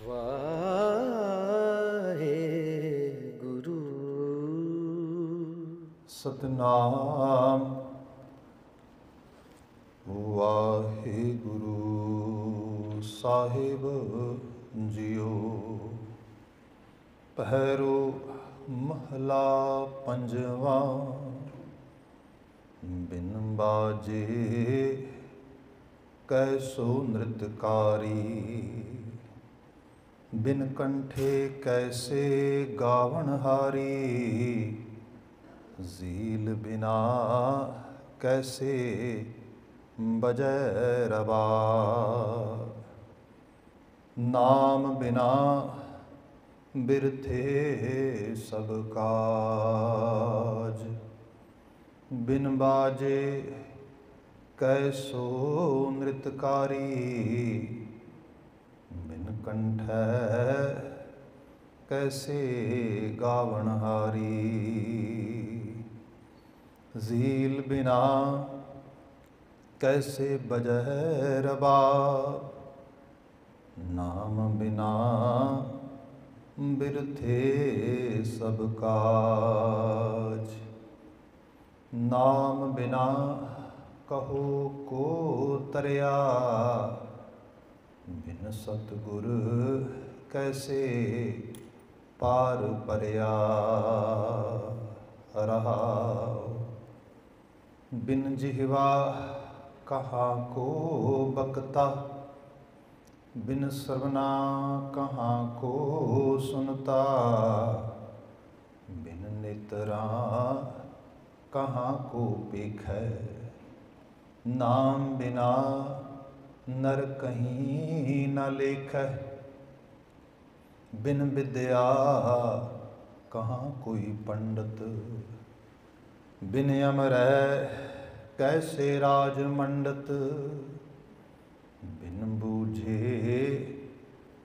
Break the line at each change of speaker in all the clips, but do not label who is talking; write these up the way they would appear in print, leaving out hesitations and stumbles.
ਵਾਹਿਗੁਰੂ।
ਸਤਨਾਮ ਵਾਹਿਗੁਰੂ ਸਾਹਿਬ JIO. ਪਹਿਰੋ ਮਹਲਾ ਪੰਜਵਾ। ਬਿਨ ਬਾਜੇ ਕੈਸੋ ਨ੍ਰਿਤਕਾਰੀ, ਬਿਨ ਕੰਠੇ ਕੈਸੇ ਗਾਵਨਹਾਰੀ। ਜ਼ੀਲ ਬਿਨਾ कैसे बजै रबाब, नाम बिना बिरथे सब काज। बिन बाजे कैसो नृतकारी, बिन कंठै कैसे गावनहारी। झील बिना कैसे बजह रबाब, नाम बिना बिरथे सब काज। नाम बिना कहो को तरया, बिन सतगुर कैसे पार परया। रहाओ बिन जिह्वा कहाँ को बकता, बिन श्रवना कहाँ को सुनता। बिन नेत्रा कहाँ को पेखै, नाम बिना नर कहीं न लेखै। बिन विद्या कहाँ कोई पंडित, बिन अमरै कैसे राजमंडत। बिन बूझे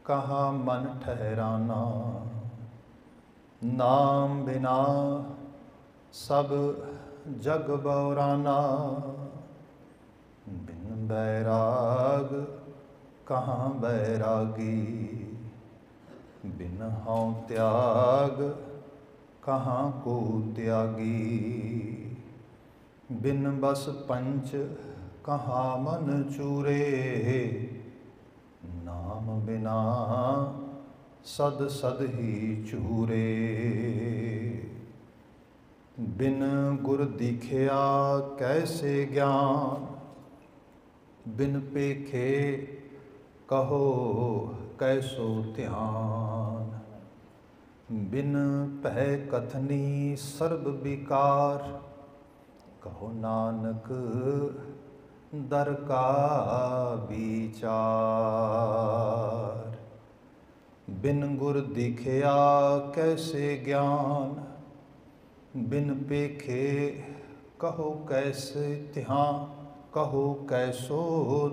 कहाँ मन ठहराना, नाम बिना सब जग बौराना। बिन बैराग कहाँ बैरागी, बिन हौं त्याग कहाँ को त्यागी। बिन बस पंच कहाँ मन चूरे, नाम बिना सद सद ही चूरे। बिन गुर दिखिया कैसे ज्ञान, बिन पेखे कहो कैसो ध्यान। बिन पै कथनी सर्ब विकार, कहो नानक दर का विचार। बिन गुर दिखिया कैसे ज्ञान, बिन पेखे कहो कैसे ध्यान। कहो कैसो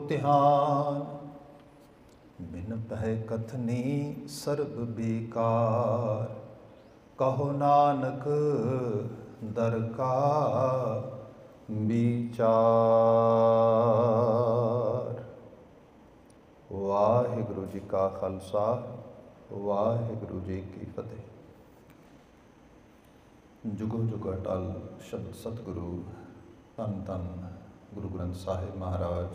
ध्यान, बिन पै कथनी सर्ब विकार। कहो नानक दर का विचार। वाहिगुरु जी का खालसा, वाहिगुरु जी की फतेह। जुगो जुग अटल शब्द सतगुरु धन धन गुरु ग्रंथ साहिब महाराज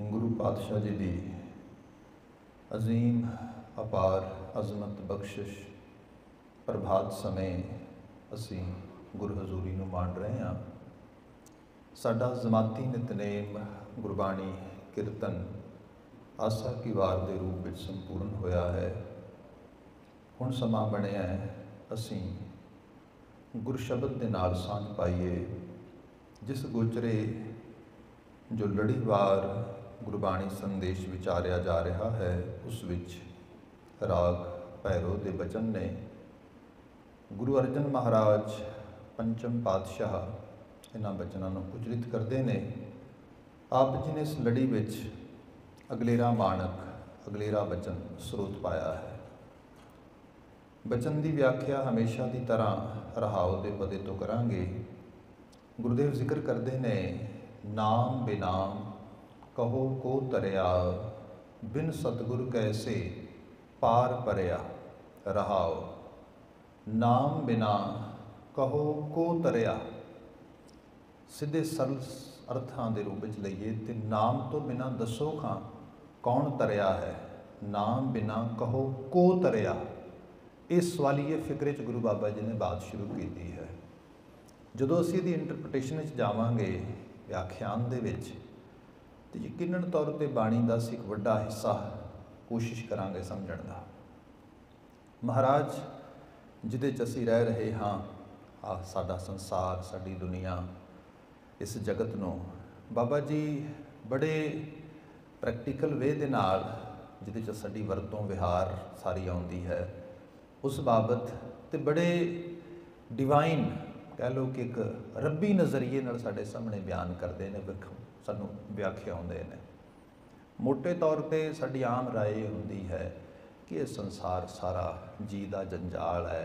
गुरु पातशाह जी की अजीम अपार अजमत बख्शिश प्रभात समय असी गुरु हजूरी नूं माण रहे हैं। साडा जमाती नितनेम गुरबाणी कीर्तन आसा की वार के रूप में संपूर्ण होया है। हुण समा बनिया है असी गुरु शब्द के नाल सांझ पाईए। जिस गोचरे जो लड़ीवार गुरबाणी संदेश विचारिया जा रहा है, उस विच राग भैरव के बचन ने गुरु अर्जन महाराज पंचम पातशाह इन्हां बचनों को उजरित करते हैं। आप जी ने इस लड़ी विच अगलेरा माणक अगलेरा बचन स्रोत पाया है। बचन की व्याख्या हमेशा की तरह रहाओ के पदे तो करांगे। गुरुदेव जिक्र करते हैं, नाम बेनाम कहो को तरया, बिन सतगुर कैसे पार परिया रहाओ, नाम बिना कहो को तरिया। सीधे सरल अर्थां दे रूप विच लईए ते नाम तो बिना दसो खां कौन तरिया है, नाम बिना कहो को तरिया। इस सवालीए फिक्रे च गुरु बाबा जी ने बात शुरू की है। ਜਦੋਂ ਅਸੀਂ ਇਹਦੀ ਇੰਟਰਪ੍ਰੀਟੇਸ਼ਨ ਵਿੱਚ ਜਾਵਾਂਗੇ ਵਿਆਖਿਆਨ ਦੇ ਵਿੱਚ, ਤੇ ਯਕੀਨਨ ਤੌਰ 'ਤੇ ਬਾਣੀ ਦਾ ਅਸੀਂ ਇੱਕ ਵੱਡਾ ਹਿੱਸਾ ਕੋਸ਼ਿਸ਼ ਕਰਾਂਗੇ ਸਮਝਣ ਦਾ। ਮਹਾਰਾਜ ਜਿਹਦੇ 'ਚ ਅਸੀਂ ਰਹਿ ਰਹੇ ਹਾਂ, ਆਹ ਸਾਡਾ ਸੰਸਾਰ, ਸਾਡੀ ਦੁਨੀਆ, ਇਸ ਜਗਤ ਨੂੰ ਬਾਬਾ ਜੀ ਬੜੇ ਪ੍ਰੈਕਟੀਕਲ ਵੇ ਦੇ ਨਾਲ, ਜਿਹਦੇ 'ਚ ਸਾਡੀ ਵਰਤੋਂ ਵਿਹਾਰ ਸਾਰੀ ਆਉਂਦੀ ਹੈ, ਉਸ ਬਾਬਤ ਤੇ ਬੜੇ ਡਿਵਾਈਨ कह लो कि एक रब्बी नज़रिए नाल साडे सामने बयान करते हैं, सानू व्याख्या आउंदे ने। मोटे तौर पर साडी आम राय हुंदी है कि ये संसार सारा जी दा जंजाल है,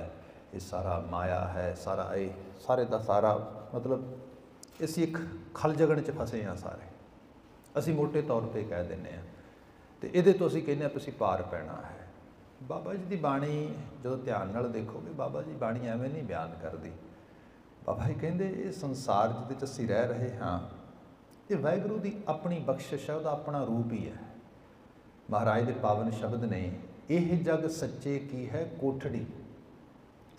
ये सारा माया है, सारा ये सारे का सारा मतलब असी एक खल जगण च फसे हाँ सारे, असी मोटे तौर पर कह देने। तो ये तो असी कहने तुसीं पार पैना है। बाबा जी की बाणी जो ध्यान नाल देखोगे, बाबा जी बाणी एवें नहीं बयान करती। बाबा जी कहते ये संसार जिहदे च असीं रह रहे हाँ, ये वाहिगुरू की अपनी बख्शिश है, वह अपना रूप ही है। महाराज के पावन शब्द ने, यह जग सच्चे की है कोठड़ी,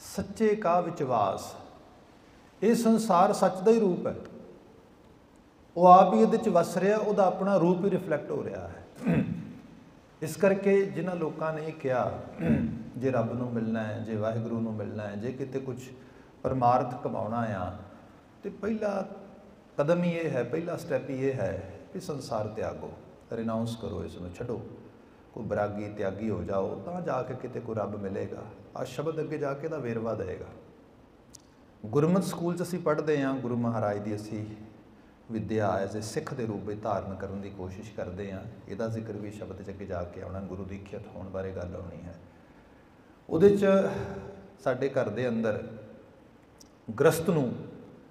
सच्चे का विश्वास। ये संसार सच का ही रूप है, वो आप ही ये वस रहा, वह अपना रूप ही रिफ्लैक्ट हो रहा है। इस करके जिन्होंने लोगों ने कहा जे रब नूं मिलना है, जे वाहिगुरू नूं मिलना है, जे किते कुछ परमार्थ कमाना आ, तो पहला कदम ही ये है, पहला स्टैप ही ये है कि संसार त्यागो, रिनाउंस करो, इसनूं छड्डो, कोई बैरागी त्यागी हो जाओ, तो जाके किते कोई रब मिलेगा। आ शब्द अगे जाके दा वेरवा देगा। गुरमत स्कूल च असीं पढ़ते हाँ, गुरु महाराज की असीं विद्या एज ए सिख के रूप में धारण करने की कोशिश करते हैं। इसका जिक्र भी शब्द च अगे जाके आना, गुरु दीक्षित होने बारे गल आनी है। उहदे च साडे घर दे अंदर गृहस्थ नूं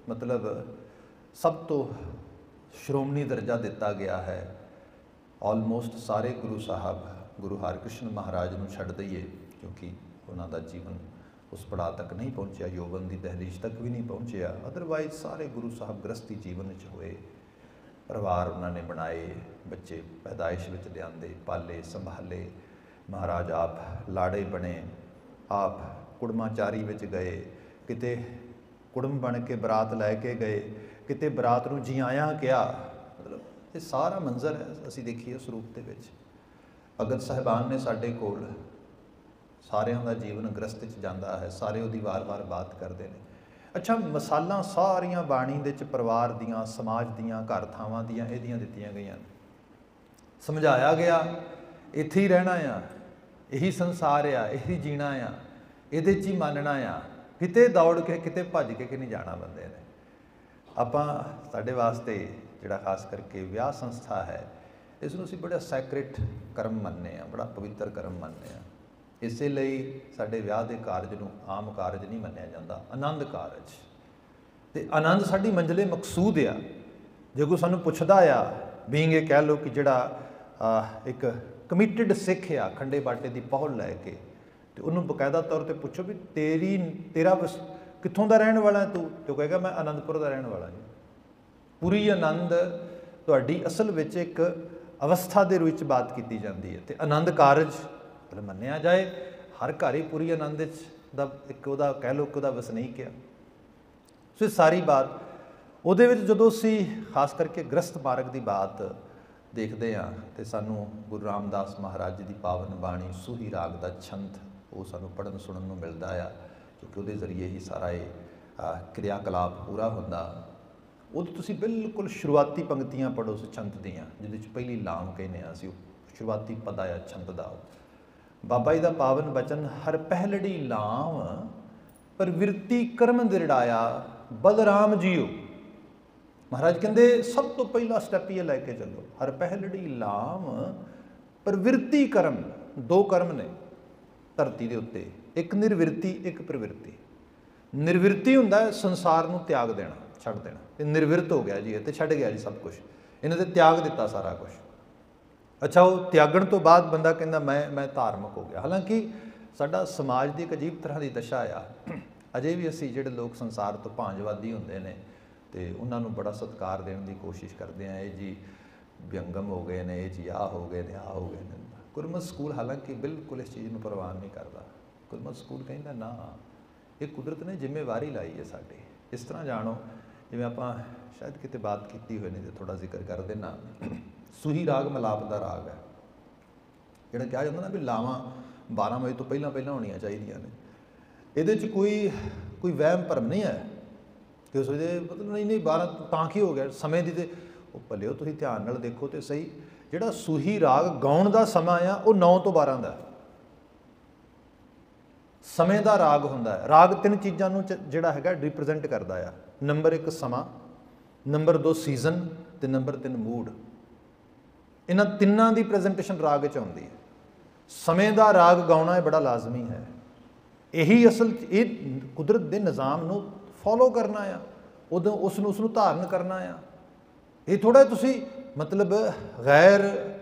मतलब सब तो श्रोमणी दर्जा दिता गया है। ऑलमोस्ट सारे गुरु साहब गुरु हरकृष्ण महाराज नूं छड्ड दईए, क्योंकि उन्हां दा जीवन उस पड़ाव तक नहीं पहुँचा, यौवन की दहलीज तक भी नहीं पहुँचा। अदरवाइज सारे गुरु साहब गृहस्थी जीवन च होए, परिवार उन्होंने बनाए, बच्चे पैदाइश में लियाते, पाले संभाले। महाराज आप लाड़े बने, आप कुड़माचारी में गए, किते कुड़म बन के बरात लैके गए, किते बरात नूं जी आया क्या। मतलब ये सारा मंजर है असी देखिए उस रूप के विच। भगत साहिबान ने साडे कोल सारिਆਂ ਦਾ जीवन गृहस्थ च जाता है, सारे ਉਹਦੀ वार-वार बात करते हैं। अच्छा, मसाला सारिया बाणी दे च परिवार दियाँ, समाज दियाँ, घर थावां दियाँ इहदियां दित्तियां गईयां, समझाया गया इत्थे ही रहना आ, यही संसार आ, यही जीना आ, इहदे च ही मानना आ, किते दौड़ के किते भज के नहीं जाना बंदे ने। आपां साडे वास्ते जिहड़ा खास करके विआह संस्था है, इसनूं असीं बड़ा सैक्रेट कर्म मनने आ, बड़ा पवित्र कर्म मनने आ। इसे ਲਈ ਸਾਡੇ ਵਿਆਹ ਦੇ ਕਾਰਜ ਨੂੰ ਆਮ ਕਾਰਜ ਨਹੀਂ ਮੰਨਿਆ ਜਾਂਦਾ, ਆਨੰਦ ਕਾਰਜ। ਤੇ ਆਨੰਦ ਸਾਡੀ ਮੰਜ਼ਲੇ ਮਕਸੂਦ ਆ। ਜੇ ਕੋਈ ਸਾਨੂੰ ਪੁੱਛਦਾ ਆ, ਬੀਇੰਗ ਇਹ ਕਹਿ ਲਓ ਕਿ ਜਿਹੜਾ ਇੱਕ ਕਮਿਟਡ ਸਿੱਖ ਆ, ਖੰਡੇ ਬਾਟੇ ਦੀ ਪਹੁਲ ਲੈ ਕੇ, ਤੇ ਉਹਨੂੰ ਬਕਾਇਦਾ ਤੌਰ ਤੇ ਪੁੱਛੋ ਵੀ ਤੇਰਾ ਕਿੱਥੋਂ ਦਾ ਰਹਿਣ ਵਾਲਾ ਤੂੰ, ਤੇ ਉਹ ਕਹੇਗਾ ਮੈਂ ਆਨੰਦਪੁਰ ਦਾ ਰਹਿਣ ਵਾਲਾ ਜੀ। ਪੂਰੀ ਆਨੰਦ ਤੁਹਾਡੀ ਅਸਲ ਵਿੱਚ ਇੱਕ ਅਵਸਥਾ ਦੇ ਵਿੱਚ ਬਾਤ ਕੀਤੀ ਜਾਂਦੀ ਹੈ। ਤੇ ਆਨੰਦ ਕਾਰਜ ਮੰਨਿਆ ਜਾਏ, हर घर ही पूरी आनंद दा एक उहदा कह लो कि उहदा वसनीक आ। सो सारी बात उहदे विच जदों असीं खास करके गृहस्थ मार्ग की बात देखते हाँ, तो सानू गुरु रामदास महाराज जी की पावन बाणी सूही राग का छंद वो सानू पढ़न सुनन नूं मिलदा आ, क्योंकि उहदे जरिए ही सारा ये क्रियाकलाप पूरा हुंदा। उदों तुसीं बिल्कुल शुरुआती पंक्तियां पढ़ो उस छंद दीआं, जिहदे च पहली लाम कहने असीं शुरुआती पद आया छंद दा। बाबा जी का पावन बचन, हर पहलड़ी लाम प्रवृत्ति कर्म दिरड़ाया बलराम जीओ। महाराज कहते सब तो पहला स्टैप ये लैके चलो, हर पहलड़ी लाम प्रवृत्ति कर्म, दो कर्म ने धरती के उत्ते, एक निर्वृत्ति एक प्रवृत्ति। निर्वृत्ति हुंदा है संसार नूं त्याग देना, छड्ड देना, ते निर्वृत्त हो गया जी, इत्थे छड्ड गया जी सब कुछ, इन्हां ते त्याग दिता सारा कुछ। ਅੱਛਾ, ਉਹ ਤਿਆਗਣ ਤੋਂ ਬਾਅਦ ਬੰਦਾ ਕਹਿੰਦਾ ਮੈਂ ਧਾਰਮਿਕ ਹੋ ਗਿਆ। ਹਾਲਾਂਕਿ ਸਾਡਾ ਸਮਾਜ ਦੀ ਇੱਕ ਅਜੀਬ ਤਰ੍ਹਾਂ ਦੀ ਦਸ਼ਾ ਆ, ਅਜੇ ਵੀ ਅਸੀਂ ਜਿਹੜੇ ਲੋਕ ਸੰਸਾਰ ਤੋਂ ਭਾਂਜਵਾਦੀ ਹੁੰਦੇ ਨੇ ਅਤੇ ਉਹਨਾਂ ਨੂੰ ਬੜਾ ਸਤਿਕਾਰ ਦੇਣ ਦੀ ਕੋਸ਼ਿਸ਼ ਕਰਦੇ ਹਾਂ। ਇਹ ਜੀ ਵਿਅੰਗਮ ਹੋ ਗਏ ਨੇ, ਇਹ ਜੀ ਆਹ ਹੋ ਗਏ ਨੇ, ਆਹ ਹੋ ਗਏ ਨੇ। ਗੁਰਮਤਿ ਸਕੂਲ ਹਾਲਾਂਕਿ ਬਿਲਕੁਲ ਇਸ ਚੀਜ਼ ਨੂੰ ਪ੍ਰਵਾਨ ਨਹੀਂ ਕਰਦਾ। ਗੁਰਮਤਿ ਸਕੂਲ ਕਹਿੰਦਾ ਨਾ, ਇਹ ਕੁਦਰਤ ਨੇ ਜ਼ਿੰਮੇਵਾਰੀ ਲਾਈ ਹੈ ਸਾਡੀ। ਇਸ ਤਰ੍ਹਾਂ ਜਾਣੋ ਜਿਵੇਂ ਆਪਾਂ ਸ਼ਾਇਦ ਕਿਤੇ ਬਾਤ ਕੀਤੀ ਹੋਈ ਨੇ, ਜੇ ਥੋੜ੍ਹਾ ਜ਼ਿਕਰ ਕਰ ਦੇਣਾ, ਸੂਹੀ ਰਾਗ ਮਿਲਾਪ ਦਾ ਰਾਗ ਹੈ, ਜਿਹੜਾ ਕਿਹਾ ਜਾਂਦਾ ਨਾ ਵੀ ਲਾਵਾਂ 12 ਵਜੇ ਤੋਂ ਪਹਿਲਾਂ ਹੋਣੀਆਂ ਚਾਹੀਦੀਆਂ ਨੇ। ਇਹਦੇ 'ਚ ਕੋਈ ਵਹਿਮ ਭਰਮ ਨਹੀਂ ਹੈ ਕਿ ਉਸ ਵੇਲੇ ਮਤਲਬ ਨਹੀਂ 12 ਤਾਂ ਕੀ ਹੋ ਗਿਆ ਸਮੇਂ ਦੀ। ਤੇ ਉਹ ਭਲਿਓ ਤੁਸੀਂ ਧਿਆਨ ਨਾਲ ਦੇਖੋ ਤੇ ਸਹੀ, ਜਿਹੜਾ ਸੂਹੀ ਰਾਗ ਗਾਉਣ ਦਾ ਸਮਾਂ ਆ ਉਹ 9 ਤੋਂ 12 ਦਾ ਸਮੇਂ ਦਾ ਰਾਗ ਹੁੰਦਾ ਹੈ। ਰਾਗ 3 ਚੀਜ਼ਾਂ ਨੂੰ ਜਿਹੜਾ ਹੈਗਾ ਰਿਪਰੈਜ਼ੈਂਟ ਕਰਦਾ ਆ। ਨੰਬਰ 1 ਸਮਾਂ, ਨੰਬਰ 2 ਸੀਜ਼ਨ ਅਤੇ ਨੰਬਰ 3 ਮੂਡ। ਇਹਨਾਂ ਤਿੰਨਾਂ ਦੀ ਪ੍ਰੈਜੈਂਟੇਸ਼ਨ ਰਾਗ 'ਚ ਆਉਂਦੀ ਹੈ। ਸਮੇਂ ਦਾ ਰਾਗ ਗਾਉਣਾ ਇਹ ਬੜਾ ਲਾਜ਼ਮੀ ਹੈ। ਇਹੀ ਅਸਲ ਇਹ ਕੁਦਰਤ ਦੇ ਨਿਜ਼ਾਮ ਨੂੰ ਫੋਲੋ ਕਰਨਾ ਆ, ਉਦੋਂ ਉਸ ਨੂੰ ਧਾਰਨ ਕਰਨਾ ਆ। ਇਹ ਥੋੜ੍ਹਾ ਤੁਸੀਂ ਮਤਲਬ ਗੈਰ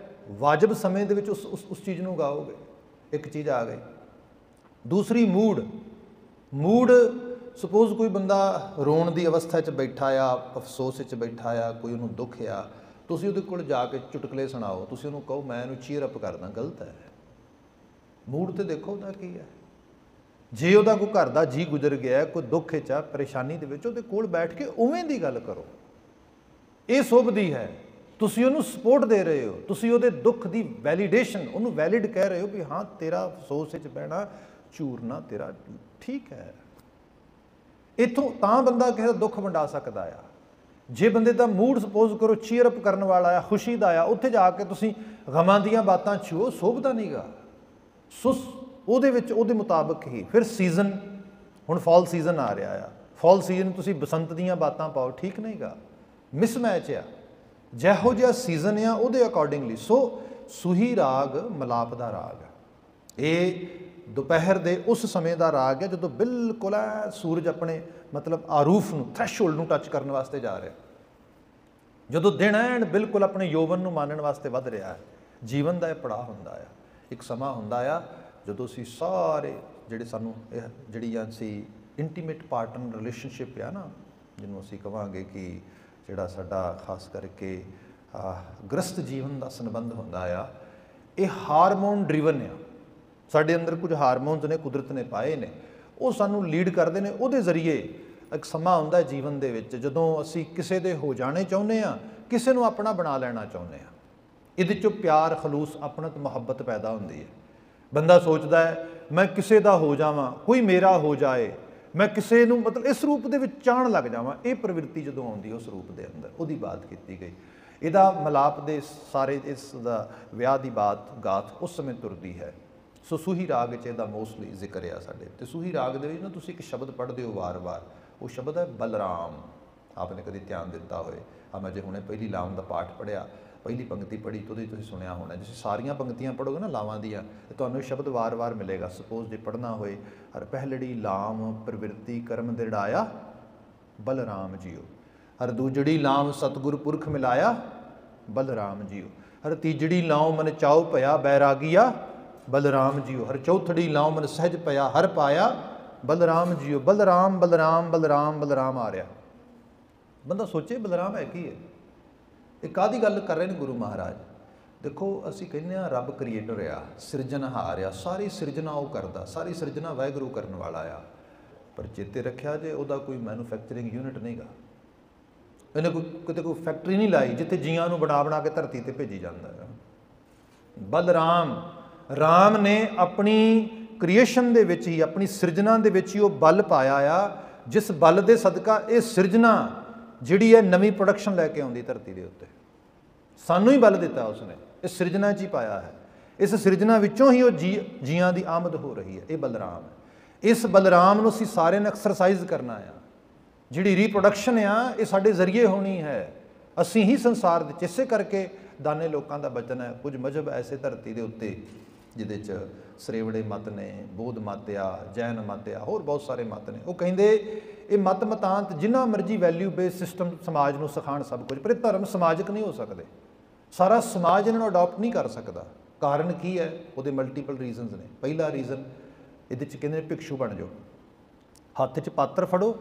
ਵਾਜਬ ਸਮੇਂ ਦੇ ਵਿੱਚ ਉਸ ਚੀਜ਼ ਨੂੰ ਗਾਓਗੇ। ਇੱਕ ਚੀਜ਼ ਆ ਗਈ। ਦੂਸਰੀ ਮੂਡ ਸਪੋਜ਼ ਕੋਈ ਬੰਦਾ ਰੋਣ ਦੀ ਅਵਸਥਾ 'ਚ ਬੈਠਾ ਆ, ਅਫਸੋਸ 'ਚ ਬੈਠਾ ਆ, ਕੋਈ ਉਹਨੂੰ ਦੁੱਖ ਆ, ਤੁਸੀਂ ਉਹਦੇ ਕੋਲ ਜਾ ਕੇ ਚੁਟਕਲੇ ਸੁਣਾਓ, ਤੁਸੀਂ ਉਹਨੂੰ ਕਹੋ ਮੈਂ ਇਹਨੂੰ ਚੀਅਰ ਅਪ ਕਰਦਾ, ਗਲਤ ਹੈ। ਮੂਡ 'ਤੇ ਦੇਖੋ ਉਹਦਾ ਕੀ ਹੈ। ਜੇ ਉਹਦਾ ਕੋਈ ਘਰ ਦਾ ਜੀ ਗੁਜ਼ਰ ਗਿਆ, ਕੋਈ ਦੁੱਖ 'ਚ ਆ, ਪਰੇਸ਼ਾਨੀ ਦੇ ਵਿੱਚ, ਉਹਦੇ ਕੋਲ ਬੈਠ ਕੇ ਉਵੇਂ ਦੀ ਗੱਲ ਕਰੋ। ਇਹ ਸ਼ੁਭਦੀ ਹੈ। ਤੁਸੀਂ ਉਹਨੂੰ ਸਪੋਰਟ ਦੇ ਰਹੇ ਹੋ, ਤੁਸੀਂ ਉਹਦੇ ਦੁੱਖ ਦੀ ਵੈਲੀਡੇਸ਼ਨ, ਉਹਨੂੰ ਵੈਲਿਡ ਕਹਿ ਰਹੇ ਹੋ ਵੀ ਹਾਂ ਤੇਰਾ ਅਫਸੋਸ 'ਚ ਬਹਿਣਾ, ਝੂਰਨਾ ਤੇਰਾ ਠੀਕ ਹੈ। ਇੱਥੋਂ ਤਾਂ ਬੰਦਾ ਕਿਸੇ ਦਾ ਦੁੱਖ ਵੰਡਾ ਸਕਦਾ ਆ। ਜੇ ਬੰਦੇ ਦਾ ਮੂਡ ਸਪੋਜ਼ ਕਰੋ ਚੀਅਰ ਅਪ ਕਰਨ ਵਾਲਾ ਆ, ਖੁਸ਼ੀ ਦਾ ਆ, ਉੱਥੇ ਜਾ ਕੇ ਤੁਸੀਂ ਗਮਾਂ ਦੀਆਂ ਬਾਤਾਂ ਛੂਓ, ਸ਼ੋਭਦਾ ਨਹੀਂਗਾ। ਉਹਦੇ ਵਿੱਚ ਉਹਦੇ ਮੁਤਾਬਕ ਹੀ। ਫਿਰ ਸੀਜ਼ਨ, ਹੁਣ ਫਾਲ ਸੀਜ਼ਨ ਆ ਰਿਹਾ ਆ, ਫਾਲ ਸੀਜ਼ਨ ਤੁਸੀਂ ਬਸੰਤ ਦੀਆਂ ਬਾਤਾਂ ਪਾਓ, ਠੀਕ ਨਹੀਂਗਾ, ਮਿਸਮੈਚ ਆ। ਜਿਹੋ ਜਿਹਾ ਸੀਜ਼ਨ ਆ ਉਹਦੇ ਅਕੋਰਡਿੰਗਲੀ। ਸੋ ਸੂਹੀ ਰਾਗ ਮਿਲਾਪ ਦਾ ਰਾਗ ਹੈ। ਇਹ ਦੁਪਹਿਰ ਦੇ ਉਸ ਸਮੇਂ ਦਾ ਰਾਗ ਹੈ ਜਦੋਂ ਬਿਲਕੁਲ ਸੂਰਜ ਆਪਣੇ ਮਤਲਬ ਆਰੂਫ ਨੂੰ, ਥ੍ਰੈਸ਼ਹੋਲਡ ਨੂੰ ਟੱਚ ਕਰਨ ਵਾਸਤੇ ਜਾ ਰਿਹਾ, ਜਦੋਂ ਦਿਨ ਐਨ ਬਿਲਕੁਲ ਆਪਣੇ ਯੋਵਨ ਨੂੰ ਮਾਨਣ ਵਾਸਤੇ ਵੱਧ ਰਿਹਾ ਹੈ। ਜੀਵਨ ਦਾ ਇਹ ਪੜਾਅ ਹੁੰਦਾ ਆ। ਇੱਕ ਸਮਾਂ ਹੁੰਦਾ ਆ ਜਦੋਂ ਅਸੀਂ ਸਾਰੇ ਜਿਹੜੇ ਸਾਨੂੰ ਇਹ ਜਿਹੜੀ ਅਸੀਂ ਇੰਟੀਮੇਟ ਪਾਰਟਨਰ ਰਿਲੇਸ਼ਨਸ਼ਿਪ ਆ ਨਾ, ਜਿਹਨੂੰ ਅਸੀਂ ਕਹਾਂਗੇ ਕਿ ਜਿਹੜਾ ਸਾਡਾ ਖਾਸ ਕਰਕੇ ਗ੍ਰਸਤ ਜੀਵਨ ਦਾ ਸੰਬੰਧ ਹੁੰਦਾ ਆ, ਇਹ ਹਾਰਮੋਨ ਡਰਿਵਨ ਆ। ਸਾਡੇ ਅੰਦਰ ਕੁਝ ਹਾਰਮੋਨਸ ਨੇ, ਕੁਦਰਤ ਨੇ ਪਾਏ ਨੇ, ਉਹ ਸਾਨੂੰ ਲੀਡ ਕਰਦੇ ਨੇ। ਉਹਦੇ ਜ਼ਰੀਏ ਇੱਕ ਸਮਾਂ ਆਉਂਦਾ ਜੀਵਨ ਦੇ ਵਿੱਚ ਜਦੋਂ ਅਸੀਂ ਕਿਸੇ ਦੇ ਹੋ ਜਾਣੇ ਚਾਹੁੰਦੇ ਹਾਂ, ਕਿਸੇ ਨੂੰ ਆਪਣਾ ਬਣਾ ਲੈਣਾ ਚਾਹੁੰਦੇ ਹਾਂ। ਇਹਦੇ 'ਚੋਂ ਪਿਆਰ, ਖਲੂਸ, ਆਪਣਤ, ਮੁਹੱਬਤ ਪੈਦਾ ਹੁੰਦੀ ਹੈ। ਬੰਦਾ ਸੋਚਦਾ ਹੈ ਮੈਂ ਕਿਸੇ ਦਾ ਹੋ ਜਾਵਾਂ, ਕੋਈ ਮੇਰਾ ਹੋ ਜਾਏ, ਮੈਂ ਕਿਸੇ ਨੂੰ ਮਤਲਬ ਇਸ ਰੂਪ ਦੇ ਵਿੱਚ ਚਾਹਣ ਲੱਗ ਜਾਵਾਂ। ਇਹ ਪ੍ਰਵਿਰਤੀ ਜਦੋਂ ਆਉਂਦੀ ਉਸ ਰੂਪ ਦੇ ਅੰਦਰ, ਉਹਦੀ ਬਾਤ ਕੀਤੀ ਗਈ। ਇਹਦਾ ਮਿਲਾਪ ਦੇ ਸਾਰੇ ਇਸ ਦਾ ਵਿਆਹ ਦੀ ਬਾਤ ਗਾਥ ਉਸ ਸਮੇਂ ਤੁਰਦੀ ਹੈ। ਸੋ ਸੂਹੀ ਰਾਗ 'ਚ ਇਹਦਾ ਮੋਸਟਲੀ ਜ਼ਿਕਰ ਆ ਸਾਡੇ। ਅਤੇ ਸੂਹੀ ਰਾਗ ਦੇ ਵਿੱਚ ਨਾ ਤੁਸੀਂ ਇੱਕ ਸ਼ਬਦ ਪੜ੍ਹਦੇ ਹੋ ਵਾਰ-ਵਾਰ, ਉਹ ਸ਼ਬਦ ਹੈ ਬਲਰਾਮ। ਆਪਨੇ ਕਦੇ ਧਿਆਨ ਦਿੱਤਾ ਹੋਏ, ਮੈਂ ਜੇ ਹੁਣੇ ਪਹਿਲੀ ਲਾਮ ਦਾ ਪਾਠ ਪੜ੍ਹਿਆ, ਪਹਿਲੀ ਪੰਕਤੀ ਪੜ੍ਹੀ ਤਾਂ ਉਹਦੇ ਤੁਸੀਂ ਸੁਣਿਆ ਹੋਣਾ। ਜੇ ਸਾਰੀਆਂ ਪੰਕਤੀਆਂ ਪੜ੍ਹੋਗੇ ਨਾ ਲਾਵਾਂ ਦੀਆਂ, ਤਾਂ ਤੁਹਾਨੂੰ ਇਹ ਸ਼ਬਦ ਵਾਰ-ਵਾਰ ਮਿਲੇਗਾ। ਸਪੋਜ਼ ਜੇ ਪੜ੍ਹਨਾ ਹੋਏ, ਹਰ ਪਹਿਲੜੀ ਲਾਮ ਪ੍ਰਵਿਰਤੀ ਕਰਮ ਦਿੜਾਇਆ ਬਲਰਾਮ ਜੀਓ, ਹਰ ਦੂਜੜੀ ਲਾਮ ਸਤਿਗੁਰ ਪੁਰਖ ਮਿਲਾਇਆ ਬਲਰਾਮ ਜੀਓ, ਹਰ ਤੀਜੜੀ ਲਾਉ ਮਨ ਚਾਉ ਭਇਆ ਬੈਰਾਗੀਆ ਬਲਰਾਮ ਜੀਓ, ਹਰ ਚੌਥੜੀ ਲਾਉ ਮਨ ਸਹਿਜ ਪਿਆ ਹਰ ਪਾਇਆ ਬਲਰਾਮ ਜੀਓ। ਬਲਰਾਮ ਬਲਰਾਮ ਬਲਰਾਮ ਬਲਰਾਮ ਆ ਰਿਹਾ। ਬੰਦਾ ਸੋਚੇ ਬਲਰਾਮ ਹੈ ਕੀ ਹੈ, ਇਹ ਕਾਹਦੀ ਗੱਲ ਕਰ ਰਹੇ ਨੇ ਗੁਰੂ ਮਹਾਰਾਜ। ਦੇਖੋ ਅਸੀਂ ਕਹਿੰਦੇ ਹਾਂ ਰੱਬ ਕ੍ਰੀਏਟਰ ਆ, ਸਿਰਜਣਹਾਰ ਆ, ਸਾਰੀ ਸਿਰਜਣਾ ਉਹ ਕਰਦਾ, ਸਾਰੀ ਸਿਰਜਣਾ ਵਾਹਿਗੁਰੂ ਕਰਨ ਵਾਲਾ ਆ। ਪਰ ਚੇਤੇ ਰੱਖਿਆ ਜੇ ਉਹਦਾ ਕੋਈ ਮੈਨੂਫੈਕਚਰਿੰਗ ਯੂਨਿਟ ਨਹੀਂਗਾ। ਇਹਨੇ ਕਿਤੇ ਕੋਈ ਫੈਕਟਰੀ ਨਹੀਂ ਲਾਈ ਜਿੱਥੇ ਜੀਆਂ ਨੂੰ ਬਣਾ ਕੇ ਧਰਤੀ 'ਤੇ ਭੇਜੀ ਜਾਂਦਾ ਹੈ। ਬਲਰਾਮ, ਰਾਮ ਨੇ ਆਪਣੀ ਕ੍ਰੀਏਸ਼ਨ ਦੇ ਵਿੱਚ ਹੀ, ਆਪਣੀ ਸਿਰਜਣਾ ਦੇ ਵਿੱਚ ਹੀ ਉਹ ਬਲ ਪਾਇਆ ਆ, ਜਿਸ ਬਲ ਦੇ ਸਦਕਾ ਇਹ ਸਿਰਜਣਾ ਜਿਹੜੀ ਹੈ ਨਵੀਂ ਪ੍ਰੋਡਕਸ਼ਨ ਲੈ ਕੇ ਆਉਂਦੀ ਧਰਤੀ ਦੇ ਉੱਤੇ। ਸਾਨੂੰ ਹੀ ਬਲ ਦਿੱਤਾ ਉਸਨੇ, ਇਸ ਸਿਰਜਣਾ 'ਚ ਹੀ ਪਾਇਆ ਹੈ। ਇਸ ਸਿਰਜਣਾ ਵਿੱਚੋਂ ਹੀ ਉਹ ਜੀਆਂ ਦੀ ਆਮਦ ਹੋ ਰਹੀ ਹੈ। ਇਹ ਬਲਰਾਮ ਹੈ। ਇਸ ਬਲਰਾਮ ਨੂੰ ਅਸੀਂ ਸਾਰਿਆਂ ਨੇ ਐਕਸਰਸਾਈਜ਼ ਕਰਨਾ ਆ। ਜਿਹੜੀ ਰੀਪ੍ਰੋਡਕਸ਼ਨ ਆ ਇਹ ਸਾਡੇ ਜ਼ਰੀਏ ਹੋਣੀ ਹੈ। ਅਸੀਂ ਹੀ ਸੰਸਾਰ ਦੇ 'ਚ, ਇਸੇ ਕਰਕੇ ਦਾਨੇ ਲੋਕਾਂ ਦਾ ਬਚਨ ਹੈ, ਕੁਝ ਮਜ਼ਹਬ ਐਸੇ ਧਰਤੀ ਦੇ ਉੱਤੇ ਜਿਹਦੇ 'ਚ ਸਰੇਵੜੇ ਮਤ ਨੇ, ਬੋਧ ਮਤ ਆ, ਜੈਨ ਮਤ ਆ, ਹੋਰ ਬਹੁਤ ਸਾਰੇ ਮਤ ਨੇ। ਉਹ ਕਹਿੰਦੇ ਇਹ ਮਤ ਮਤਾਂਤ ਜਿੰਨਾ ਮਰਜ਼ੀ ਵੈਲਿਊ ਬੇਸ ਸਿਸਟਮ ਸਮਾਜ ਨੂੰ ਸਿਖਾਉਣ ਸਭ ਕੁਝ, ਪਰ ਇਹ ਧਰਮ ਸਮਾਜਿਕ ਨਹੀਂ ਹੋ ਸਕਦੇ। ਸਾਰਾ ਸਮਾਜ ਇਹਨਾਂ ਨੂੰ ਅਡਾਪਟ ਨਹੀਂ ਕਰ ਸਕਦਾ। ਕਾਰਨ ਕੀ ਹੈ? ਉਹਦੇ ਮਲਟੀਪਲ ਰੀਜ਼ਨਸ ਨੇ। ਪਹਿਲਾ ਰੀਜ਼ਨ ਇਹਦੇ 'ਚ ਕਹਿੰਦੇ ਨੇ ਭਿਕਸ਼ੂ ਬਣ ਜਾਓ, ਹੱਥ 'ਚ ਪਾਤਰ ਫੜੋ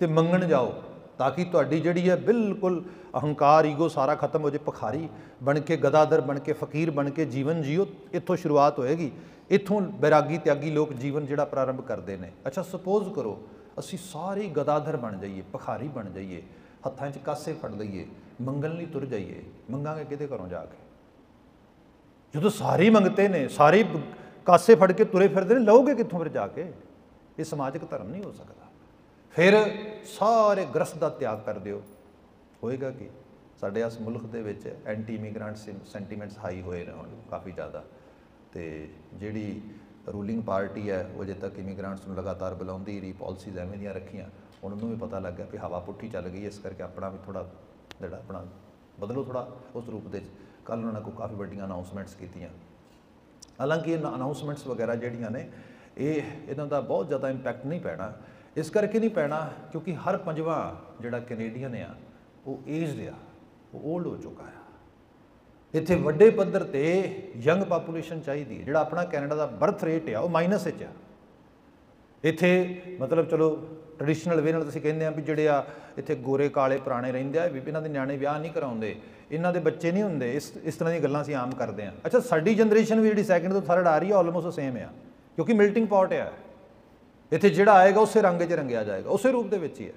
ਤੇ ਮੰਗਣ ਜਾਓ, ਤਾਂ ਕਿ ਤੁਹਾਡੀ ਜਿਹੜੀ ਹੈ ਬਿਲਕੁਲ ਅਹੰਕਾਰ, ਈਗੋ ਸਾਰਾ ਖਤਮ ਹੋ ਜਾਏ। ਭਿਖਾਰੀ ਬਣ ਕੇ, ਗਦਾਦਰ ਬਣ ਕੇ, ਫਕੀਰ ਬਣ ਕੇ ਜੀਵਨ ਜੀਓ। ਇੱਥੋਂ ਸ਼ੁਰੂਆਤ ਹੋਏਗੀ, ਇੱਥੋਂ ਬੈਰਾਗੀ ਤਿਆਗੀ ਲੋਕ ਜੀਵਨ ਜਿਹੜਾ ਪ੍ਰਾਰੰਭ ਕਰਦੇ ਨੇ। ਅੱਛਾ, ਸਪੋਜ਼ ਕਰੋ ਅਸੀਂ ਸਾਰੇ ਗਦਾਧਰ ਬਣ ਜਾਈਏ, ਭਿਖਾਰੀ ਬਣ ਜਾਈਏ, ਹੱਥਾਂ 'ਚ ਕਾਸੇ ਫੜ ਲਈਏ, ਮੰਗਣ ਲਈ ਤੁਰ ਜਾਈਏ। ਮੰਗਾਂਗੇ ਕਿਹਦੇ ਘਰੋਂ ਜਾ ਕੇ? ਜਦੋਂ ਸਾਰੇ ਮੰਗਤੇ ਨੇ, ਸਾਰੇ ਕਾਸੇ ਫੜ ਕੇ ਤੁਰੇ ਫਿਰਦੇ ਨੇ, ਲਓਗੇ ਕਿੱਥੋਂ ਫਿਰ ਜਾ ਕੇ? ਇਹ ਸਮਾਜਿਕ ਧਰਮ ਨਹੀਂ ਹੋ ਸਕਦਾ। ਫਿਰ ਸਾਰੇ ਗ੍ਰਸਤ ਦਾ ਤਿਆਗ ਕਰ ਦਿਓ, ਹੋਏਗਾ ਕਿ ਸਾਡੇ ਇਸ ਮੁਲਕ ਦੇ ਵਿੱਚ ਐਂਟੀ ਇਮੀਗ੍ਰੈਂਟ ਸੈਂਟੀਮੈਂਟਸ ਹਾਈ ਹੋਏ ਨੇ ਹੁਣ ਕਾਫੀ ਜ਼ਿਆਦਾ। ਅਤੇ ਜਿਹੜੀ ਰੂਲਿੰਗ ਪਾਰਟੀ ਹੈ ਉਹ ਅਜੇ ਤੱਕ ਇਮੀਗ੍ਰੈਂਟਸ ਨੂੰ ਲਗਾਤਾਰ ਬੁਲਾਉਂਦੀ ਰਹੀ, ਪਾਲਿਸੀਜ਼ ਐਵੇਂ ਦੀਆਂ ਰੱਖੀਆਂ। ਹੁਣ ਉਹਨੂੰ ਵੀ ਪਤਾ ਲੱਗ ਗਿਆ ਵੀ ਹਵਾ ਪੁੱਠੀ ਚੱਲ ਗਈ, ਇਸ ਕਰਕੇ ਆਪਣਾ ਵੀ ਥੋੜ੍ਹਾ ਜਿਹੜਾ ਆਪਣਾ ਬਦਲੋ ਥੋੜ੍ਹਾ ਉਸ ਰੂਪ ਦੇ 'ਚ। ਕੱਲ੍ਹ ਉਹਨਾਂ ਨੇ ਕੋਈ ਕਾਫੀ ਵੱਡੀਆਂ ਅਨਾਊਂਸਮੈਂਟਸ ਕੀਤੀਆਂ। ਹਾਲਾਂਕਿ ਇਹ ਅਨਾਊਂਸਮੈਂਟਸ ਵਗੈਰਾ ਜਿਹੜੀਆਂ ਨੇ ਇਹਨਾਂ ਦਾ ਬਹੁਤ ਜ਼ਿਆਦਾ ਇੰਪੈਕਟ ਨਹੀਂ ਪੈਣਾ। ਇਸ ਕਰਕੇ ਨਹੀਂ ਪੈਣਾ ਕਿਉਂਕਿ ਹਰ ਪੰਜਵਾਂ ਜਿਹੜਾ ਕੈਨੇਡੀਅਨ ਆ ਉਹ ਏਜਡ ਆ, ਉਹ ਓਲਡ ਹੋ ਚੁੱਕਾ ਆ। ਇੱਥੇ ਵੱਡੇ ਪੱਧਰ 'ਤੇ ਯੰਗ ਪਾਪੂਲੇਸ਼ਨ ਚਾਹੀਦੀ ਹੈ। ਜਿਹੜਾ ਆਪਣਾ ਕੈਨੇਡਾ ਦਾ ਬਰਥ ਰੇਟ ਆ ਉਹ ਮਾਈਨਸ ਵਿੱਚ ਆ। ਇੱਥੇ ਮਤਲਬ ਚਲੋ ਟ੍ਰੈਡੀਸ਼ਨਲ ਵੇ ਨਾਲ ਤੁਸੀਂ ਕਹਿੰਦੇ ਆ ਵੀ ਜਿਹੜੇ ਆ ਇੱਥੇ ਗੋਰੇ ਕਾਲੇ ਪੁਰਾਣੇ ਰਹਿੰਦੇ ਆ, ਇਹਨਾਂ ਦੇ ਨਿਆਣੇ ਵਿਆਹ ਨਹੀਂ ਕਰਾਉਂਦੇ, ਇਹਨਾਂ ਦੇ ਬੱਚੇ ਨਹੀਂ ਹੁੰਦੇ, ਇਸ ਤਰ੍ਹਾਂ ਦੀਆਂ ਗੱਲਾਂ ਅਸੀਂ ਆਮ ਕਰਦੇ ਹਾਂ। ਅੱਛਾ, ਸਾਡੀ ਜਨਰੇਸ਼ਨ ਵੀ ਜਿਹੜੀ ਸੈਕਿੰਡ ਤੋਂ ਥਰਡ ਆ ਰਹੀ ਹੈ ਆਲਮੋਸਟ ਸੇਮ ਆ, ਕਿਉਂਕਿ ਮਿਲਟਿੰਗ ਪੌਟ ਆ। ਇੱਥੇ ਜਿਹੜਾ ਆਏਗਾ ਉਸੇ ਰੰਗ 'ਚ ਰੰਗਿਆ ਜਾਏਗਾ, ਉਸੇ ਰੂਪ ਦੇ ਵਿੱਚ ਹੀ ਹੈ।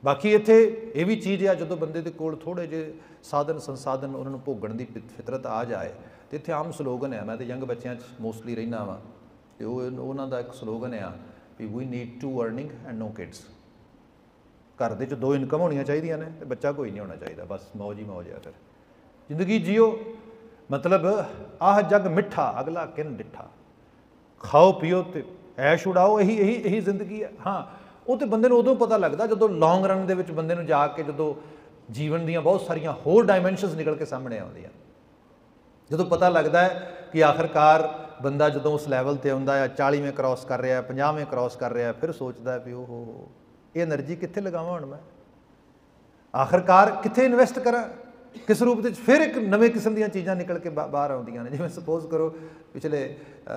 ਬਾਕੀ ਇੱਥੇ ਇਹ ਵੀ ਚੀਜ਼ ਆ, ਜਦੋਂ ਬੰਦੇ ਦੇ ਕੋਲ ਥੋੜ੍ਹੇ ਜਿਹੇ ਸਾਧਨ ਸੰਸਾਧਨ ਉਹਨਾਂ ਨੂੰ ਭੋਗਣ ਦੀ ਫਿਤਰਤ ਆ ਜਾਏ, ਅਤੇ ਇੱਥੇ ਆਮ ਸਲੋਗਨ ਹੈ, ਮੈਂ ਤਾਂ ਯੰਗ ਬੱਚਿਆਂ 'ਚ ਮੋਸਟਲੀ ਰਹਿੰਦਾ ਵਾਂ, ਅਤੇ ਉਹਨਾਂ ਦਾ ਇੱਕ ਸਲੋਗਨ ਆ ਵੀ we need to earning and no kids. ਘਰ ਦੇ 'ਚ 2 ਇਨਕਮ ਹੋਣੀਆਂ ਚਾਹੀਦੀਆਂ ਨੇ ਅਤੇ ਬੱਚਾ ਕੋਈ ਨਹੀਂ ਹੋਣਾ ਚਾਹੀਦਾ, ਬਸ ਮੌਜ ਹੀ ਮੌਜ ਆ। ਫਿਰ ਜ਼ਿੰਦਗੀ ਜੀਓ, ਮਤਲਬ ਆਹ ਜੱਗ ਮਿੱਠਾ ਅਗਲਾ ਕਿਨ ਡਿੱਠਾ, ਖਾਓ ਪੀਓ ਅਤੇ ਐਸ਼ ਉਡਾਓ, ਇਹੀ ਜ਼ਿੰਦਗੀ ਹੈ। ਹਾਂ, ਉਹ ਤਾਂ ਬੰਦੇ ਨੂੰ ਉਦੋਂ ਪਤਾ ਲੱਗਦਾ ਜਦੋਂ ਲੌਂਗ ਰਨ ਦੇ ਵਿੱਚ ਬੰਦੇ ਨੂੰ ਜਾ ਕੇ, ਜਦੋਂ ਜੀਵਨ ਦੀਆਂ ਬਹੁਤ ਸਾਰੀਆਂ ਹੋਰ ਡਾਇਮੈਂਸ਼ਨਸ ਨਿਕਲ ਕੇ ਸਾਹਮਣੇ ਆਉਂਦੀਆਂ, ਜਦੋਂ ਪਤਾ ਲੱਗਦਾ ਹੈ ਕਿ ਆਖਰਕਾਰ ਬੰਦਾ ਜਦੋਂ ਉਸ ਲੈਵਲ 'ਤੇ ਆਉਂਦਾ ਆ, 40ਵੇਂ ਕ੍ਰਾਸ ਕਰ ਰਿਹਾ, 50ਵੇਂ ਕ੍ਰਾਸ ਕਰ ਰਿਹਾ, ਫਿਰ ਸੋਚਦਾ ਵੀ ਉਹ ਇਹ ਐਨਰਜੀ ਕਿੱਥੇ ਲਗਾਵਾਂ ਹੁਣ ਮੈਂ, ਆਖਰਕਾਰ ਕਿੱਥੇ ਇਨਵੈਸਟ ਕਰਾਂ, ਕਿਸ ਰੂਪ ਦੇ ਵਿੱਚ। ਫਿਰ ਇੱਕ ਨਵੇਂ ਕਿਸਮ ਦੀਆਂ ਚੀਜ਼ਾਂ ਨਿਕਲ ਕੇ ਬਾਹਰ ਆਉਂਦੀਆਂ ਨੇ। ਜਿਵੇਂ ਸਪੋਜ਼ ਕਰੋ ਪਿਛਲੇ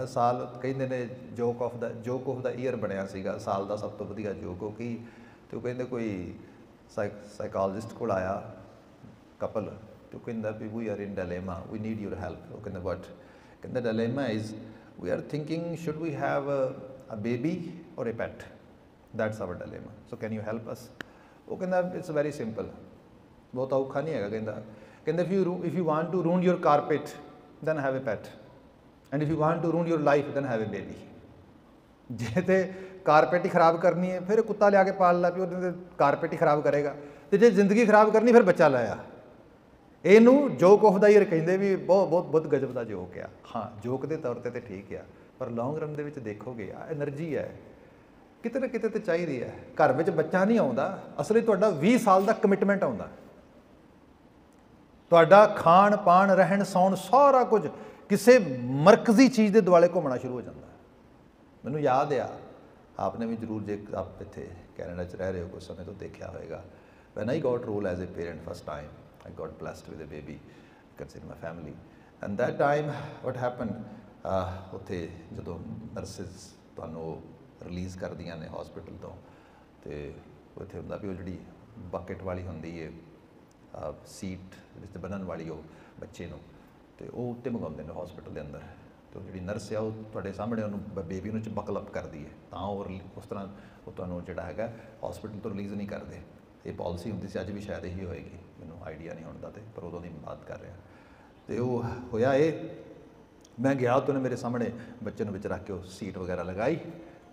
ਸਾਲ ਕਹਿੰਦੇ ਨੇ ਜੋਕ ਆਫ ਦਾ ਈਅਰ ਬਣਿਆ ਸੀਗਾ, ਸਾਲ ਦਾ ਸਭ ਤੋਂ ਵਧੀਆ ਜੋਕ ਉਹ ਕੀ, ਅਤੇ ਉਹ ਕਹਿੰਦੇ ਕੋਈ ਸਾਈਕੋਲੋਜਿਸਟ ਕੋਲ ਆਇਆ ਕਪਲ, ਅਤੇ ਉਹ ਕਹਿੰਦਾ ਵੀ we are in dilemma, we need your help. ਉਹ ਕਹਿੰਦਾ ਵਟ? ਕਹਿੰਦਾ dilemma is we are thinking should we have a baby or a pet, that's our dilemma, so can you help us? ਉਹ ਕਹਿੰਦਾ it's very simple, ਬਹੁਤ ਔਖਾ ਨਹੀਂ ਹੈਗਾ। ਕਹਿੰਦਾ if you want to ruin your carpet then have a pet, and if you want to ruin your life then have a baby. ਜੇ ਤੇ carpet ਹੀ ਖਰਾਬ ਕਰਨੀ ਹੈ ਫਿਰ ਕੁੱਤਾ ਲਿਆ ਕੇ ਪਾਲ ਲਾ, ਵੀ ਉਹਦੇ ਕਾਰਪੇਟ ਹੀ ਖਰਾਬ ਕਰੇਗਾ, ਅਤੇ ਜੇ ਜ਼ਿੰਦਗੀ ਖਰਾਬ ਕਰਨੀ ਫਿਰ ਬੱਚਾ ਲਾਇਆ। ਇਹਨੂੰ ਜੋਕ ਆਫ ਦਾ ਈਅਰ ਕਹਿੰਦੇ, ਵੀ ਬਹੁਤ ਗਜਬ ਦਾ ਜੋਕ ਆ। ਹਾਂ, ਜੋਕ ਦੇ ਤੌਰ 'ਤੇ ਤਾਂ ਠੀਕ ਆ, ਪਰ ਲੌਂਗ ਰਨ ਦੇ ਵਿੱਚ ਦੇਖੋਗੇ ਆ ਐਨਰਜੀ ਹੈ ਕਿਤੇ ਨਾ ਕਿਤੇ ਤਾਂ ਚਾਹੀਦੀ ਹੈ। ਘਰ ਵਿੱਚ ਬੱਚਾ ਨਹੀਂ ਆਉਂਦਾ, ਅਸਲੀ ਤੁਹਾਡਾ 20 ਸਾਲ ਦਾ ਕਮਿਟਮੈਂਟ ਆਉਂਦਾ। ਤੁਹਾਡਾ ਖਾਣ ਪਾਣ ਰਹਿਣ ਸੌਣ ਸਾਰਾ ਕੁਝ ਕਿਸੇ ਮਰਕਜ਼ੀ ਚੀਜ਼ ਦੇ ਦੁਆਲੇ ਘੁੰਮਣਾ ਸ਼ੁਰੂ ਹੋ ਜਾਂਦਾ। ਮੈਨੂੰ ਯਾਦ ਆ, ਆਪਨੇ ਵੀ ਜ਼ਰੂਰ, ਜੇ ਆਪ ਇੱਥੇ ਕੈਨੇਡਾ 'ਚ ਰਹਿ ਰਹੇ ਹੋ ਕੁਝ ਸਮੇਂ ਤੋਂ, ਦੇਖਿਆ ਹੋਏਗਾ, when I got role as a parent first time, I got blessed with a baby, consider my family, and that time what happened, ਉੱਥੇ ਜਦੋਂ ਨਰਸਿਸ ਤੁਹਾਨੂੰ ਰਿਲੀਜ਼ ਕਰਦੀਆਂ ਨੇ ਹੌਸਪੀਟਲ ਤੋਂ, ਅਤੇ ਉੱਥੇ ਹੁੰਦਾ ਵੀ ਉਹ ਜਿਹੜੀ ਬਕਟ ਵਾਲੀ ਹੁੰਦੀ ਹੈ ਸੀਟ ਵਿੱਚ ਬੰਨ੍ਹਣ ਵਾਲੀ, ਉਹ ਬੱਚੇ ਨੂੰ, ਅਤੇ ਉਹ ਉੱਤੇ ਮੰਗਾਉਂਦੇ ਨੇ ਹੌਸਪੀਟਲ ਦੇ ਅੰਦਰ, ਅਤੇ ਉਹ ਜਿਹੜੀ ਨਰਸ ਆ ਉਹ ਤੁਹਾਡੇ ਸਾਹਮਣੇ ਉਹਨੂੰ ਬੇਬੀ ਨੂੰ ਬਕਲ ਅਪ ਕਰਦੀ ਹੈ, ਤਾਂ ਉਹ ਉਸ ਤਰ੍ਹਾਂ ਉਹ ਤੁਹਾਨੂੰ ਜਿਹੜਾ ਹੈਗਾ ਹੌਸਪੀਟਲ ਤੋਂ ਰਿਲੀਜ਼ ਨਹੀਂ ਕਰਦੇ। ਇਹ ਪਾਲਿਸੀ ਹੁੰਦੀ ਸੀ, ਅੱਜ ਵੀ ਸ਼ਾਇਦ ਇਹੀ ਹੋਏਗੀ, ਮੈਨੂੰ ਆਈਡੀਆ ਨਹੀਂ ਹੁਣ ਦਾ, ਤੇ ਪਰ ਉਦੋਂ ਦੀ ਬਾਤ ਕਰ ਰਿਹਾ। ਅਤੇ ਉਹ ਹੋਇਆ ਇਹ, ਮੈਂ ਗਿਆ ਉੱਥੇ, ਉਹਨੇ ਮੇਰੇ ਸਾਹਮਣੇ ਬੱਚੇ ਨੂੰ ਵਿੱਚ ਰੱਖ ਕੇ ਉਹ ਸੀਟ ਵਗੈਰਾ ਲਗਾਈ,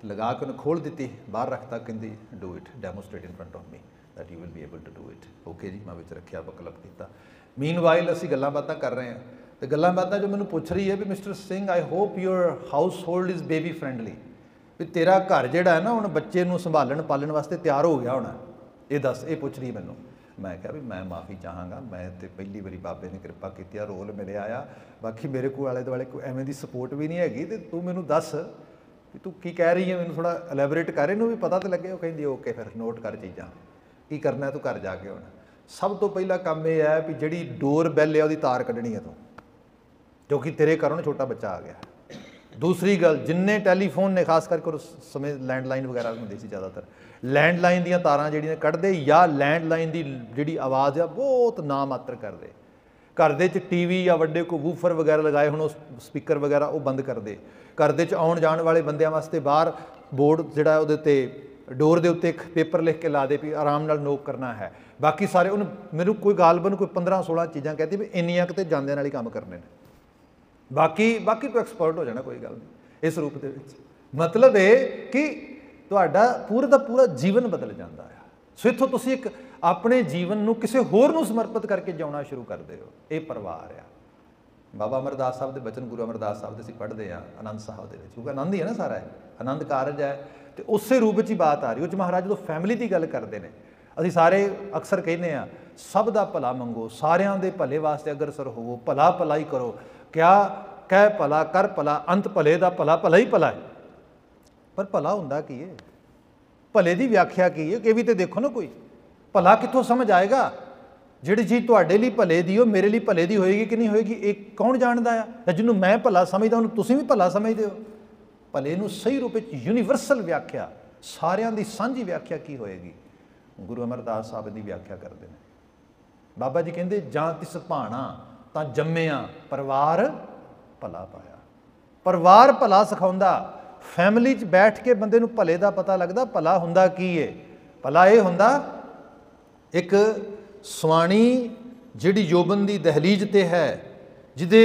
ਲਗਾ ਕੇ ਉਹਨੇ ਖੋਲ੍ਹ ਦਿੱਤੀ, ਬਾਹਰ ਰੱਖਤਾ, ਕਹਿੰਦੀ do it, demonstrate in front of me that you will be able to do it. Okay ਜੀ, ਮੈਂ ਵਿੱਚ ਰੱਖਿਆ, ਬਕਲਪ ਕੀਤਾ। ਮੀਨਵਾਈਲ ਅਸੀਂ ਗੱਲਾਂ ਬਾਤਾਂ ਕਰ ਰਹੇ ਹਾਂ, ਅਤੇ ਗੱਲਾਂ ਬਾਤਾਂ ਜੋ ਮੈਨੂੰ ਪੁੱਛ ਰਹੀ ਹੈ ਵੀ mister Singh, I hope your household is baby friendly, ਵੀ ਤੇਰਾ ਘਰ ਜਿਹੜਾ ਹੈ ਨਾ ਹੁਣ ਬੱਚੇ ਨੂੰ ਸੰਭਾਲਣ ਪਾਲਣ ਵਾਸਤੇ ਤਿਆਰ ਹੋ ਗਿਆ ਹੋਣਾ, ਇਹ ਦੱਸ। ਇਹ ਪੁੱਛ ਰਹੀ ਮੈਨੂੰ। ਮੈਂ ਕਿਹਾ ਵੀ ਮੈਂ ਮਾफ़ੀ ਚਾਹਾਂਗਾ, ਮੈਂ ਤਾਂ ਪਹਿਲੀ ਵਾਰੀ ਬਾਬੇ ਨੇ ਕਿਰਪਾ ਕੀਤੀ ਆ, ਰੋਲ ਮੇਰੇ ਆਇਆ, ਬਾਕੀ ਮੇਰੇ ਕੋਲ ਆਲੇ ਦੁਆਲੇ ਕੋਈ ਐਵੇਂ ਦੀ ਸਪੋਰਟ ਵੀ ਨਹੀਂ ਹੈਗੀ, ਅਤੇ ਤੂੰ ਮੈਨੂੰ ਦੱਸ ਵੀ ਤੂੰ ਕੀ ਕਹਿ ਰਹੀ ਹੈ, ਮੈਨੂੰ ਥੋੜ੍ਹਾ ਐਲੈਬੋਰੇਟ ਕਰ, ਇਹਨੂੰ ਵੀ ਪਤਾ ਤਾਂ ਲੱਗੇ। ਉਹ ਕਹਿੰਦੀ ਓਕੇ, ਫਿਰ ਨੋਟ ਕਰ ਚੀਜ਼ਾਂ, ਕੀ ਕਰਨਾ ਤੂੰ ਘਰ ਜਾ ਕੇ ਹੁਣ। सब तो पहला काम यह है भी जी डोर बैल है वो तार कढ़नी है तू, क्योंकि तेरे घरों छोटा बच्चा आ गया। दूसरी गल, जिन्ने टैलीफोन ने खास करके उस समय लैंडलाइन वगैरह होंदी सी, ज़्यादातर लैंडलाइन दी तारां जिहड़ियां कढ़दे या लैंडलाइन की जिहड़ी आवाज़ आ बहुत ना मात्र करदे। घर दे च टीवी या वड्डे कोई वूफर वगैरह लगाए होण, स्पीकर वगैरह वो बंद करदे। घर दे च आउण जाण वाले बंदियां वास्ते बाहर बोर्ड जिहड़ा उहदे ते डोर के उत्ते एक पेपर लिख के ला दे भी आराम नाल नोक करना है। बाकी सारे उन्हें मैनू कोई गालबन कोई 15-16 चीज़ां कहती भी इन्नियां किते जांदे नाल ही काम करने ने, बाकी तो एक्सपर्ट हो जाना, कोई गल नहीं इस रूप दे विच। मतलब ये कि तुहाडा पूरा दा पूरा जीवन बदल जाता है। सो इत्थों तुसीं एक अपने जीवन नूं किसी होर नूं समर्पित करके जिउणा शुरू करदे हो। ये परिवार आ। बाबा अमरदास साहब के बचन, गुरु अमरदास साहब के असीं पढ़ते हैं आनंद साहब के, क्योंकि आनंद ही है ना सारा, आनंद कारज है। तो उस रूप ही बात आ रही। उस महाराज जो फैमिली की गल करते हैं, असीं सारे अक्सर कहने आ सब का भला मंगो, सारिਆਂ ਦੇ भले वास्ते अग्रसर होवो, भला भला ही करो, क्या कह भला कर भला, अंत भले का भला भला ही भला है। पर भला हुंदा की है, भले की व्याख्या की है, ये भी तो देखो ना, कोई भला कित्थों समझ आएगा। जिहड़ी चीज़ तुहाडे लई भले दी हो मेरे लिए भले दी होएगी कि नहीं होएगी, एक कौन जानदा है। जिन्होंने मैं भला समझदा उन्होंने तुसीं भी भला समझदे हो। भले नूं सही रूप में यूनीवर्सल व्याख्या, सारियां दी सांझी व्याख्या की होएगी, गुरु अमरदास साहब की व्याख्या करते हैं। बाबा जी कहते जां तिस भाणा तां जम्मिया परिवार भला पाया। परिवार भला सिखाउंदा, फैमिली च बैठ के बंदे नूं भले दा पता लगदा। भला हुंदा की है? भला ये हुंदा एक सुवाणी जिहड़ी यौबन दी दहलीज ते है, जिहदे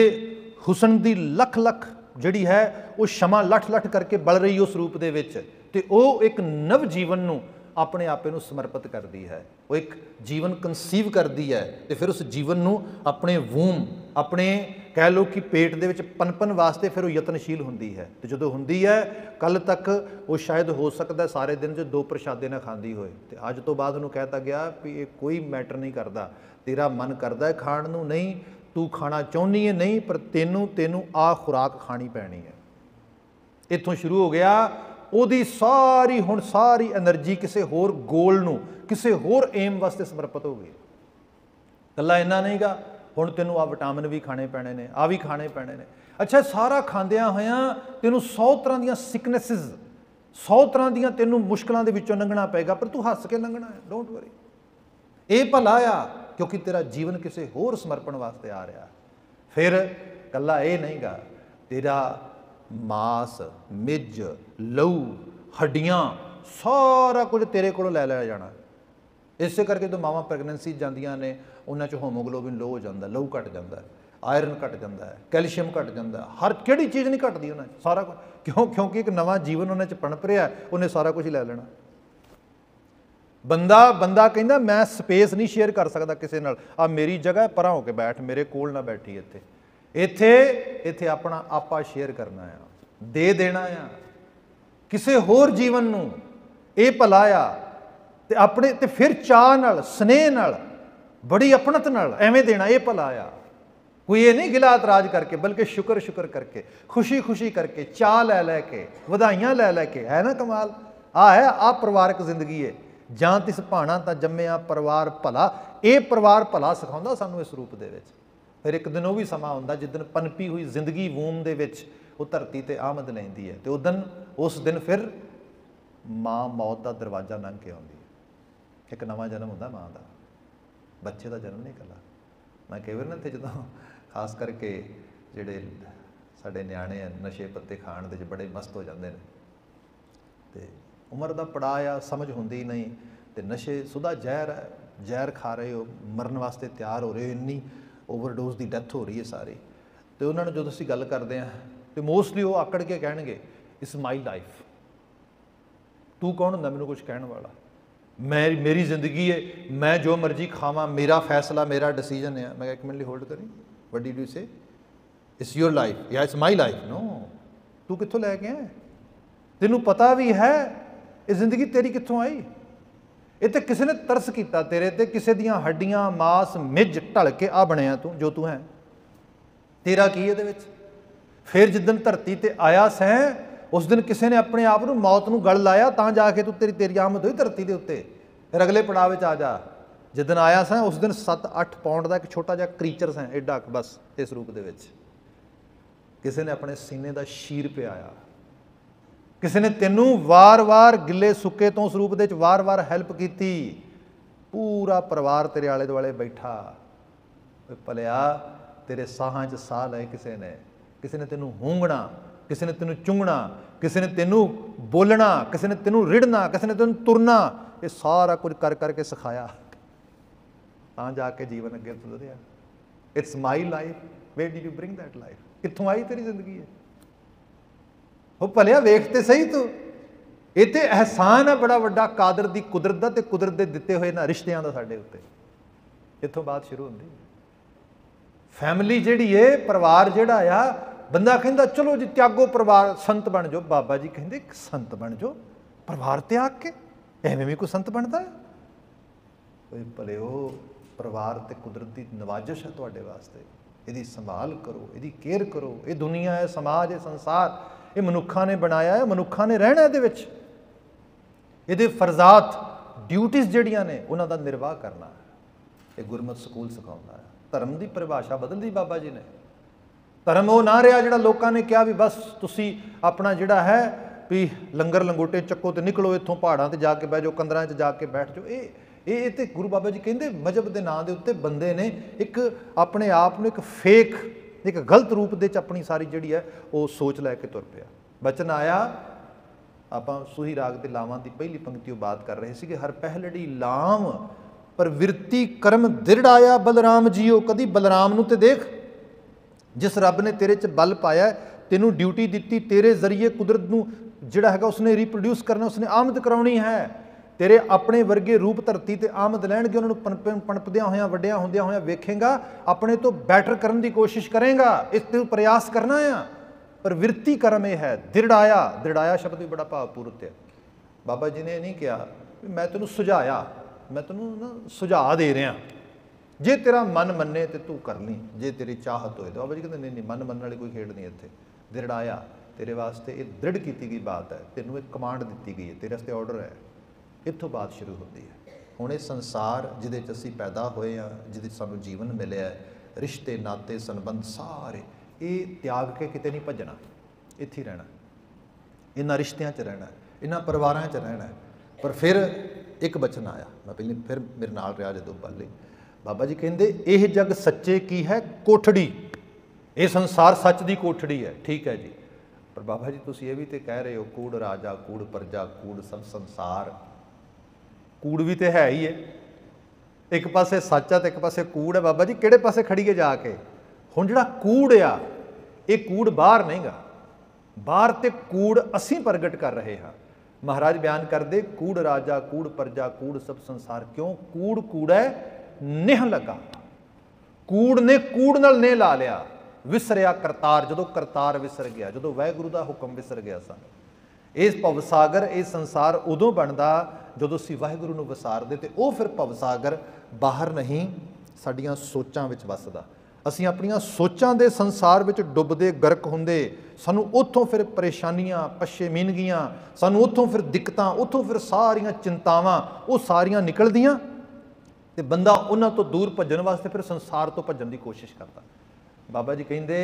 हुसन दी लख लख जिहड़ी है वो क्षमा लठ लठ करके बल रही उस रूप दे विच, ते वो एक नव जीवन नूं अपने आपे नूं समर्पित करती है। वो एक जीवन कंसीव करती है, तो फिर उस जीवन नूं अपने वूम, अपने कह लो कि पेट दे विच पनपन वास्ते फिर वो यतनशील हुंदी है। तो जदों हुंदी है, कल तक वो शायद हो सकता है सारे दिन 'च 2 प्रशादे ना खांदी होए, ते अज तो बाद उन्होंने कहता गया भी ये कोई मैटर नहीं करता, तेरा मन करता है खाण नूं, नहीं तू खाना चाहुंदी है नहीं, पर तेनू आ खुराक खानी पैनी है। इत्थों शुरू हो गया ਉਹਦੀ सारी हुण सारी एनर्जी किसी होर गोल नूं, किसी होर एम वास्ते समर्पित हो गई। कल्ला इन्ना नहीं गा, हुण तैनूं आ विटामिन भी खाने पैने ने, आ भी खाने पैने ने। अच्छा, सारा खांदियां होयां तैनूं 100 तरह दी सिकनेसिस, 100 तरह दी तैनूं मुश्किलों के विचों लंघना पेगा, पर तू हस के लंघना है, डोंट वरी। ये भला आ क्योंकि तेरा जीवन किसी होर समर्पण वास्ते आ रहा। फिर कल्ला ये नहीं गा, तेरा मास मिज लहू हड्डियां सारा कुछ तेरे को लै लिया जाना। इस करके तो मावां प्रैगनेंसी जांदियां ने, उन्हां च होमोग्लोबिन लो हो जाता, लहू घट जाता है, आयरन घट जाता है, कैल्शियम घट जाता है, हर किहड़ी चीज़ नहीं घटती उन्हां च, सारा कुछ। क्योंकि एक नवा जीवन उन्हां च पनप रहा है, उन्हें सारा कुछ ही लै लेना। बंदा कहंदा मैं स्पेस नहीं शेयर कर सकता किसी नाल, आ मेरी जगह परां हो के बैठ, मेरे कोल ना बैठी इत्थे, इत्थे अपना आपा शेयर करना आ, दे देना आ किसी होर जीवन नूं। ये भला आ ते अपने ते फिर चाह नाल, स्नेह नाल, बड़ी अपनत नाल एवें देना, ये भला आ। कोई ये नहीं गिला इतराज करके, बल्कि शुक्र शुक्र करके, खुशी खुशी करके, चाह लै लैके, वधाइयां लै लैके। है ना कमाल? है आ परिवारक जिंदगी है। जां तिस भाणा तां जम्मिया परिवार भला। ये परिवार भला सिखाउंदा सानूं इस रूप दे विच। फिर एक दिन वो भी समा हुंदा जिस दिन पनपी हुई जिंदगी वूम दे विच वो धरती ते आमद लैंदी है, तो उस दिन फिर माँ मौत का दरवाजा लंघ के आउंदी है। एक नवा जन्म हुंदा माँ का, बच्चे का जन्म नहीं कला। मैं कई बार ना इत्थे जदों खास करके जिहड़े साडे नियाणे नशे पत्ते खाण दे बड़े मस्त हो जाते हैं, तो उम्र का पड़ाव आ, समझ हुंदी नहीं, तो नशे सुधा जहर है, जहर खा रहे हो, मरन वास्ते तैयार हो रहे हो, इन्नी ओवरडोज की डैथ हो रही है सारी। तो उन्होंने जो असीं गल करते हैं तो मोस्टली वो आकड़ के कहेंगे इट्स माई लाइफ। तू कौन हुंदा मैनूं कुछ कहण वाला? मेरी जिंदगी है, मैं जो मर्जी खावां, मेरा फैसला, मेरा डिसीजन है। मैं एक मिनट होल्ड करी, व्हाट डिड यू से? इट्स योर लाइफ या इट्स माई लाइफ? नो, तू कित्थों लैके आया? तैनूं पता भी है ये जिंदगी तेरी कित्थों आई? ये तो किसी ने तरस किया तेरे ते, किसी दियां हड्डियां मास मिज ढल के आ बनया तू जो तू है, तेरा की ये विच? फिर जिदन धरती ते आया सैं उस दिन किसी ने अपने आप को मौत को गल लाया, तां जाके तू तेरी आमद हुई धरती के उत्ते। फिर अगले पड़ाव आ जा, जिदन आया सा उस दिन 7-8 पाउंड का एक छोटा जिहा क्रीचर सा एडा बस इस रूप दे विच। किसी ने अपने सीने का शीर पियाया, किसी ने तेनू वार वार गिले सुके तो उस रूप दे वार वार हैल्प की, पूरा परिवार तेरे आले दुआले बैठा, भलिया तेरे साहां च साह लए किसी ने तेनू हूंगना, किसी ने तेनू चुंगना, किसी ने तेनू बोलना, किसी ने तेनू रिड़ना, किसी ने तेनू तुरना, ये सारा कुछ कर करके सिखाया, तां जाके जीवन अगे वधिया। It's my life, where did you bring that life, कित्थों आई तेरी जिंदगी है? वो भलिया वेख ते सही तू, ये तो एहसान है बड़ा वड्डा कादर दी कुदरत दा ते कुदरत दे दिते हुए ना रिश्तियां दा साडे उत्ते। इत्थों बात शुरू होंदी। फैमिली जिहड़ी है, परिवार जिहड़ा आ, बंदा कहंदा चलो जी त्यागो परिवार, संत बन जाओ। बाबा जी कहंदे संत बन जाओ, परिवार त्याग के एवें भी कोई संत बनता है? भले वो परिवार ते कुदरत की नवाजिश है तुहाडे वास्ते, इहदी संभाल करो, इहदी केयर करो। ये दुनिया है, समाज है, संसार ये मनुखा ने बनाया है, मनुखा ने रहना इहदे विच, इहदे फरजात ड्यूटीज़ जिहड़ियां ने उन्हां दा निर्वाह करना है। ये गुरमत स्कूल सिखाउंदा है। धर्म की परिभाषा बदल दी बाबा जी ने। धर्म वो ना रहा जिहड़ा लोकां ने कहा भी बस तुसी अपना जिहड़ा है भी लंगर लंगोटे चक्को तो निकलो इत्थों, पहाड़ां ते जाके बह जाओ, कंदरां च जाके बैठ जाओ। ये तो गुरु बाबा जी कहते मजहब के नाम के उत्ते बंदे ने एक अपने आप में एक फेक, एक गलत रूप दे अपनी सारी जिहड़ी है वो सोच लैके तुर पिया। बचन आया, आपां सूही राग के लावां की पहली पंक्ति बात कर रहे थे, हर पहलड़ी लाम प्रवृत्ति कर्म दृढ़ आया बलराम जीओ। कदी बलराम नूं ते देख, जिस रब ने तेरे च बल पाया, तेनू ड्यूटी दी, तेरे जरिए कुदरत नूं जिहड़ा हैगा उसने रिप्रोड्यूस करना, उसने आमद कराउणी है। तेरे अपने वर्गे रूप धरती ते आमद लैणगे, उन्होंने पनपदियां होया वड्डियां होंदियां होया वेखेगा, अपने तो बैटर करने की कोशिश करेगा, इस ते प्रयास करना आ। प्रवृत्ति कर्म यह है। दृढ़ाया, दृढ़ाया शब्द भी बड़ा भावपूर्वक है। बाबा जी ने नहीं कहा मैं तेनू सुझाया, मैं तेनू ना सुझाव दे रहा, जे तेरा मन मन्ने तो तू कर ली, जे तेरी चाहत होए। तो बाबा जी कहते नहीं नहीं, मन मनने वाली कोई खेड नहीं इत्थे। दृढ़ाया तेरे वास्ते ये दृढ़ की गई बात है, तेनू एक कमांड दी गई है, तेरे वास्ते ऑर्डर है। इत्थों बात शुरू होती है। हुण ये संसार जिहदे च असीं पैदा होए हाँ, जिहदे सानू जीवन मिलिया है, रिश्ते नाते संबंध सारे ये त्याग के किते नहीं भजना, इत्थे रहना, इन्हां रिश्तियां च रहना, इन्हां परिवारां च रहना। पर फिर एक बचन आया, मैं पहले फिर मेरे नाल रहा जदों पहले, बाबा जी कहंदे यह जग सच्चे की है कोठड़ी, ये संसार सच की कोठड़ी है। ठीक है जी, पर बाबा जी तुसीं ये भी तो कह रहे हो कूड़ राजा कूड़ प्रजा कूड़ सब संसार, कूड़ भी तो है ही है, एक पासे सच है तो एक पासे कूड़ है। बाबा जी किहड़े पासे खड़ीए जाके? हुण जिहड़ा कूड़ आ, ये कूड़ बाहर नहीं गा, बाहर ते कूड़ असीं प्रगट कर रहे हाँ। महाराज बयान करदे कूड़ राजा कूड़ प्रजा कूड़ सब संसार। क्यों? कूड़ कूड़ है, नेह लगा, कूड़ ने कूड़ नाल नेह ला लिया। विसरिया करतार, जदों करतार विसर गया, जदों वाहिगुरू दा हुक्म विसर गया सा। इस भवसागर ये संसार उदों बनता जदों असीं वाहिगुरू नूं विसारदे, ते ओह फिर भवसागर बाहर नहीं साडीआं सोचां विच वसदा। असीं अपणीआं सोचां दे संसार विच डुबदे गर्क हुंदे, सानूं उत्थों फिर परेशानियां पछेमीनगियां, सानूं उत्थों फिर दिक्कतां, उत्थों फिर सारियां चिंतावां वो सारियां निकलदियां, ते बंदा उन्हां तो दूर भजन वास्ते फिर संसार तो भजन की कोशिश करता। बाबा जी कहिंदे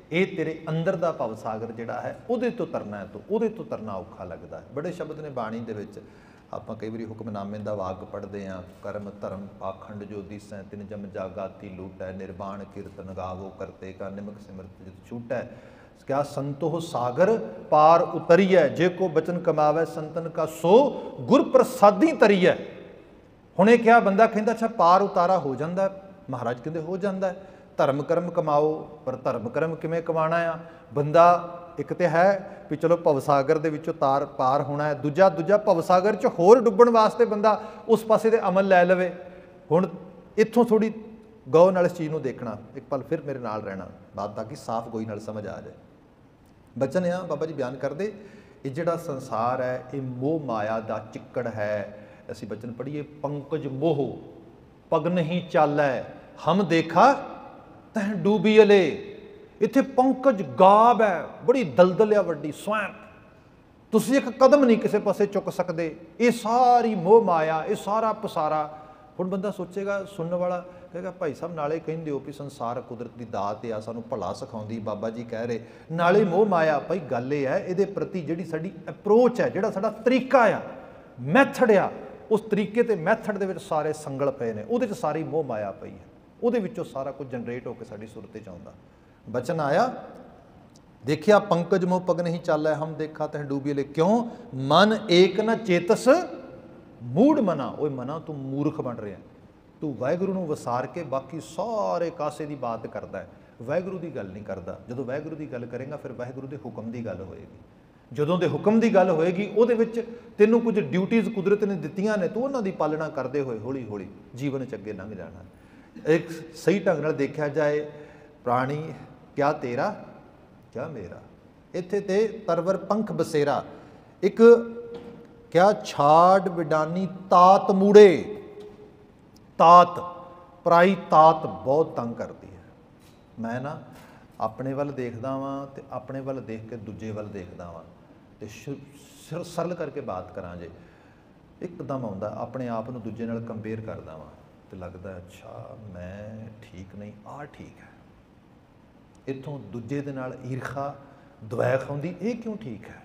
ये तेरे अंदर दा भवसागर जिहड़ा है उहदे तो तरना है, तो उहदे तो तरना औखा लगदा है। बड़े शब्द ने बाणी दे विच, आपां कई वारी हुक्मनामे दा वाक पढ़दे हां, कर्म धर्म पाखंड जो दिसै तिन जम जागाती लूटै, निर्वाण कीर्तन गावो करते का निमक सिमरत जित छूटै। क्या संतो सागर पार उतरियै, जे को बचन कमावै संतन का सो गुर प्रसादी तरियै। हुणे क्या बंदा कहंदा अच्छा पार उतारा हो जाता है? महाराज कहते हो जाता है। धर्म कर्म कमाओ, पर धर्म कर्म किवें कमाना आ? बंदा एक तो है भी चलो भवसागर दे विचों तार पार होना है, दूजा भवसागर च होर डुब्बण वास्ते बंदा उस पासे दे अमल लै लवे। हुण इत्थों थोड़ी गौ नाल इस चीज़ नूं देखना, एक पल फिर मेरे नाल रहना बात ताकि साफ गोई नाल समझ आ जाए। बचन आ बाबा जी बयान करदे ये जिहड़ा संसार है ये मोह माया दा चिक्कड़ है। असीं बचन पढ़िए पंकज मोह पग नहीं चालै, हम देखा तह डूबी अले। इत्थे पंकज गाब है, बड़ी दलदल है वड्डी स्वैंप, तुसीं एक कदम नहीं किसी पासे चुक सकते। ये सारी मोह माया, ये सारा पसारा ਹੁਣ ਬੰਦਾ ਸੋਚੇਗਾ, ਸੁਣਨ ਵਾਲਾ ਕਹੇਗਾ ਭਾਈ ਸਾਹਿਬ ਨਾਲੇ ਕਹਿੰਦੇ ਹੋ ਵੀ ਸੰਸਾਰ ਕੁਦਰਤ ਦੀ ਦਾਤ ਆ, ਸਾਨੂੰ ਭਲਾ ਸਿਖਾਉਂਦੀ, ਬਾਬਾ ਜੀ ਕਹਿ ਰਹੇ ਨਾਲੇ ਮੋਹ ਮਾਇਆ। ਭਾਈ ਗੱਲ ਇਹ ਹੈ, ਇਹਦੇ ਪ੍ਰਤੀ ਜਿਹੜੀ ਸਾਡੀ ਅਪਰੋਚ ਹੈ, ਜਿਹੜਾ ਸਾਡਾ ਤਰੀਕਾ ਆ, ਮੈਥਡ ਆ, ਉਸ ਤਰੀਕੇ ਤੇ ਮੈਥਡ ਦੇ ਵਿੱਚ ਸਾਰੇ ਸੰਗਲ ਪਏ ਨੇ, ਉਹਦੇ 'ਚ ਸਾਰੀ ਮੋਹ ਮਾਇਆ ਪਈ ਹੈ, ਉਹਦੇ ਵਿੱਚੋਂ ਸਾਰਾ ਕੁਝ ਜਨਰੇਟ ਹੋ ਕੇ ਸਾਡੀ ਸੁਰਤ 'ਚ ਆਉਂਦਾ। ਬਚਨ ਆਇਆ, ਦੇਖਿਆ ਪੰਕਜ ਮੋਹ ਪਗ ਨਹੀਂ ਚਾਲੈ, ਹਮ ਦੇਖਾ ਤਹਿ ਡੂਬੀਲੇ, ਕਿਉਂ ਮਨ ਏਕ ਨਾ ਚੇਤਸ ਮੂੜ ਮਨਾ। ਓਏ ਮਨਾ ਤੂੰ ਮੂਰਖ ਬਣ ਰਿਹਾ, ਤੂੰ ਵਾਹਿਗੁਰੂ ਨੂੰ ਵਸਾਰ ਕੇ ਬਾਕੀ ਸਾਰੇ ਕਾਸੇ ਦੀ ਬਾਤ ਕਰਦਾ ਹੈ, ਵਾਹਿਗੁਰੂ ਦੀ ਗੱਲ ਨਹੀਂ ਕਰਦਾ। ਜਦੋਂ ਵਾਹਿਗੁਰੂ ਦੀ ਗੱਲ ਕਰੇਗਾ ਫਿਰ ਵਾਹਿਗੁਰੂ ਦੇ ਹੁਕਮ ਦੀ ਗੱਲ ਹੋਏਗੀ। ਜਦੋਂ ਦੇ ਹੁਕਮ ਦੀ ਗੱਲ ਹੋਏਗੀ ਉਹਦੇ ਵਿੱਚ ਤੈਨੂੰ ਕੁਝ ਡਿਊਟੀਜ਼ ਕੁਦਰਤ ਨੇ ਦਿੱਤੀਆਂ ਨੇ, ਤੂੰ ਉਹਨਾਂ ਦੀ ਪਾਲਣਾ ਕਰਦੇ ਹੋਏ ਹੌਲੀ ਹੌਲੀ ਜੀਵਨ 'ਚ ਅੱਗੇ ਲੰਘ ਜਾਣਾ। ਇੱਕ ਸਹੀ ਢੰਗ ਨਾਲ ਦੇਖਿਆ ਜਾਏ, ਪ੍ਰਾਣੀ ਕਿਆ ਤੇਰਾ ਕਿਆ ਮੇਰਾ, ਇੱਥੇ ਤੇ ਤਰਵਰ ਪੰਖ ਬਸੇਰਾ। ਇੱਕ ਕਿਆ ਛਾੜ ਵਿਡਾਨੀ ਤਾਤ ਮੂੜੇ, ਤਾਤ ਪਰਾਈ ਤਾਤ ਬਹੁਤ ਤੰਗ ਕਰਦੀ ਹੈ। ਮੈਂ ਨਾ ਆਪਣੇ ਵੱਲ ਦੇਖਦਾ ਵਾਂ ਤੇ ਆਪਣੇ ਵੱਲ ਦੇਖ ਕੇ ਦੂਜੇ ਵੱਲ ਦੇਖਦਾ ਵਾਂ ਤੇ ਸਰਲ ਕਰਕੇ ਬਾਤ ਕਰਾਂ ਜੇ, ਇੱਕਦਮ ਆਉਂਦਾ ਆਪਣੇ ਆਪ ਨੂੰ ਦੂਜੇ ਨਾਲ ਕੰਪੇਅਰ ਕਰਦਾ ਵਾਂ ਤੇ ਲੱਗਦਾ ਅੱਛਾ ਮੈਂ ਠੀਕ ਨਹੀਂ, ਆਹ ਠੀਕ ਹੈ। ਇੱਥੋਂ ਦੂਜੇ ਦੇ ਨਾਲ ਈਰਖਾ ਦੁਆਖ ਆਉਂਦੀ, ਇਹ ਕਿਉਂ ਠੀਕ ਹੈ।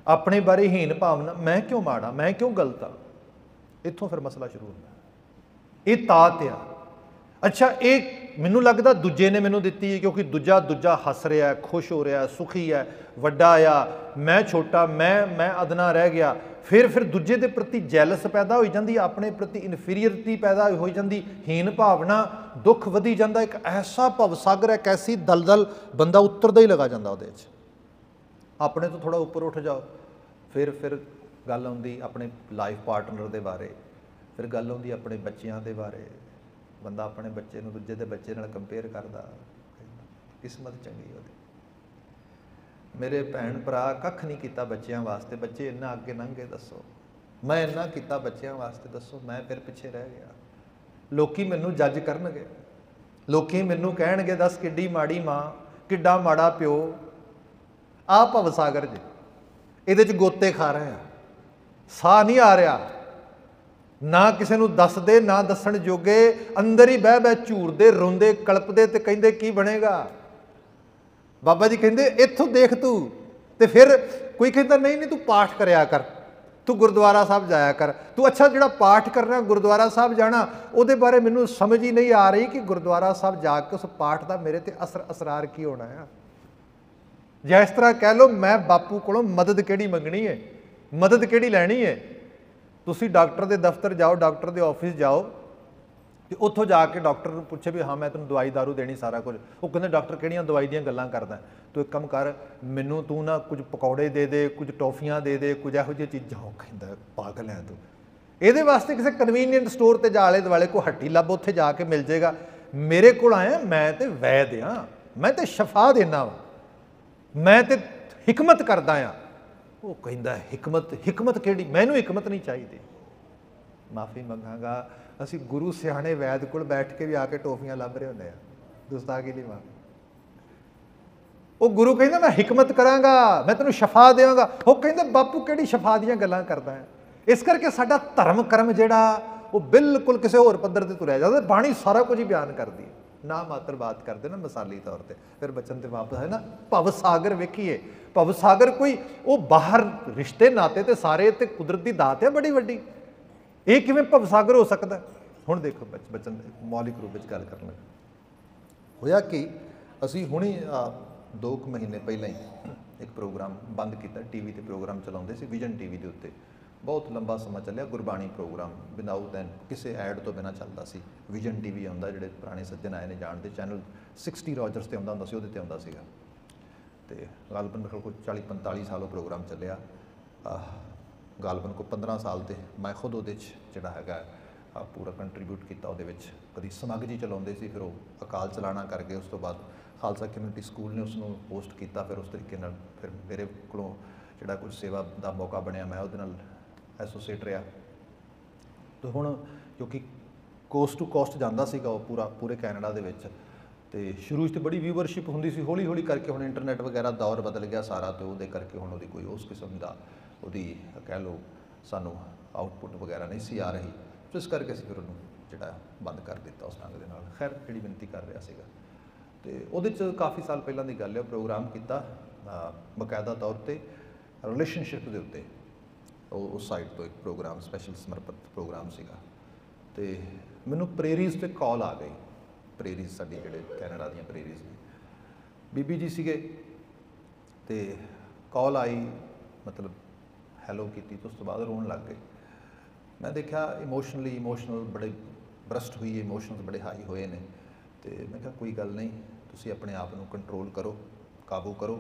ਆਪਣੇ ਬਾਰੇ ਹੀਨ ਭਾਵਨਾ, ਮੈਂ ਕਿਉਂ ਮਾੜਾ, ਮੈਂ ਕਿਉਂ ਗਲਤ ਆ, ਇੱਥੋਂ ਫਿਰ ਮਸਲਾ ਸ਼ੁਰੂ ਹੁੰਦਾ। ਇਹ ਤਾਤ ਆ। ਅੱਛਾ ਇਹ ਮੈਨੂੰ ਲੱਗਦਾ ਦੂਜੇ ਨੇ ਮੈਨੂੰ ਦਿੱਤੀ ਹੈ, ਕਿਉਂਕਿ ਦੂਜਾ ਹੱਸ ਰਿਹਾ, ਖੁਸ਼ ਹੋ ਰਿਹਾ, ਸੁਖੀ ਹੈ, ਵੱਡਾ ਆ, ਮੈਂ ਛੋਟਾ, ਮੈਂ ਅਦਨਾ ਰਹਿ ਗਿਆ। ਫਿਰ ਦੂਜੇ ਦੇ ਪ੍ਰਤੀ ਜੈਲਸ ਪੈਦਾ ਹੋ ਜਾਂਦੀ, ਆਪਣੇ ਪ੍ਰਤੀ ਇਨਫੀਰੀਅਰਟੀ ਪੈਦਾ ਹੋ ਜਾਂਦੀ, ਹੀਨ ਭਾਵਨਾ, ਦੁੱਖ ਵਧੀ ਜਾਂਦਾ। ਇੱਕ ਐਸਾ ਭਵਸਾਗਰ, ਇੱਕ ਐਸੀ ਦਲਦਲ ਬੰਦਾ ਉਤਰਦਾ ਹੀ ਲਗਾ ਜਾਂਦਾ ਉਹਦੇ 'ਚ। ਆਪਣੇ ਤੋਂ ਥੋੜ੍ਹਾ ਉੱਪਰ ਉੱਠ ਜਾਓ, ਫਿਰ ਗੱਲ ਆਉਂਦੀ ਆਪਣੇ ਲਾਈਫ ਪਾਰਟਨਰ ਦੇ ਬਾਰੇ, ਫਿਰ ਗੱਲ ਆਉਂਦੀ ਆਪਣੇ ਬੱਚਿਆਂ ਦੇ ਬਾਰੇ। ਬੰਦਾ ਆਪਣੇ ਬੱਚੇ ਨੂੰ ਦੂਜੇ ਦੇ ਬੱਚੇ ਨਾਲ ਕੰਪੇਅਰ ਕਰਦਾ, ਕਿਸਮਤ ਚੰਗੀ ਉਹਦੀ। ਮੇਰੇ ਭੈਣ ਭਰਾ ਕੱਖ ਨਹੀਂ ਕੀਤਾ ਬੱਚਿਆਂ ਵਾਸਤੇ, ਬੱਚੇ ਇੰਨਾ ਅੱਗੇ ਲੰਘ ਗਏ, ਦੱਸੋ ਮੈਂ ਇੰਨਾ ਕੀਤਾ ਬੱਚਿਆਂ ਵਾਸਤੇ, ਦੱਸੋ ਮੈਂ ਫਿਰ ਪਿੱਛੇ ਰਹਿ ਗਿਆ। ਲੋਕੀ ਮੈਨੂੰ ਜੱਜ ਕਰਨਗੇ, ਲੋਕੀ ਮੈਨੂੰ ਕਹਿਣਗੇ ਦੱਸ ਕਿੱਡੀ ਮਾੜੀ ਮਾਂ, ਕਿੱਡਾ ਮਾੜਾ ਪਿਓ। ਆਹ ਭਵਸਾਗਰ ਜੀ, ਇਹਦੇ 'ਚ ਗੋਤੇ ਖਾ ਰਹੇ ਆ, ਸਾਹ ਨਹੀਂ ਆ ਰਿਹਾ, ਨਾ ਕਿਸੇ ਨੂੰ ਦੱਸਦੇ ਨਾ ਦੱਸਣ ਜੋਗੇ, ਅੰਦਰ ਹੀ ਬਹਿ ਬਹਿ ਝੂਰਦੇ, ਰੋਂਦੇ, ਕਲਪਦੇ ਤੇ ਕਹਿੰਦੇ ਕੀ ਬਣੇਗਾ। ਬਾਬਾ ਜੀ ਕਹਿੰਦੇ ਇੱਥੋਂ ਦੇਖ ਤੂੰ, ਤੇ ਫਿਰ ਕੋਈ ਕਹਿੰਦਾ ਨਹੀਂ ਤੂੰ ਪਾਠ ਕਰਿਆ ਕਰ, ਤੂੰ ਗੁਰਦੁਆਰਾ ਸਾਹਿਬ ਜਾਇਆ ਕਰ, ਤੂੰ ਅੱਛਾ ਜਿਹੜਾ ਪਾਠ ਕਰਨਾ ਗੁਰਦੁਆਰਾ ਸਾਹਿਬ ਜਾਣਾ, ਉਹਦੇ ਬਾਰੇ ਮੈਨੂੰ ਸਮਝ ਹੀ ਨਹੀਂ ਆ ਰਹੀ ਕਿ ਗੁਰਦੁਆਰਾ ਸਾਹਿਬ ਜਾ ਕੇ ਉਸ ਪਾਠ ਦਾ ਮੇਰੇ ਤੇ ਅਸਰਾਰ ਕੀ ਹੋਣਾ ਆ। ਜਾਂ ਇਸ ਤਰ੍ਹਾਂ ਕਹਿ ਲਓ ਮੈਂ ਬਾਪੂ ਕੋਲੋਂ ਮਦਦ ਕਿਹੜੀ ਮੰਗਣੀ ਹੈ, ਮਦਦ ਕਿਹੜੀ ਲੈਣੀ ਹੈ। ਤੁਸੀਂ ਡਾਕਟਰ ਦੇ ਦਫ਼ਤਰ ਜਾਓ, ਡਾਕਟਰ ਦੇ ਆਫਿਸ ਜਾਓ ਤੇ ਉੱਥੋਂ ਜਾ ਕੇ ਡਾਕਟਰ ਨੂੰ ਪੁੱਛੇ ਵੀ ਹਾਂ ਮੈਂ ਤੈਨੂੰ ਦਵਾਈ ਦਾਰੂ ਦੇਣੀ ਸਾਰਾ ਕੁਝ, ਉਹ ਕਹਿੰਦੇ ਡਾਕਟਰ ਕਿਹੜੀਆਂ ਦਵਾਈ ਦੀਆਂ ਗੱਲਾਂ ਕਰਦਾ, ਤੂੰ ਇੱਕ ਕੰਮ ਕਰ, ਮੈਨੂੰ ਤੂੰ ਨਾ ਕੁਝ ਪਕੌੜੇ ਦੇ ਦੇ, ਕੁਝ ਟੌਫੀਆਂ ਦੇ ਦੇ, ਕੁਝ ਇਹੋ ਜਿਹੀਆਂ ਚੀਜ਼ਾਂ। ਉਹ ਕਹਿੰਦਾ ਪਾਗਲ ਹੈ ਤੂੰ, ਇਹਦੇ ਵਾਸਤੇ ਕਿਸੇ ਕਨਵੀਨੀਅੰਟ ਸਟੋਰ ਤੇ ਜਾ ਆਲੇ ਦੁਆਲੇ ਕੋਈ ਹੱਟੀ ਲੱਭ, ਉੱਥੇ ਜਾ ਕੇ ਮਿਲ ਜਾਏਗਾ। ਮੇਰੇ ਕੋਲ ਆਇਆ, ਮੈਂ ਤੇ ਵੈਦ ਹਾਂ, ਮੈਂ ਤੇ ਸ਼ਫਾ ਦੇਣਾ ਵਾ, ਮੈਂ ਤੇ ਹਿਕਮਤ ਕਰਦਾ ਆ। ਉਹ ਕਹਿੰਦਾ ਹਿਕਮਤ ਕਿਹੜੀ, ਮੈਨੂੰ ਹਿਕਮਤ ਨਹੀਂ ਚਾਹੀਦੀ। ਮਾਫੀ ਮੰਗਾਂਗਾ, ਅਸੀਂ ਗੁਰੂ ਸਿਆਣੇ ਵੈਦ ਕੋਲ ਬੈਠ ਕੇ ਵੀ ਆ ਕੇ ਟੋਫੀਆਂ ਲੱਭ ਰਹੇ ਹੁੰਦੇ ਆ, ਗੁਸਤਾਖੀ ਦੀ ਮਾਫੀ। ਉਹ ਗੁਰੂ ਕਹਿੰਦਾ ਮੈਂ ਹਿਕਮਤ ਕਰਾਂਗਾ, ਮੈਂ ਤੈਨੂੰ ਸ਼ਫਾ ਦੇਵਾਂਗਾ। ਉਹ ਕਹਿੰਦਾ ਬਾਪੂ ਕਿਹੜੀ ਸ਼ਫਾ ਦੀਆਂ ਗੱਲਾਂ ਕਰਦਾ ਹੈ। ਇਸ ਕਰਕੇ ਸਾਡਾ ਧਰਮ ਕਰਮ ਜਿਹੜਾ ਉਹ ਬਿਲਕੁਲ ਕਿਸੇ ਹੋਰ ਪੱਧਰ ਤੇ ਤੁਰਿਆ ਜਾਂਦਾ। ਬਾਣੀ ਸਾਰਾ ਕੁਝ ਹੀ ਬਿਆਨ ਕਰਦੀ ਹੈ, ਨਾ ਮਾਤਰ ਬਾਤ ਕਰਦੇ ਨਾ ਮਿਸਾਲੀ ਤੌਰ ਤੇ। ਫਿਰ ਬਚਨ ਤੇ ਵਾਪਸ ਹੈ ਨਾ, ਭਵ ਸਾਗਰ ਵੇਖੀਏ, ਭਵ ਸਾਗਰ ਕੋਈ ਉਹ ਬਾਹਰ ਰਿਸ਼ਤੇ ਨਾਤੇ ਤੇ ਸਾਰੇ ਤੇ ਕੁਦਰਤ ਦੀ ਦਾਤ ਹੈ ਬੜੀ ਵੱਡੀ। ਇਹ ਕਿਵੇਂ ਭਵ ਸਾਗਰ ਹੋ ਸਕਦਾ। ਹੁਣ ਦੇਖੋ ਬਚਨ ਮੌਲਿਕ ਰੂਪ ਵਿੱਚ ਗੱਲ ਕਰਨ ਲੱਗੇ ਹੋਇਆ ਕਿ ਅਸੀਂ ਹੁਣੇ 2 ਮਹੀਨੇ ਪਹਿਲਾਂ ਹੀ ਇੱਕ ਪ੍ਰੋਗਰਾਮ ਬੰਦ ਕੀਤਾ, ਟੀਵੀ ਤੇ ਪ੍ਰੋਗਰਾਮ ਚਲਾਉਂਦੇ ਸੀ, ਵਿਜ਼ਨ ਟੀਵੀ ਦੇ ਉੱਤੇ ਬਹੁਤ ਲੰਬਾ ਸਮਾਂ ਚੱਲਿਆ ਗੁਰਬਾਣੀ ਪ੍ਰੋਗਰਾਮ, ਵਿਦਾਊਟ ਐਂਡ ਕਿਸੇ ਐਡ ਤੋਂ ਬਿਨਾਂ ਚੱਲਦਾ ਸੀ। ਵਿਜ਼ਨ ਟੀਵੀ ਆਉਂਦਾ, ਜਿਹੜੇ ਪੁਰਾਣੇ ਸੱਜਣ ਆਏ ਨੇ ਜਾਣਦੇ, ਚੈਨਲ 60 ਰੋਜਰਸ ਤੇ ਆਉਂਦਾ ਹੁੰਦਾ ਸੀ, ਉਹਦੇ ਤੇ ਆਉਂਦਾ ਸੀਗਾ। ਤੇ ਗਾਲਬਨ ਮੇਰੇ ਕੋਲ 40-45 ਸਾਲ ਉਹ ਪ੍ਰੋਗਰਾਮ ਚੱਲਿਆ। ਗਾਲਬਨ ਕੋ 15 ਸਾਲ ਤੇ ਮੈਂ ਖੁਦ ਉਹਦੇ 'ਚ ਜਿਹੜਾ ਹੈਗਾ ਪੂਰਾ ਕੰਟਰੀਬਿਊਟ ਕੀਤਾ। ਉਹਦੇ ਵਿੱਚ ਕਦੀ ਸਮੱਗ ਜੀ ਚਲਾਉਂਦੇ ਸੀ, ਫਿਰ ਉਹ ਅਕਾਲ ਚਲਾਣਾ ਕਰਕੇ ਉਸ ਤੋਂ ਬਾਅਦ ਖਾਲਸਾ ਕਮਿਊਨਿਟੀ ਸਕੂਲ ਨੇ ਉਸਨੂੰ ਹੋਸਟ ਕੀਤਾ। ਫਿਰ ਉਸ ਤਰੀਕੇ ਨਾਲ ਫਿਰ ਮੇਰੇ ਕੋਲੋਂ ਜਿਹੜਾ ਕੁਝ ਸੇਵਾ ਦਾ ਮੌਕਾ ਬਣਿਆ, ਮੈਂ ਉਹਦੇ ਨਾਲ ਐਸੋਸੀਏਟ ਰਿਹਾ। ਅਤੇ ਹੁਣ ਕਿਉਂਕਿ ਕੋਸਟ ਟੂ ਕੋਸਟ ਜਾਂਦਾ ਸੀਗਾ ਉਹ ਪੂਰੇ ਕੈਨੇਡਾ ਦੇ ਵਿੱਚ, ਅਤੇ ਸ਼ੁਰੂ 'ਚ ਤਾਂ ਬੜੀ ਵਿਊਵਰਸ਼ਿਪ ਹੁੰਦੀ ਸੀ, ਹੌਲੀ ਹੌਲੀ ਕਰਕੇ ਹੁਣ ਇੰਟਰਨੈਟ ਵਗੈਰਾ ਦੌਰ ਬਦਲ ਗਿਆ ਸਾਰਾ, ਅਤੇ ਉਹਦੇ ਕਰਕੇ ਹੁਣ ਉਹਦੀ ਕੋਈ ਉਸ ਕਿਸਮ ਦਾ ਉਹਦੀ ਕਹਿ ਲਓ ਸਾਨੂੰ ਆਊਟਪੁੱਟ ਵਗੈਰਾ ਨਹੀਂ ਸੀ ਆ ਰਹੀ। ਇਸ ਕਰਕੇ ਅਸੀਂ ਫਿਰ ਉਹਨੂੰ ਜਿਹੜਾ ਬੰਦ ਕਰ ਦਿੱਤਾ ਉਸ ਢੰਗ ਦੇ ਨਾਲ। ਖੈਰ ਜਿਹੜੀ ਬੇਨਤੀ ਕਰ ਰਿਹਾ ਸੀਗਾ ਤੇ ਉਹਦੇ 'ਚ ਕਾਫੀ ਸਾਲ ਪਹਿਲਾਂ ਦੀ ਗੱਲ ਹੈ, ਪ੍ਰੋਗਰਾਮ ਕੀਤਾ ਬਕਾਇਦਾ ਤੌਰ 'ਤੇ ਰਿਲੇਸ਼ਨਸ਼ਿਪ ਦੇ ਉੱਤੇ, ਉਸ ਸਾਈਡ ਤੋਂ ਇੱਕ ਪ੍ਰੋਗਰਾਮ ਸਪੈਸ਼ਲ ਸਮਰਪਿਤ ਪ੍ਰੋਗਰਾਮ ਸੀਗਾ। ਤੇ ਮੈਨੂੰ ਪ੍ਰੇਰੀਜ਼ 'ਤੇ ਕਾਲ ਆ ਗਈ, ਪ੍ਰੇਰੀਜ਼ ਸਾਡੀ ਜਿਹੜੇ ਕੈਨੇਡਾ ਦੀਆਂ ਪ੍ਰੇਰੀਜ਼ ਨੇ, ਬੀਬੀ ਜੀ ਸੀਗੇ ਤੇ ਕਾਲ ਆਈ, ਮਤਲਬ ਹੈਲੋ ਕੀਤੀ ਤੇ ਉਸ ਤੋਂ ਬਾਅਦ ਰੋਣ ਲੱਗ ਗਏ। ਮੈਂ ਦੇਖਿਆ ਇਮੋਸ਼ਨਲ ਬੜੇ ਬਰਸਟ ਹੋਈ, ਇਮੋਸ਼ਨਸ ਬੜੇ ਹਾਈ ਹੋਏ ਨੇ। ਤੇ ਮੈਂ ਕਿਹਾ ਕੋਈ ਗੱਲ ਨਹੀਂ, ਤੁਸੀਂ ਆਪਣੇ ਆਪ ਨੂੰ ਕੰਟਰੋਲ ਕਰੋ, ਕਾਬੂ ਕਰੋ।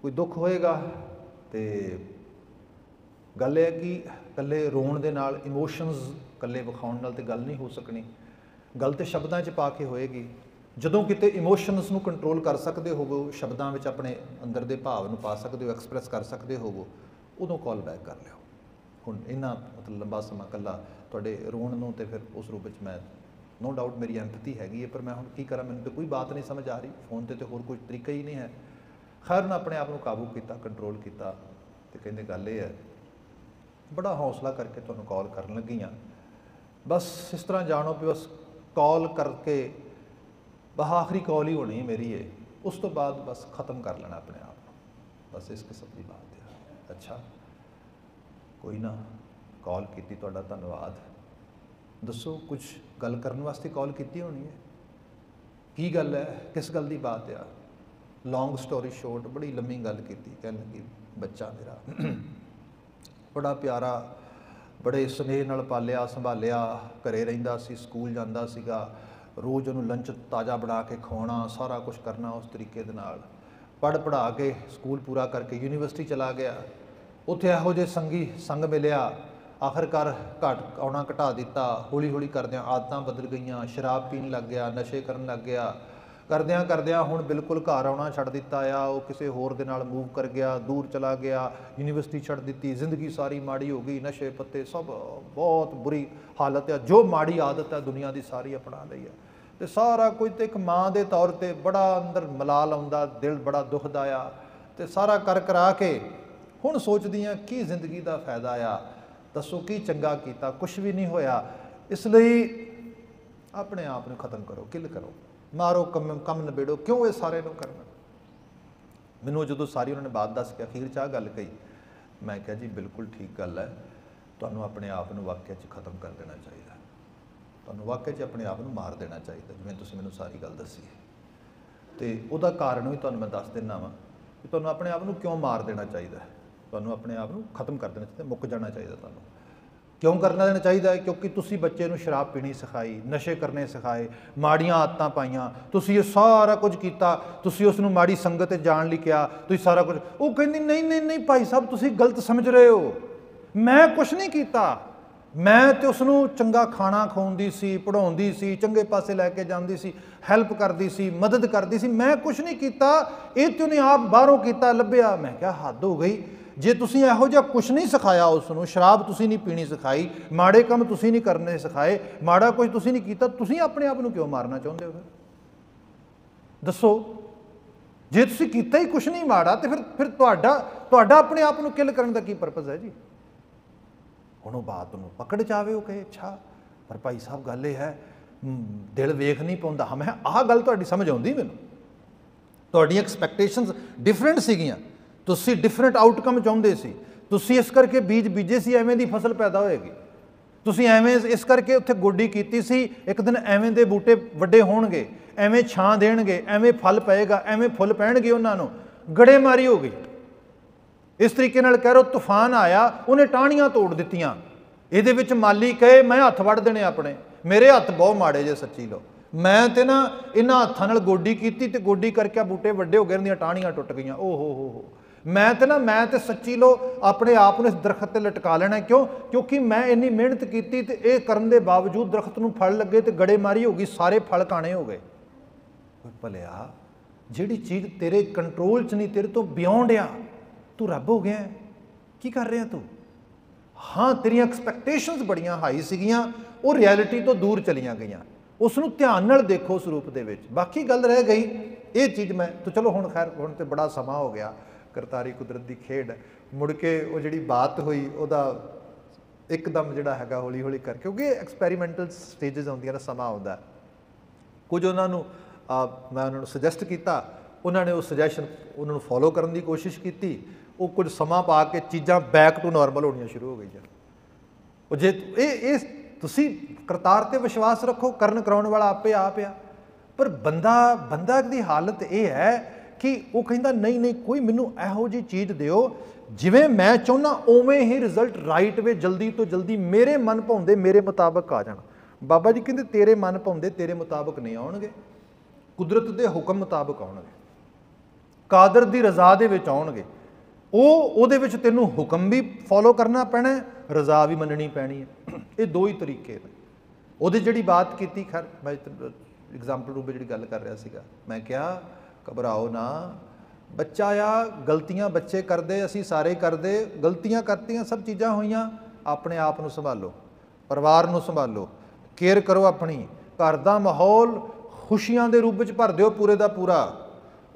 ਕੋਈ ਦੁੱਖ ਹੋਏਗਾ ਤੇ ਗੱਲ ਇਹ ਹੈ ਕਿ ਇਕੱਲੇ ਰੋਣ ਦੇ ਨਾਲ, ਇਮੋਸ਼ਨਸ ਇਕੱਲੇ ਵਿਖਾਉਣ ਨਾਲ ਤੇ ਗੱਲ ਨਹੀਂ ਹੋ ਸਕਣੀ। ਗੱਲ ਤੇ ਸ਼ਬਦਾਂ 'ਚ ਪਾ ਕੇ ਹੋਏਗੀ। ਜਦੋਂ ਕਿਤੇ ਇਮੋਸ਼ਨਸ ਨੂੰ ਕੰਟਰੋਲ ਕਰ ਸਕਦੇ ਹੋਵੋ, ਸ਼ਬਦਾਂ ਵਿੱਚ ਆਪਣੇ ਅੰਦਰ ਦੇ ਭਾਵ ਨੂੰ ਪਾ ਸਕਦੇ ਹੋ, ਐਕਸਪ੍ਰੈਸ ਕਰ ਸਕਦੇ ਹੋਵੋ, ਉਦੋਂ ਕਾਲ ਬੈਕ ਕਰ ਲਿਓ। ਹੁਣ ਇੰਨਾ ਮਤਲਬ ਲੰਬਾ ਸਮਾਂ ਇਕੱਲਾ ਤੁਹਾਡੇ ਰੋਣ ਨੂੰ, ਤੇ ਫਿਰ ਉਸ ਰੂਪ ਵਿੱਚ ਮੈਂ ਨੋ ਡਾਊਟ ਮੇਰੀ ਐਂਪਥੀ ਹੈਗੀ ਹੈ, ਪਰ ਮੈਂ ਹੁਣ ਕੀ ਕਰਾਂ, ਮੈਨੂੰ ਤਾਂ ਕੋਈ ਬਾਤ ਨਹੀਂ ਸਮਝ ਆ ਰਹੀ, ਫੋਨ 'ਤੇ ਹੋਰ ਕੋਈ ਤਰੀਕਾ ਹੀ ਨਹੀਂ ਹੈ। ਖੈਰ ਮੈਂ ਆਪਣੇ ਆਪ ਨੂੰ ਕਾਬੂ ਕੀਤਾ, ਕੰਟਰੋਲ ਕੀਤਾ ਤੇ ਕਹਿੰਦੇ ਗੱਲ ਇਹ ਹੈ, ਬੜਾ ਹੌਸਲਾ ਕਰਕੇ ਤੁਹਾਨੂੰ ਕਾਲ ਕਰਨ ਲੱਗੀ ਹਾਂ, ਬਸ ਇਸ ਤਰ੍ਹਾਂ ਜਾਣੋ ਵੀ ਬਸ ਕਾਲ ਕਰਕੇ ਬਸ ਆਖਰੀ ਕਾਲ ਹੀ ਹੋਣੀ ਮੇਰੀ ਹੈ, ਉਸ ਤੋਂ ਬਾਅਦ ਬਸ ख़त्म ਕਰ ਲੈਣਾ ਆਪਣੇ ਆਪ ਨੂੰ, ਬਸ ਇਸ ਕਿਸਮ ਦੀ ਬਾਤ ਹੈ। ਅੱਛਾ ਕੋਈ ਨਾ, ਕਾਲ ਕੀਤੀ, ਤੁਹਾਡਾ ਧੰਨਵਾਦ। ਦੱਸੋ ਕੁਝ ਗੱਲ ਕਰਨ ਵਾਸਤੇ ਕਾਲ ਕੀਤੀ ਹੋਣੀ ਹੈ, ਕੀ ਗੱਲ ਹੈ, ਕਿਸ ਗੱਲ ਦੀ ਬਾਤ ਆ? ਲੌਂਗ ਸਟੋਰੀ ਸ਼ੋਰਟ, ਬੜੀ ਲੰਮੀ ਗੱਲ ਕੀਤੀ। ਕਹਿਣ ਲੱਗੀ ਬੱਚਾ ਮੇਰਾ ਬੜਾ ਪਿਆਰਾ, ਬੜੇ ਸਨੇਹ ਨਾਲ ਪਾਲਿਆ ਸੰਭਾਲਿਆ, ਘਰੇ ਰਹਿੰਦਾ ਸੀ, ਸਕੂਲ ਜਾਂਦਾ ਸੀਗਾ, ਰੋਜ਼ ਉਹਨੂੰ ਲੰਚ ਤਾਜ਼ਾ ਬਣਾ ਕੇ ਖਵਾਉਣਾ, ਸਾਰਾ ਕੁਝ ਕਰਨਾ ਉਸ ਤਰੀਕੇ ਦੇ ਨਾਲ। ਪੜ੍ਹਾ ਕੇ ਸਕੂਲ ਪੂਰਾ ਕਰਕੇ ਯੂਨੀਵਰਸਿਟੀ ਚਲਾ ਗਿਆ, ਉੱਥੇ ਇਹੋ ਜਿਹੇ ਸੰਗ ਮਿਲਿਆ, ਆਖਰਕਾਰ ਆਉਣਾ ਘਟਾ ਦਿੱਤਾ। ਹੌਲੀ ਹੌਲੀ ਕਰਦਿਆਂ ਆਦਤਾਂ ਬਦਲ ਗਈਆਂ, ਸ਼ਰਾਬ ਪੀਣ ਲੱਗ ਗਿਆ, ਨਸ਼ੇ ਕਰਨ ਲੱਗ ਗਿਆ, ਕਰਦਿਆਂ ਹੁਣ ਬਿਲਕੁਲ ਘਰ ਆਉਣਾ ਛੱਡ ਦਿੱਤਾ ਆ। ਉਹ ਕਿਸੇ ਹੋਰ ਦੇ ਨਾਲ ਮੂਵ ਕਰ ਗਿਆ, ਦੂਰ ਚਲਾ ਗਿਆ, ਯੂਨੀਵਰਸਿਟੀ ਛੱਡ ਦਿੱਤੀ, ਜ਼ਿੰਦਗੀ ਸਾਰੀ ਮਾੜੀ ਹੋ ਗਈ, ਨਸ਼ੇ ਪੱਤੇ ਸਭ ਬਹੁਤ ਬੁਰੀ ਹਾਲਤ ਆ, ਜੋ ਮਾੜੀ ਆਦਤ ਹੈ ਦੁਨੀਆ ਦੀ ਸਾਰੀ ਅਪਣਾ ਲਈ ਹੈ। ਤੇ ਸਾਰਾ ਕੁਝ ਤੇ ਇੱਕ ਮਾਂ ਦੇ ਤੌਰ ਤੇ ਬੜਾ ਅੰਦਰ ਮਲਾਲ ਆਉਂਦਾ, ਦਿਲ ਬੜਾ ਦੁਖਦਾ ਆ। ਤੇ ਸਾਰਾ ਕਰਾ ਕੇ ਹੁਣ ਸੋਚਦੀ ਹਾਂ ਕੀ ਜ਼ਿੰਦਗੀ ਦਾ ਫਾਇਦਾ ਆ, ਦੱਸੋ ਕੀ ਚੰਗਾ ਕੀਤਾ, ਕੁਛ ਵੀ ਨਹੀਂ ਹੋਇਆ। ਇਸ ਲਈ ਆਪਣੇ ਆਪ ਨੂੰ ਖ਼ਤਮ ਕਰੋ, ਕਿਲ ਕਰੋ, ਮਾਰੋ, ਕੰਮ ਨਿਬੇੜੋ, ਕਿਉਂ ਇਹ ਸਾਰੇ ਨੂੰ ਕਰਨਾ। ਮੈਨੂੰ ਜਦੋਂ ਸਾਰੀ ਉਹਨਾਂ ਨੇ ਬਾਤ ਦੱਸ ਕੇ ਅਖੀਰ 'ਚ ਆਹ ਗੱਲ ਕਹੀ, ਮੈਂ ਕਿਹਾ ਜੀ ਬਿਲਕੁਲ ਠੀਕ ਗੱਲ ਹੈ, ਤੁਹਾਨੂੰ ਆਪਣੇ ਆਪ ਨੂੰ ਵਾਕਿਆ 'ਚ ਖ਼ਤਮ ਕਰ ਦੇਣਾ ਚਾਹੀਦਾ, ਤੁਹਾਨੂੰ ਵਾਕਿਆ 'ਚ ਆਪਣੇ ਆਪ ਨੂੰ ਮਾਰ ਦੇਣਾ ਚਾਹੀਦਾ, ਜਿਵੇਂ ਤੁਸੀਂ ਮੈਨੂੰ ਸਾਰੀ ਗੱਲ ਦੱਸੀ ਹੈ। ਅਤੇ ਉਹਦਾ ਕਾਰਨ ਵੀ ਤੁਹਾਨੂੰ ਮੈਂ ਦੱਸ ਦਿੰਦਾ ਵਾਂ ਕਿ ਤੁਹਾਨੂੰ ਆਪਣੇ ਆਪ ਨੂੰ ਕਿਉਂ ਮਾਰ ਦੇਣਾ ਚਾਹੀਦਾ, ਤੁਹਾਨੂੰ ਆਪਣੇ ਆਪ ਨੂੰ ਖ਼ਤਮ ਕਰ ਦੇਣਾ ਚਾਹੀਦਾ, ਮੁੱਕ ਜਾਣਾ ਚਾਹੀਦਾ। ਤੁਹਾਨੂੰ ਕਿਉਂ ਕਰਨਾ ਦੇਣਾ ਚਾਹੀਦਾ ਹੈ? ਕਿਉਂਕਿ ਤੁਸੀਂ ਬੱਚੇ ਨੂੰ ਸ਼ਰਾਬ ਪੀਣੀ ਸਿਖਾਈ, ਨਸ਼ੇ ਕਰਨੇ ਸਿਖਾਏ, ਮਾੜੀਆਂ ਆਦਤਾਂ ਪਾਈਆਂ, ਤੁਸੀਂ ਇਹ ਸਾਰਾ ਕੁਝ ਕੀਤਾ, ਤੁਸੀਂ ਉਸ ਨੂੰ ਮਾੜੀ ਸੰਗਤ 'ਤੇ ਜਾਣ ਲਈ ਕਿਹਾ, ਤੁਸੀਂ ਸਾਰਾ ਕੁਝ। ਉਹ ਕਹਿੰਦੀ ਨਹੀਂ ਭਾਈ ਸਾਹਿਬ, ਤੁਸੀਂ ਗਲਤ ਸਮਝ ਰਹੇ ਹੋ, ਮੈਂ ਕੁਛ ਨਹੀਂ ਕੀਤਾ, ਮੈਂ ਤੇ ਉਸ ਨੂੰ ਚੰਗਾ ਖਾਣਾ ਖਵਾਉਂਦੀ ਸੀ, ਪੜ੍ਹਾਉਂਦੀ ਸੀ, ਚੰਗੇ ਪਾਸੇ ਲੈ ਕੇ ਜਾਂਦੀ ਸੀ, ਹੈਲਪ ਕਰਦੀ ਸੀ, ਮਦਦ ਕਰਦੀ ਸੀ, ਮੈਂ ਕੁਛ ਨਹੀਂ ਕੀਤਾ, ਇਹ ਤੇ ਉਹਨੇ ਆਪ ਬਾਹਰੋਂ ਕੀਤਾ, ਲੱਭਿਆ। ਮੈਂ ਕਿਹਾ ਹੱਦ ਹੋ ਗਈ, ਜੇ ਤੁਸੀਂ ਇਹੋ ਜਿਹਾ ਕੁਛ ਨਹੀਂ ਸਿਖਾਇਆ ਉਸ ਨੂੰ, ਸ਼ਰਾਬ ਤੁਸੀਂ ਨਹੀਂ ਪੀਣੀ ਸਿਖਾਈ, ਮਾੜੇ ਕੰਮ ਤੁਸੀਂ ਨਹੀਂ ਕਰਨੇ ਸਿਖਾਏ, ਮਾੜਾ ਕੁਝ ਤੁਸੀਂ ਨਹੀਂ ਕੀਤਾ, ਤੁਸੀਂ ਆਪਣੇ ਆਪ ਨੂੰ ਕਿਉਂ ਮਾਰਨਾ ਚਾਹੁੰਦੇ ਹੋ? ਦੱਸੋ, ਜੇ ਤੁਸੀਂ ਕੀਤਾ ਹੀ ਕੁਛ ਨਹੀਂ ਮਾੜਾ ਤੇ ਫਿਰ ਤੁਹਾਡਾ ਆਪਣੇ ਆਪ ਨੂੰ ਕਿਲ ਕਰਨ ਦਾ ਕੀ ਪਰਪਸ ਹੈ ਜੀ? ਹੁਣ ਉਹ ਬਾਤ ਨੂੰ ਪਕੜ ਜਾਵੇ, ਉਹ ਕਹੇ ਅੱਛਾ ਪਰ ਭਾਈ ਸਾਹਿਬ ਗੱਲ ਇਹ ਹੈ, ਦਿਲ ਵੇਖ ਨਹੀਂ ਪਾਉਂਦਾ। ਮੈਂ ਆਹ ਗੱਲ ਤੁਹਾਡੀ ਸਮਝ ਆਉਂਦੀ ਮੈਨੂੰ, ਤੁਹਾਡੀਆਂ ਐਕਸਪੈਕਟੇਸ਼ਨਸ ਡਿਫਰੈਂਟ ਸੀਗੀਆਂ, ਤੁਸੀਂ ਡਿਫਰੈਂਟ ਆਊਟਕਮ ਚਾਹੁੰਦੇ ਸੀ, ਤੁਸੀਂ ਇਸ ਕਰਕੇ ਬੀਜ ਬੀਜੇ ਸੀ, ਐਵੇਂ ਦੀ ਫਸਲ ਪੈਦਾ ਹੋਏਗੀ, ਤੁਸੀਂ ਐਵੇਂ ਇਸ ਕਰਕੇ ਉੱਥੇ ਗੋਡੀ ਕੀਤੀ ਸੀ, ਇੱਕ ਦਿਨ ਐਵੇਂ ਦੇ ਬੂਟੇ ਵੱਡੇ ਹੋਣਗੇ, ਐਵੇਂ ਛਾਂ ਦੇਣਗੇ, ਐਵੇਂ ਫਲ ਪਏਗਾ, ਐਵੇਂ ਫੁੱਲ ਪੈਣਗੇ, ਉਹਨਾਂ ਨੂੰ ਗੜੇਮਾਰੀ ਹੋ ਗਈ। ਇਸ ਤਰੀਕੇ ਨਾਲ ਕਹਿ ਰੋ, ਤੂਫਾਨ ਆਇਆ, ਉਹਨੇ ਟਾਹਣੀਆਂ ਤੋੜ ਦਿੱਤੀਆਂ, ਇਹਦੇ ਵਿੱਚ ਮਾਲੀ ਕਹੇ ਮੈਂ ਹੱਥ ਵੱਢ ਦੇਣੇ ਆਪਣੇ, ਮੇਰੇ ਹੱਥ ਬਹੁਤ ਮਾੜੇ ਜੇ ਸੱਚੀ ਲਓ, ਮੈਂ ਤੇ ਨਾ ਇਹਨਾਂ ਹੱਥਾਂ ਨਾਲ ਗੋਡੀ ਕੀਤੀ ਤੇ ਗੋਡੀ ਕਰਕੇ ਬੂਟੇ ਵੱਡੇ ਹੋ ਗਏ, ਇਹਨਾਂ ਦੀਆਂ ਟਾਹਣੀਆਂ ਟੁੱਟ ਗਈਆਂ, ਓ ਹੋ ਮੈਂ ਤੇ ਸੱਚੀ ਲੋ ਆਪਣੇ ਆਪ ਨੂੰ ਇਸ ਦਰਖਤ ਤੇ ਲਟਕਾ ਲੈਣਾ। ਕਿਉਂਕਿ ਮੈਂ ਇੰਨੀ ਮਿਹਨਤ ਕੀਤੀ ਤੇ ਇਹ ਕਰਨ ਦੇ ਬਾਵਜੂਦ ਦਰਖਤ ਨੂੰ ਫਲ ਲੱਗੇ ਤੇ ਗੜੇਮਾਰੀ ਹੋ ਗਈ, ਸਾਰੇ ਫਲ ਕਾਣੇ ਹੋ ਗਏ। ਭਲਿਆ, ਜਿਹੜੀ ਚੀਜ਼ ਤੇਰੇ ਕੰਟਰੋਲ 'ਚ ਨਹੀਂ, ਤੇਰੇ ਤੋਂ ਬਿਯੋਂਡ ਆ, ਤੂੰ ਰੱਬ ਹੋ ਗਿਆ, ਕੀ ਕਰ ਰਿਹਾ ਤੂੰ? ਹਾਂ, ਤੇਰੀਆਂ ਐਕਸਪੈਕਟੇਸ਼ਨਸ ਬੜੀਆਂ ਹਾਈ ਸੀਗੀਆਂ, ਉਹ ਰਿਐਲਿਟੀ ਤੋਂ ਦੂਰ ਚਲੀਆਂ ਗਈਆਂ। ਉਸ ਨੂੰ ਧਿਆਨ ਨਾਲ ਦੇਖੋ ਉਸ ਰੂਪ ਦੇ ਵਿੱਚ, ਬਾਕੀ ਗੱਲ ਰਹਿ ਗਈ ਇਹ ਚੀਜ਼ ਮੈਂ ਤਾਂ ਚਲੋ ਹੁਣ ਖੈਰ ਹੁਣ ਤਾਂ ਬੜਾ ਸਮਾਂ ਹੋ ਗਿਆ, ਕਰਤਾਰੀ ਕੁਦਰਤ ਦੀ ਖੇਡ। ਮੁੜ ਕੇ ਉਹ ਜਿਹੜੀ ਬਾਤ ਹੋਈ ਉਹਦਾ
ਇੱਕਦਮ ਜਿਹੜਾ ਹੈਗਾ ਹੌਲੀ ਹੌਲੀ ਕਰਕੇ, ਕਿਉਂਕਿ ਐਕਸਪੈਰੀਮੈਂਟਲ ਸਟੇਜਸ ਆਉਂਦੀਆਂ ਨੇ, ਸਮਾਂ ਆਉਂਦਾ। ਕੁਝ ਉਹਨਾਂ ਨੂੰ ਮੈਂ ਉਹਨਾਂ ਨੂੰ ਸੁਜੈਸਟ ਕੀਤਾ, ਉਹਨਾਂ ਨੇ ਉਹ ਸੁਜੈਸ਼ਨ ਉਹਨਾਂ ਨੂੰ ਫੋਲੋ ਕਰਨ ਦੀ ਕੋਸ਼ਿਸ਼ ਕੀਤੀ। ਉਹ ਕੁਝ ਸਮਾਂ ਪਾ ਕੇ ਚੀਜ਼ਾਂ ਬੈਕ ਟੂ ਨੋਰਮਲ ਹੋਣੀਆਂ ਸ਼ੁਰੂ ਹੋ ਗਈਆਂ। ਉਹ ਜੇ ਇਹ ਤੁਸੀਂ ਕਰਤਾਰ 'ਤੇ ਵਿਸ਼ਵਾਸ ਰੱਖੋ, ਕਰਨ ਕਰਾਉਣ ਵਾਲਾ ਆਪੇ ਆਪ ਆ। ਪਰ ਬੰਦਾ ਦੀ ਹਾਲਤ ਇਹ ਹੈ ਕਿ ਉਹ ਕਹਿੰਦਾ ਨਹੀਂ ਨਹੀਂ, ਕੋਈ ਮੈਨੂੰ ਇਹੋ ਜਿਹੀ ਚੀਜ਼ ਦਿਓ ਜਿਵੇਂ ਮੈਂ ਚਾਹੁੰਦਾ ਉਵੇਂ ਹੀ ਰਿਜ਼ਲਟ ਰਾਈਟ ਵੇ, ਜਲਦੀ ਤੋਂ ਜਲਦੀ ਮੇਰੇ ਮਨ ਭਾਉਂਦੇ ਮੇਰੇ ਮੁਤਾਬਕ ਆ ਜਾਣ। ਬਾਬਾ ਜੀ ਕਹਿੰਦੇ ਤੇਰੇ ਮਨ ਭਾਉਂਦੇ ਤੇਰੇ ਮੁਤਾਬਕ ਨਹੀਂ ਆਉਣਗੇ, ਕੁਦਰਤ ਦੇ ਹੁਕਮ ਮੁਤਾਬਕ ਆਉਣਗੇ, ਕਾਦਰ ਦੀ ਰਜ਼ਾ ਦੇ ਵਿੱਚ ਆਉਣਗੇ। ਉਹਦੇ ਵਿੱਚ ਤੈਨੂੰ ਹੁਕਮ ਵੀ ਫੋਲੋ ਕਰਨਾ ਪੈਣਾ, ਰਜ਼ਾ ਵੀ ਮੰਨਣੀ ਪੈਣੀ ਹੈ। ਇਹ ਦੋ ਹੀ ਤਰੀਕੇ ਨੇ। ਉਹਦੀ ਜਿਹੜੀ ਬਾਤ ਕੀਤੀ, ਖੈਰ ਮੈਂ ਐਗਜ਼ਾਮਪਲ ਰੂਪ ਜਿਹੜੀ ਗੱਲ ਕਰ ਰਿਹਾ ਸੀਗਾ, ਮੈਂ ਕਿਹਾ ਘਬਰਾਓ ਨਾ, ਬੱਚਾ ਆ, ਗਲਤੀਆਂ ਬੱਚੇ ਕਰਦੇ, ਅਸੀਂ ਸਾਰੇ ਕਰਦੇ, ਗਲਤੀਆਂ ਕਰਤੀਆਂ, ਸਭ ਚੀਜ਼ਾਂ ਹੋਈਆਂ। ਆਪਣੇ ਆਪ ਨੂੰ ਸੰਭਾਲੋ, ਪਰਿਵਾਰ ਨੂੰ ਸੰਭਾਲੋ, ਕੇਅਰ ਕਰੋ ਆਪਣੀ, ਘਰ ਦਾ ਮਾਹੌਲ ਖੁਸ਼ੀਆਂ ਦੇ ਰੂਪ ਵਿੱਚ ਭਰ ਦਿਓ ਪੂਰੇ ਦਾ ਪੂਰਾ।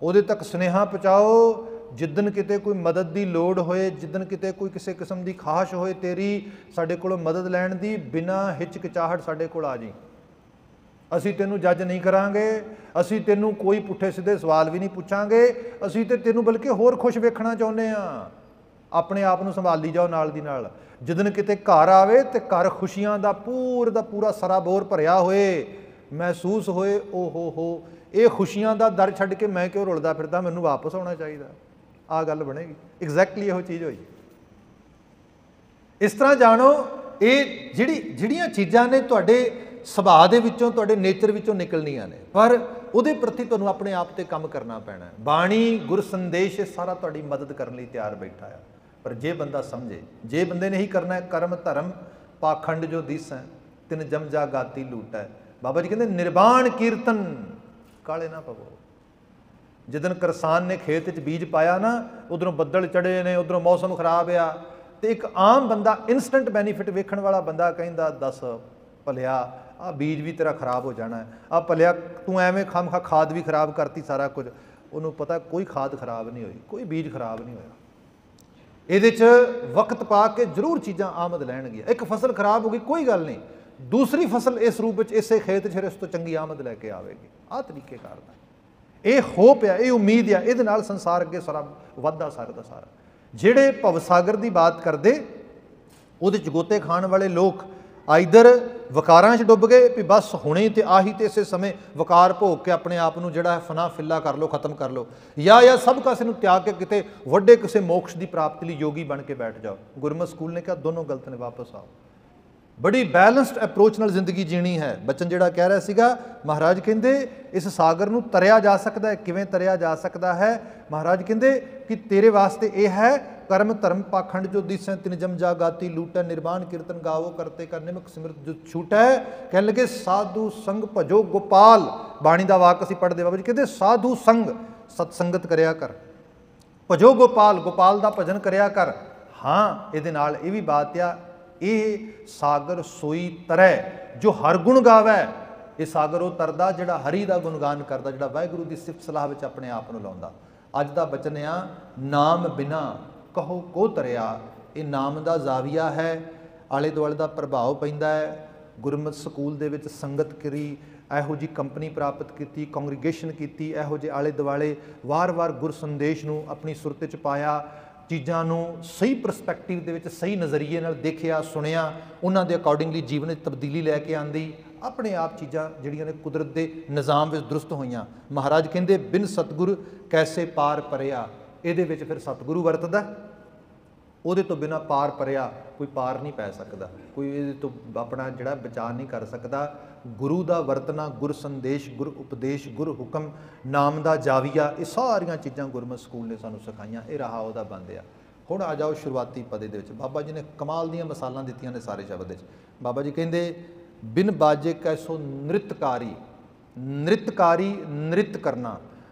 ਉਹਦੇ ਤੱਕ ਸੁਨੇਹਾ ਪਹੁੰਚਾਓ, ਜਿੱਦਣ ਕਿਤੇ ਕੋਈ ਮਦਦ ਦੀ ਲੋੜ ਹੋਏ, ਜਿੱਦਣ ਕਿਤੇ ਕੋਈ ਕਿਸੇ ਕਿਸਮ ਦੀ ਖਾਹਿਸ਼ ਹੋਏ ਤੇਰੀ ਸਾਡੇ ਕੋਲੋਂ ਮਦਦ ਲੈਣ ਦੀ, ਬਿਨਾਂ ਹਿਚਕਿਚਾਹਟ ਸਾਡੇ ਕੋਲ ਆ ਜੀ। ਅਸੀਂ ਤੈਨੂੰ ਜੱਜ ਨਹੀਂ ਕਰਾਂਗੇ, ਅਸੀਂ ਤੈਨੂੰ ਕੋਈ ਪੁੱਠੇ ਸਿੱਧੇ ਸਵਾਲ ਵੀ ਨਹੀਂ ਪੁੱਛਾਂਗੇ, ਅਸੀਂ ਤੇ ਤੈਨੂੰ ਬਲਕਿ ਹੋਰ ਖੁਸ਼ ਵੇਖਣਾ ਚਾਹੁੰਦੇ ਹਾਂ। ਆਪਣੇ ਆਪ ਨੂੰ ਸੰਭਾਲੀ ਜਾਓ ਨਾਲ ਦੀ ਨਾਲ। ਜਿੱਦਣ ਕਿਤੇ ਘਰ ਆਵੇ ਤੇ ਘਰ ਖੁਸ਼ੀਆਂ ਦਾ ਪੂਰਾ ਸਰਾਬੋਰ ਭਰਿਆ ਹੋਏ, ਮਹਿਸੂਸ ਹੋਏ ਓ ਇਹ ਖੁਸ਼ੀਆਂ ਦਾ ਦਰ ਛੱਡ ਕੇ ਮੈਂ ਕਿਉਂ ਰੁਲਦਾ ਫਿਰਦਾ, ਮੈਨੂੰ ਵਾਪਸ ਆਉਣਾ ਚਾਹੀਦਾ। ਆਹ ਗੱਲ ਬਣੇਗੀ। ਐਗਜ਼ੈਕਟਲੀ ਇਹੋ ਚੀਜ਼ ਹੋਈ। ਇਸ ਤਰ੍ਹਾਂ ਜਾਣੋ, ਇਹ ਜਿਹੜੀਆਂ ਚੀਜ਼ਾਂ ਨੇ ਤੁਹਾਡੇ ਸੁਭਾਅ ਦੇ ਵਿੱਚੋਂ, ਤੁਹਾਡੇ ਨੇਚਰ ਵਿੱਚੋਂ ਨਿਕਲਣੀਆਂ ਨੇ, ਪਰ ਉਹਦੇ ਪ੍ਰਤੀ ਤੁਹਾਨੂੰ ਆਪਣੇ ਆਪ 'ਤੇ ਕੰਮ ਕਰਨਾ ਪੈਣਾ। ਬਾਣੀ, ਗੁਰ ਸੰਦੇਸ਼, ਇਹ ਸਾਰਾ ਤੁਹਾਡੀ ਮਦਦ ਕਰਨ ਲਈ ਤਿਆਰ ਬੈਠਾ ਆ। ਪਰ ਜੇ ਬੰਦਾ ਸਮਝੇ, ਜੇ ਬੰਦੇ ਨੇ ਹੀ ਕਰਨਾ ਹੈ, ਕਰਮ ਧਰਮ ਪਾਖੰਡ ਜੋ ਦਿਸੈ ਤਿਨ ਜਮ ਜਾ ਗਾਤੀ ਲੂਟੈ। ਬਾਬਾ ਜੀ ਕਹਿੰਦੇ ਨਿਰਵਾਣ ਕੀਰਤਨ ਕਾਲੇ ਨਾ ਪਵੋ। ਜਿੱਦਣ ਕਿਸਾਨ ਨੇ ਖੇਤ 'ਚ ਬੀਜ ਪਾਇਆ ਨਾ, ਉਧਰੋਂ ਬੱਦਲ ਚੜੇ ਨੇ, ਉਧਰੋਂ ਮੌਸਮ ਖਰਾਬ ਆ, ਤੇ ਇੱਕ ਆਮ ਬੰਦਾ, ਇਨਸਟੈਂਟ ਬੈਨੀਫਿਟ ਵੇਖਣ ਵਾਲਾ ਬੰਦਾ ਕਹਿੰਦਾ ਦੱਸ ਭਲਿਆ ਆਹ ਬੀਜ ਵੀ ਤੇਰਾ ਖਰਾਬ ਹੋ ਜਾਣਾ, ਆਹ ਭਲਿਆ ਤੂੰ ਐਵੇਂ ਖਾਮਖਾ ਖਾਦ ਵੀ ਖਰਾਬ ਕਰਤੀ ਸਾਰਾ ਕੁਝ। ਉਹਨੂੰ ਪਤਾ ਕੋਈ ਖਾਦ ਖਰਾਬ ਨਹੀਂ ਹੋਈ, ਕੋਈ ਬੀਜ ਖਰਾਬ ਨਹੀਂ ਹੋਇਆ। ਇਹਦੇ 'ਚ ਵਕਤ ਪਾ ਕੇ ਜ਼ਰੂਰ ਚੀਜ਼ਾਂ ਆਮਦ ਲੈਣਗੀਆਂ। ਇੱਕ ਫਸਲ ਖਰਾਬ ਹੋ ਗਈ, ਕੋਈ ਗੱਲ ਨਹੀਂ, ਦੂਸਰੀ ਫਸਲ ਇਸ ਰੂਪ ਵਿੱਚ ਇਸੇ ਖੇਤ 'ਚ ਇਸ ਤੋਂ ਚੰਗੀ ਆਮਦ ਲੈ ਕੇ ਆਵੇਗੀ। ਆਹ ਤਰੀਕੇਕਾਰ ਦਾ ਇਹ ਹੋਪ ਆ, ਇਹ ਉਮੀਦ ਆ, ਇਹਦੇ ਨਾਲ ਸੰਸਾਰ ਅੱਗੇ ਸਾਰਾ ਵੱਧਦਾ ਸਕਦਾ ਸਾਰਾ। ਜਿਹੜੇ ਭਵਸਾਗਰ ਦੀ ਬਾਤ ਕਰਦੇ, ਉਹਦੇ 'ਚ ਗੋਤੇ ਖਾਣ ਵਾਲੇ ਲੋਕ ਆਈਦਰ ਵਕਾਰਾਂ 'ਚ ਡੁੱਬ ਗਏ ਵੀ ਬਸ ਹੁਣੇ ਤੇ ਆਹੀ ਤੇ ਇਸੇ ਸਮੇਂ ਵਕਾਰ ਭੋਗ ਕੇ ਆਪਣੇ ਆਪ ਨੂੰ ਜਿਹੜਾ ਹੈ ਫਨਾ ਫਿੱਲਾ ਕਰ ਲਓ, ਖਤਮ ਕਰ ਲਓ, ਜਾਂ ਸਭ ਕਾਸੇ ਨੂੰ ਤਿਆਗ ਕੇ ਕਿਤੇ ਵੱਡੇ ਕਿਸੇ ਮੋਕਸ਼ ਦੀ ਪ੍ਰਾਪਤੀ ਲਈ ਯੋਗੀ ਬਣ ਕੇ ਬੈਠ ਜਾਓ। ਗੁਰਮਤਿ ਸਕੂਲ ਨੇ ਕਿਹਾ ਦੋਨੋਂ ਗਲਤ ਨੇ, ਵਾਪਸ ਆਓ। ਬੜੀ ਬੈਲੈਂਸਡ ਅਪਰੋਚ ਨਾਲ ਜ਼ਿੰਦਗੀ ਜੀਣੀ ਹੈ। ਬਚਨ ਜਿਹੜਾ ਕਹਿ ਰਿਹਾ ਸੀਗਾ, ਮਹਾਰਾਜ ਕਹਿੰਦੇ ਇਸ ਸਾਗਰ ਨੂੰ ਤਰਿਆ ਜਾ ਸਕਦਾ ਹੈ। ਕਿਵੇਂ ਤਰਿਆ ਜਾ ਸਕਦਾ ਹੈ? ਮਹਾਰਾਜ ਕਹਿੰਦੇ ਕਿ ਤੇਰੇ ਵਾਸਤੇ ਇਹ ਹੈ, ਕਰਮ ਧਰਮ ਪਾਖੰਡ ਜੋ ਦਿਸੈ ਤਿਨ ਜਮ ਜਾ ਗਾਤੀ ਲੂਟੈ, ਨਿਰਵਾਣ ਕੀਰਤਨ ਗਾਵੋ ਕਰਤੇ ਕਰ ਨਿਮਕ ਸਿਮਰਤ ਜੋ ਛੂਟੈ। ਕਹਿਣ ਲੱਗੇ ਸਾਧੂ ਸੰਗ ਭਜੋ ਗੋਪਾਲ। ਬਾਣੀ ਦਾ ਵਾਕ ਅਸੀਂ ਪੜ੍ਹਦੇ, ਬਾਬਾ ਜੀ ਕਹਿੰਦੇ ਸਾਧੂ ਸੰਗ, ਸਤਸੰਗਤ ਕਰਿਆ ਕਰ, ਭਜੋ ਗੋਪਾਲ, ਗੋਪਾਲ ਦਾ ਭਜਨ ਕਰਿਆ ਕਰ। ਹਾਂ, ਇਹਦੇ ਨਾਲ ਇਹ ਵੀ ਬਾਤ ਆ, ਇਹ ਸਾਗਰ ਸੋਈ ਤਰੈ ਜੋ ਹਰ ਗੁਣ ਗਾਵੈ। ਇਹ ਸਾਗਰ ਉਹ ਤਰਦਾ ਜਿਹੜਾ ਹਰੀ ਦਾ ਗੁਣਗਾਨ ਕਰਦਾ, ਜਿਹੜਾ ਵਾਹਿਗੁਰੂ ਦੀ ਸਿਫਤ ਸਲਾਹ ਵਿੱਚ ਆਪਣੇ ਆਪ ਨੂੰ ਲਾਉਂਦਾ। ਅੱਜ ਦਾ ਬਚਨ ਆ, ਨਾਮ ਬਿਨਾ ਕਹੋ ਕੋ ਤਰਿਆ। ਇਹ ਨਾਮ ਦਾ ਜ਼ਾਵੀਆ ਹੈ, ਆਲੇ ਦੁਆਲੇ ਦਾ ਪ੍ਰਭਾਵ ਪੈਂਦਾ ਹੈ। ਗੁਰਮਤਿ ਸਕੂਲ ਦੇ ਵਿੱਚ ਸੰਗਤ ਕਰੀ, ਇਹੋ ਜਿਹੀ ਕੰਪਨੀ ਪ੍ਰਾਪਤ ਕੀਤੀ, ਕੰਗਰੀਗੇਸ਼ਨ ਕੀਤੀ, ਇਹੋ ਜਿਹੇ ਆਲੇ ਦੁਆਲੇ ਵਾਰ-ਵਾਰ ਗੁਰ ਸੰਦੇਸ਼ ਨੂੰ ਆਪਣੀ ਸੁਰਤ 'ਚ ਪਾਇਆ, ਚੀਜ਼ਾਂ ਨੂੰ ਸਹੀ ਪਰਸਪੈਕਟਿਵ ਦੇ ਵਿੱਚ ਸਹੀ ਨਜ਼ਰੀਏ ਨਾਲ ਦੇਖਿਆ, ਸੁਣਿਆ, ਉਹਨਾਂ ਦੇ ਅਕੋਰਡਿੰਗਲੀ ਜੀਵਨ ਵਿੱਚ ਤਬਦੀਲੀ ਲੈ ਕੇ ਆਂਦੀ। ਆਪਣੇ ਆਪ ਚੀਜ਼ਾਂ ਜਿਹੜੀਆਂ ਨੇ ਕੁਦਰਤ ਦੇ ਨਿਜ਼ਾਮ ਵਿੱਚ ਦਰੁਸਤ ਹੋਈਆਂ। ਮਹਾਰਾਜ ਕਹਿੰਦੇ ਬਿਨ ਸਤਿਗੁਰ ਕੈਸੇ ਪਾਰ ਪਰਿਆ। ਇਹਦੇ ਵਿੱਚ ਫਿਰ ਸਤਿਗੁਰੂ ਵਰਤਦਾ, ਉਹਦੇ ਤੋਂ ਬਿਨਾਂ ਪਾਰ ਪਰਿਆ ਕੋਈ ਪਾਰ ਨਹੀਂ ਪੈ ਸਕਦਾ, ਕੋਈ ਇਹਦੇ ਤੋਂ ਆਪਣਾ ਜਿਹੜਾ ਬਚਾਅ ਨਹੀਂ ਕਰ ਸਕਦਾ। ਗੁਰੂ ਦਾ ਵਰਤਣਾ, ਗੁਰ ਸੰਦੇਸ਼, ਗੁਰ ਉਪਦੇਸ਼, ਗੁਰ ਹੁਕਮ, ਨਾਮ ਦਾ ਜਾਵੀਆ, ਇਹ ਸਾਰੀਆਂ ਚੀਜ਼ਾਂ ਗੁਰਮਤਿ ਸਕੂਲ ਨੇ ਸਾਨੂੰ ਸਿਖਾਈਆਂ। ਇਹ ਰਾਹ ਉਹਦਾ ਬੰਦ ਆ। ਹੁਣ ਆ ਜਾਓ ਸ਼ੁਰੂਆਤੀ ਪਦੇ ਦੇ ਵਿੱਚ। ਬਾਬਾ ਜੀ ਨੇ ਕਮਾਲ ਦੀਆਂ ਮਿਸਾਲਾਂ ਦਿੱਤੀਆਂ ਨੇ ਸਾਰੇ ਸ਼ਬਦ ਵਿੱਚ। ਬਾਬਾ ਜੀ ਕਹਿੰਦੇ ਬਿਨ ਬਾਜੇ ਕੈਸੋ ਨ੍ਰਿਤਕਾਰੀ। ਨ੍ਰਿਤਕਾਰੀ, ਨ੍ਰਿਤ ਕਰਨਾ,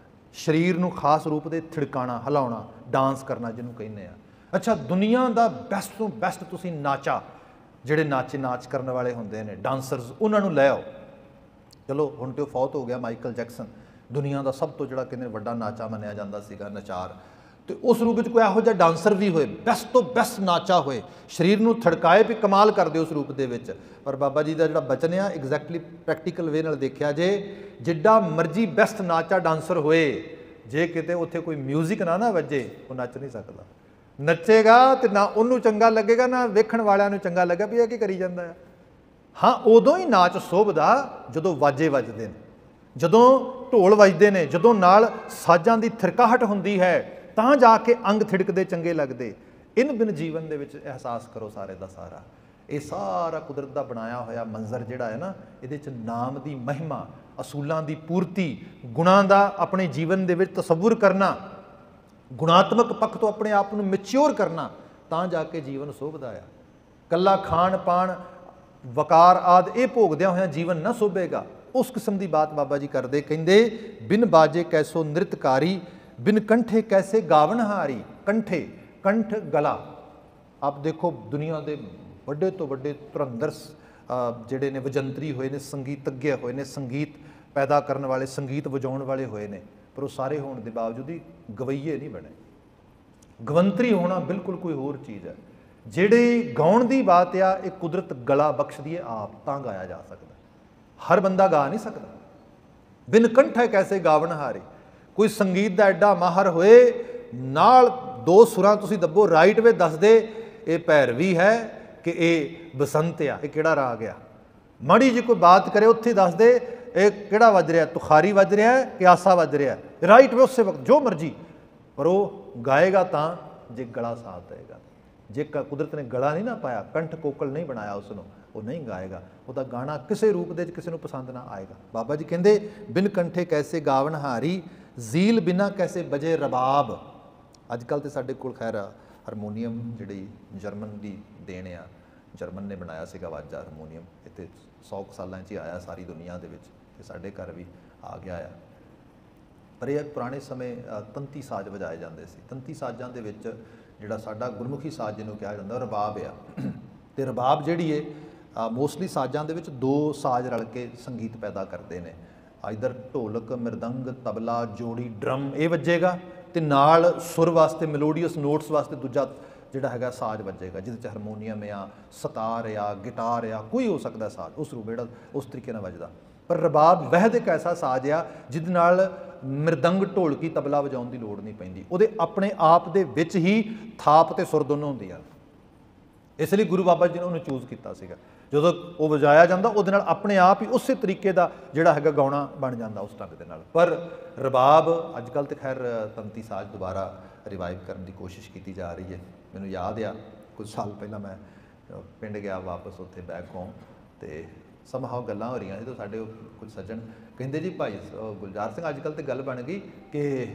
ਸਰੀਰ ਨੂੰ ਖਾਸ ਰੂਪ ਦੇ ਥਿੜਕਾਣਾ, ਹਿਲਾਉਣਾ, ਡਾਂਸ ਕਰਨਾ ਜਿਹਨੂੰ ਕਹਿੰਦੇ ਆ। ਅੱਛਾ, ਦੁਨੀਆ ਦਾ ਬੈਸਟ ਤੋਂ ਬੈਸਟ ਤੁਸੀਂ ਨਾਚਾ, ਜਿਹੜੇ ਨਾਚ ਕਰਨ ਵਾਲੇ ਹੁੰਦੇ ਨੇ ਡਾਂਸਰਸ, ਉਹਨਾਂ ਨੂੰ ਲੈ ਆਓ। ਚਲੋ ਹੁਣ ਤੇ ਉਹ ਫੌਤ ਹੋ ਗਿਆ, ਮਾਈਕਲ ਜੈਕਸਨ ਦੁਨੀਆ ਦਾ ਸਭ ਤੋਂ ਜਿਹੜਾ ਕਹਿੰਦੇ ਵੱਡਾ ਨਾਚਾ ਮੰਨਿਆ ਜਾਂਦਾ ਸੀਗਾ, ਨਚਾਰ। ਤੇ ਉਸ ਰੂਪ ਵਿੱਚ ਕੋਈ ਇਹੋ ਜਿਹਾ ਡਾਂਸਰ ਵੀ ਹੋਏ, ਬੈਸਟ ਤੋਂ ਬੈਸਟ ਨਾਚਾ ਹੋਏ, ਸਰੀਰ ਨੂੰ ਥੜਕਾਏ ਵੀ ਕਮਾਲ ਕਰਦੇ ਉਸ ਰੂਪ ਦੇ ਵਿੱਚ। ਪਰ ਬਾਬਾ ਜੀ ਦਾ ਜਿਹੜਾ ਬਚਨ ਆ ਐਗਜ਼ੈਕਟਲੀ ਪ੍ਰੈਕਟੀਕਲ ਵੇ ਨਾਲ ਦੇਖਿਆ ਜੇ, ਜਿੱਡਾ ਮਰਜ਼ੀ ਬੈਸਟ ਨਾਚਾ ਡਾਂਸਰ ਹੋਏ, ਜੇ ਕਿਤੇ ਉੱਥੇ ਕੋਈ ਮਿਊਜ਼ਿਕ ਨਾ ਵੱਜੇ, ਉਹ ਨੱਚ ਨਹੀਂ ਸਕਦਾ। ਨੱਚੇਗਾ ਤੇ ਨਾ ਉਹਨੂੰ ਚੰਗਾ ਲੱਗੇਗਾ, ਨਾ ਵੇਖਣ ਵਾਲਿਆਂ ਨੂੰ ਚੰਗਾ ਲੱਗਾ ਵੀ ਇਹ ਕੀ ਕਰੀ ਜਾਂਦਾ ਆ। ਹਾਂ, ਉਦੋਂ ਹੀ ਨਾਚ ਸ਼ੋਭਦਾ ਜਦੋਂ ਵਾਜੇ ਵੱਜਦੇ ਨੇ, ਜਦੋਂ ਢੋਲ ਵੱਜਦੇ ਨੇ, ਜਦੋਂ ਨਾਲ ਸਾਜ਼ਾਂ ਦੀ ਥਿਰਕਾਹਟ ਹੁੰਦੀ ਹੈ, ਤਾਂ ਜਾ ਕੇ ਅੰਗ ਥਿੜਕਦੇ ਚੰਗੇ ਲੱਗਦੇ। ਇਨ ਬਿਨ ਜੀਵਨ ਦੇ ਵਿੱਚ ਅਹਿਸਾਸ ਕਰੋ ਸਾਰੇ ਦਾ ਸਾਰਾ, ਇਹ ਸਾਰਾ ਕੁਦਰਤ ਦਾ ਬਣਾਇਆ ਹੋਇਆ ਮੰਜ਼ਰ ਜਿਹੜਾ ਹੈ ਨਾ, ਇਹਦੇ 'ਚ ਨਾਮ ਦੀ ਮਹਿਮਾ, ਅਸੂਲਾਂ ਦੀ ਪੂਰਤੀ, ਗੁਣਾਂ ਦਾ ਆਪਣੇ ਜੀਵਨ ਦੇ ਵਿੱਚ ਤਸੱਵੁਰ ਕਰਨਾ, ਗੁਣਾਤਮਕ ਪੱਖ ਤੋਂ ਆਪਣੇ ਆਪ ਨੂੰ ਮੈਚਿਓਰ ਕਰਨਾ, ਤਾਂ ਜਾ ਕੇ ਜੀਵਨ ਸ਼ੋਭਦਾ ਆ। ਕੱਲਾ ਖਾਣ ਪਾਣ ਵਕਾਰ ਆਦਿ ਇਹ ਭੋਗਦਿਆਂ ਹੋਇਆਂ ਜੀਵਨ ਨਾ ਸ਼ੋਭੇਗਾ। ਉਸ ਕਿਸਮ ਦੀ ਬਾਤ ਬਾਬਾ ਜੀ ਕਰਦੇ, ਕਹਿੰਦੇ ਬਿਨ ਬਾਜੇ ਕੈਸੋ ਨ੍ਰਿਤਕਾਰੀ, ਬਿਨ ਕੰਠੇ ਕੈਸੇ ਗਾਵਨਹਾਰੀ। ਕੰਠੇ, ਕੰਠ ਗਲਾ। ਆਪ ਦੇਖੋ ਦੁਨੀਆ ਦੇ ਵੱਡੇ ਤੋਂ ਵੱਡੇ ਧੁਰੰਧਰ ਜਿਹੜੇ ਨੇ ਵਜੰਤਰੀ ਹੋਏ ਨੇ, ਸੰਗੀਤজ্ঞ ਹੋਏ ਨੇ, ਸੰਗੀਤ ਪੈਦਾ ਕਰਨ ਵਾਲੇ, ਸੰਗੀਤ ਵਜਾਉਣ ਵਾਲੇ ਹੋਏ ਨੇ, ਪਰ ਉਹ ਸਾਰੇ ਹੋਣ ਦੇ ਬਾਵਜੂਦ ਹੀ ਗਵਈਏ ਨਹੀਂ ਬਣੇ। ਗਵੰਤਰੀ ਹੋਣਾ ਬਿਲਕੁਲ ਕੋਈ ਹੋਰ ਚੀਜ਼ ਹੈ। ਜਿਹੜੀ ਗਾਉਣ ਦੀ ਬਾਤ ਆ, ਇਹ ਕੁਦਰਤ ਗਲਾ ਬਖਸ਼ਦੀ ਹੈ ਆਪ, ਤਾਂ ਗਾਇਆ ਜਾ ਸਕਦਾ। ਹਰ ਬੰਦਾ ਗਾ ਨਹੀਂ ਸਕਦਾ। ਬਿਨ ਕੰਠੇ ਕੈਸੇ ਗਾਵਨਹਾਰੇ। ਕੋਈ ਸੰਗੀਤ ਦਾ ਐਡਾ ਮਾਹਰ ਹੋਏ, ਨਾਲ ਦੋ ਸੁਰਾਂ ਤੁਸੀਂ ਦੱਬੋ, ਰਾਈਟ ਵੇ ਦੱਸ ਦੇ ਇਹ ਭੈਰਵੀ ਹੈ ਕਿ ਇਹ ਬਸੰਤ ਆ, ਇਹ ਕਿਹੜਾ ਰਾਗ ਆ। ਮਾੜੀ ਜੀ ਕੋਈ ਬਾਤ ਕਰੇ, ਉੱਥੇ ਦੱਸ ਦੇ ਇਹ ਕਿਹੜਾ ਵੱਜ ਰਿਹਾ, ਤੁਖਾਰੀ ਵੱਜ ਰਿਹਾ ਹੈ ਕਿ ਆਸਾ ਵੱਜ ਰਿਹਾ, ਰਾਈਟ ਵੇ ਉਸੇ ਵਕਤ ਜੋ ਮਰਜੀ। ਪਰ ਉਹ ਗਾਏਗਾ ਤਾਂ ਜੇ ਗਲਾ ਸਾਥ ਦੇਗਾ। ਜੇ ਕੁਦਰਤ ਨੇ ਗਲਾ ਨਹੀਂ ਨਾ ਪਾਇਆ, ਕੰਠ ਕੋਕਲ ਨਹੀਂ ਬਣਾਇਆ ਉਸ ਨੂੰ, ਉਹ ਨਹੀਂ ਗਾਏਗਾ। ਉਹਦਾ ਗਾਣਾ ਕਿਸੇ ਰੂਪ ਦੇ ਵਿੱਚ ਕਿਸੇ ਨੂੰ ਪਸੰਦ ਨਾ ਆਏਗਾ। ਬਾਬਾ ਜੀ ਕਹਿੰਦੇ ਬਿਨ ਕੰਠੇ ਕੈਸੇ ਗਾਵਨਹਾਰੀ, ਜ਼ੀਲ ਬਿਨਾ ਕੈਸੇ ਬਜੇ ਰਬਾਬ। ਅੱਜ ਕੱਲ੍ਹ ਤਾਂ ਸਾਡੇ ਕੋਲ ਖੈਰ ਹਾਰਮੋਨੀਅਮ ਜਿਹੜੀ ਜਰਮਨ ਦੀ ਦੇਣ ਆ, ਜਰਮਨ ਨੇ ਬਣਾਇਆ ਸੀਗਾ ਵਾਜਾ ਹਾਰਮੋਨੀਅਮ, ਇੱਥੇ 100 ਸਾਲਾਂ 'ਚ ਹੀ ਆਇਆ ਸਾਰੀ ਦੁਨੀਆ ਦੇ ਵਿੱਚ, ਤੇ ਸਾਡੇ ਘਰ ਵੀ ਆ ਗਿਆ ਆ। ਪਰ ਇਹ ਪੁਰਾਣੇ ਸਮੇਂ ਤੰਤੀ ਸਾਜ਼ ਵਜਾਏ ਜਾਂਦੇ ਸੀ। ਤੰਤੀ ਸਾਜ਼ਾਂ ਦੇ ਵਿੱਚ ਜਿਹੜਾ ਸਾਡਾ ਗੁਰਮੁਖੀ ਸਾਜ਼ ਜਿਹਨੂੰ ਕਿਹਾ ਜਾਂਦਾ ਉਹ ਰਬਾਬ ਆ। ਅਤੇ ਰਬਾਬ ਜਿਹੜੀ ਹੈ ਮੋਸਟਲੀ ਸਾਜ਼ਾਂ ਦੇ ਵਿੱਚ ਦੋ ਸਾਜ਼ ਰਲ ਕੇ ਸੰਗੀਤ ਪੈਦਾ ਕਰਦੇ ਨੇ। ਇਧਰ ਢੋਲਕ, ਮਿਰਦੰਗ, ਤਬਲਾ, ਜੋੜੀ, ਡਰਮ ਇਹ ਵੱਜੇਗਾ, ਅਤੇ ਨਾਲ ਸੁਰ ਵਾਸਤੇ ਮੈਲੋਡੀਅਸ ਨੋਟਸ ਵਾਸਤੇ ਦੂਜਾ ਜਿਹੜਾ ਹੈਗਾ ਸਾਜ਼ ਵੱਜੇਗਾ, ਜਿਹਦੇ 'ਚ ਹਾਰਮੋਨੀਅਮ ਆ, ਸਤਾਰ ਆ, ਗਿਟਾਰ ਆ, ਕੋਈ ਹੋ ਸਕਦਾ ਸਾਜ਼ ਉਸ ਰੂਪ ਜਿਹੜਾ ਉਸ ਤਰੀਕੇ ਨਾਲ ਵੱਜਦਾ। ਪਰ ਰਬਾਬ ਵਹਿਦ ਇੱਕ ਐਸਾ ਸਾਜ਼ ਆ ਜਿਹਦੇ ਨਾਲ ਮਿਰਦੰਗ, ਢੋਲਕੀ, ਤਬਲਾ ਵਜਾਉਣ ਦੀ ਲੋੜ ਨਹੀਂ ਪੈਂਦੀ। ਉਹਦੇ ਆਪਣੇ ਆਪ ਦੇ ਵਿੱਚ ਹੀ ਥਾਪ ਅਤੇ ਸੁਰ ਦੋਨੋਂ ਹੁੰਦੀਆਂ। ਇਸ ਲਈ ਗੁਰੂ ਬਾਬਾ ਜੀ ਨੇ ਉਹਨੂੰ ਚੂਜ਼ ਕੀਤਾ ਸੀਗਾ। ਜਦੋਂ ਉਹ ਵਜਾਇਆ ਜਾਂਦਾ ਉਹਦੇ ਨਾਲ ਆਪਣੇ ਆਪ ਹੀ ਉਸੇ ਤਰੀਕੇ ਦਾ ਜਿਹੜਾ ਹੈਗਾ ਗਾਉਣਾ ਬਣ ਜਾਂਦਾ ਉਸ ਢੰਗ ਦੇ ਨਾਲ। ਪਰ ਰਬਾਬ ਅੱਜ ਕੱਲ੍ਹ ਤਾਂ ਖੈਰ ਤੰਤੀ ਸਾਜ਼ ਦੁਬਾਰਾ ਰਿਵਾਈਵ ਕਰਨ ਦੀ ਕੋਸ਼ਿਸ਼ ਕੀਤੀ ਜਾ ਰਹੀ ਹੈ। ਮੈਨੂੰ ਯਾਦ ਆ ਕੁਝ ਸਾਲ ਪਹਿਲਾਂ ਮੈਂ ਪਿੰਡ ਗਿਆ ਵਾਪਸ ਉੱਥੇ ਬੈਕ ਹੋਮ, ਅਤੇ ਸਮਹਾਓ ਗੱਲਾਂ ਹੋ ਰਹੀਆਂ ਸੀ ਤਾਂ ਸਾਡੇ ਕੁਝ ਸੱਜਣ ਕਹਿੰਦੇ ਜੀ ਭਾਈ ਗੁਲਜ਼ਾਰ ਸਿੰਘ, ਅੱਜ ਕੱਲ੍ਹ ਤਾਂ ਗੱਲ ਬਣ ਗਈ ਕਿ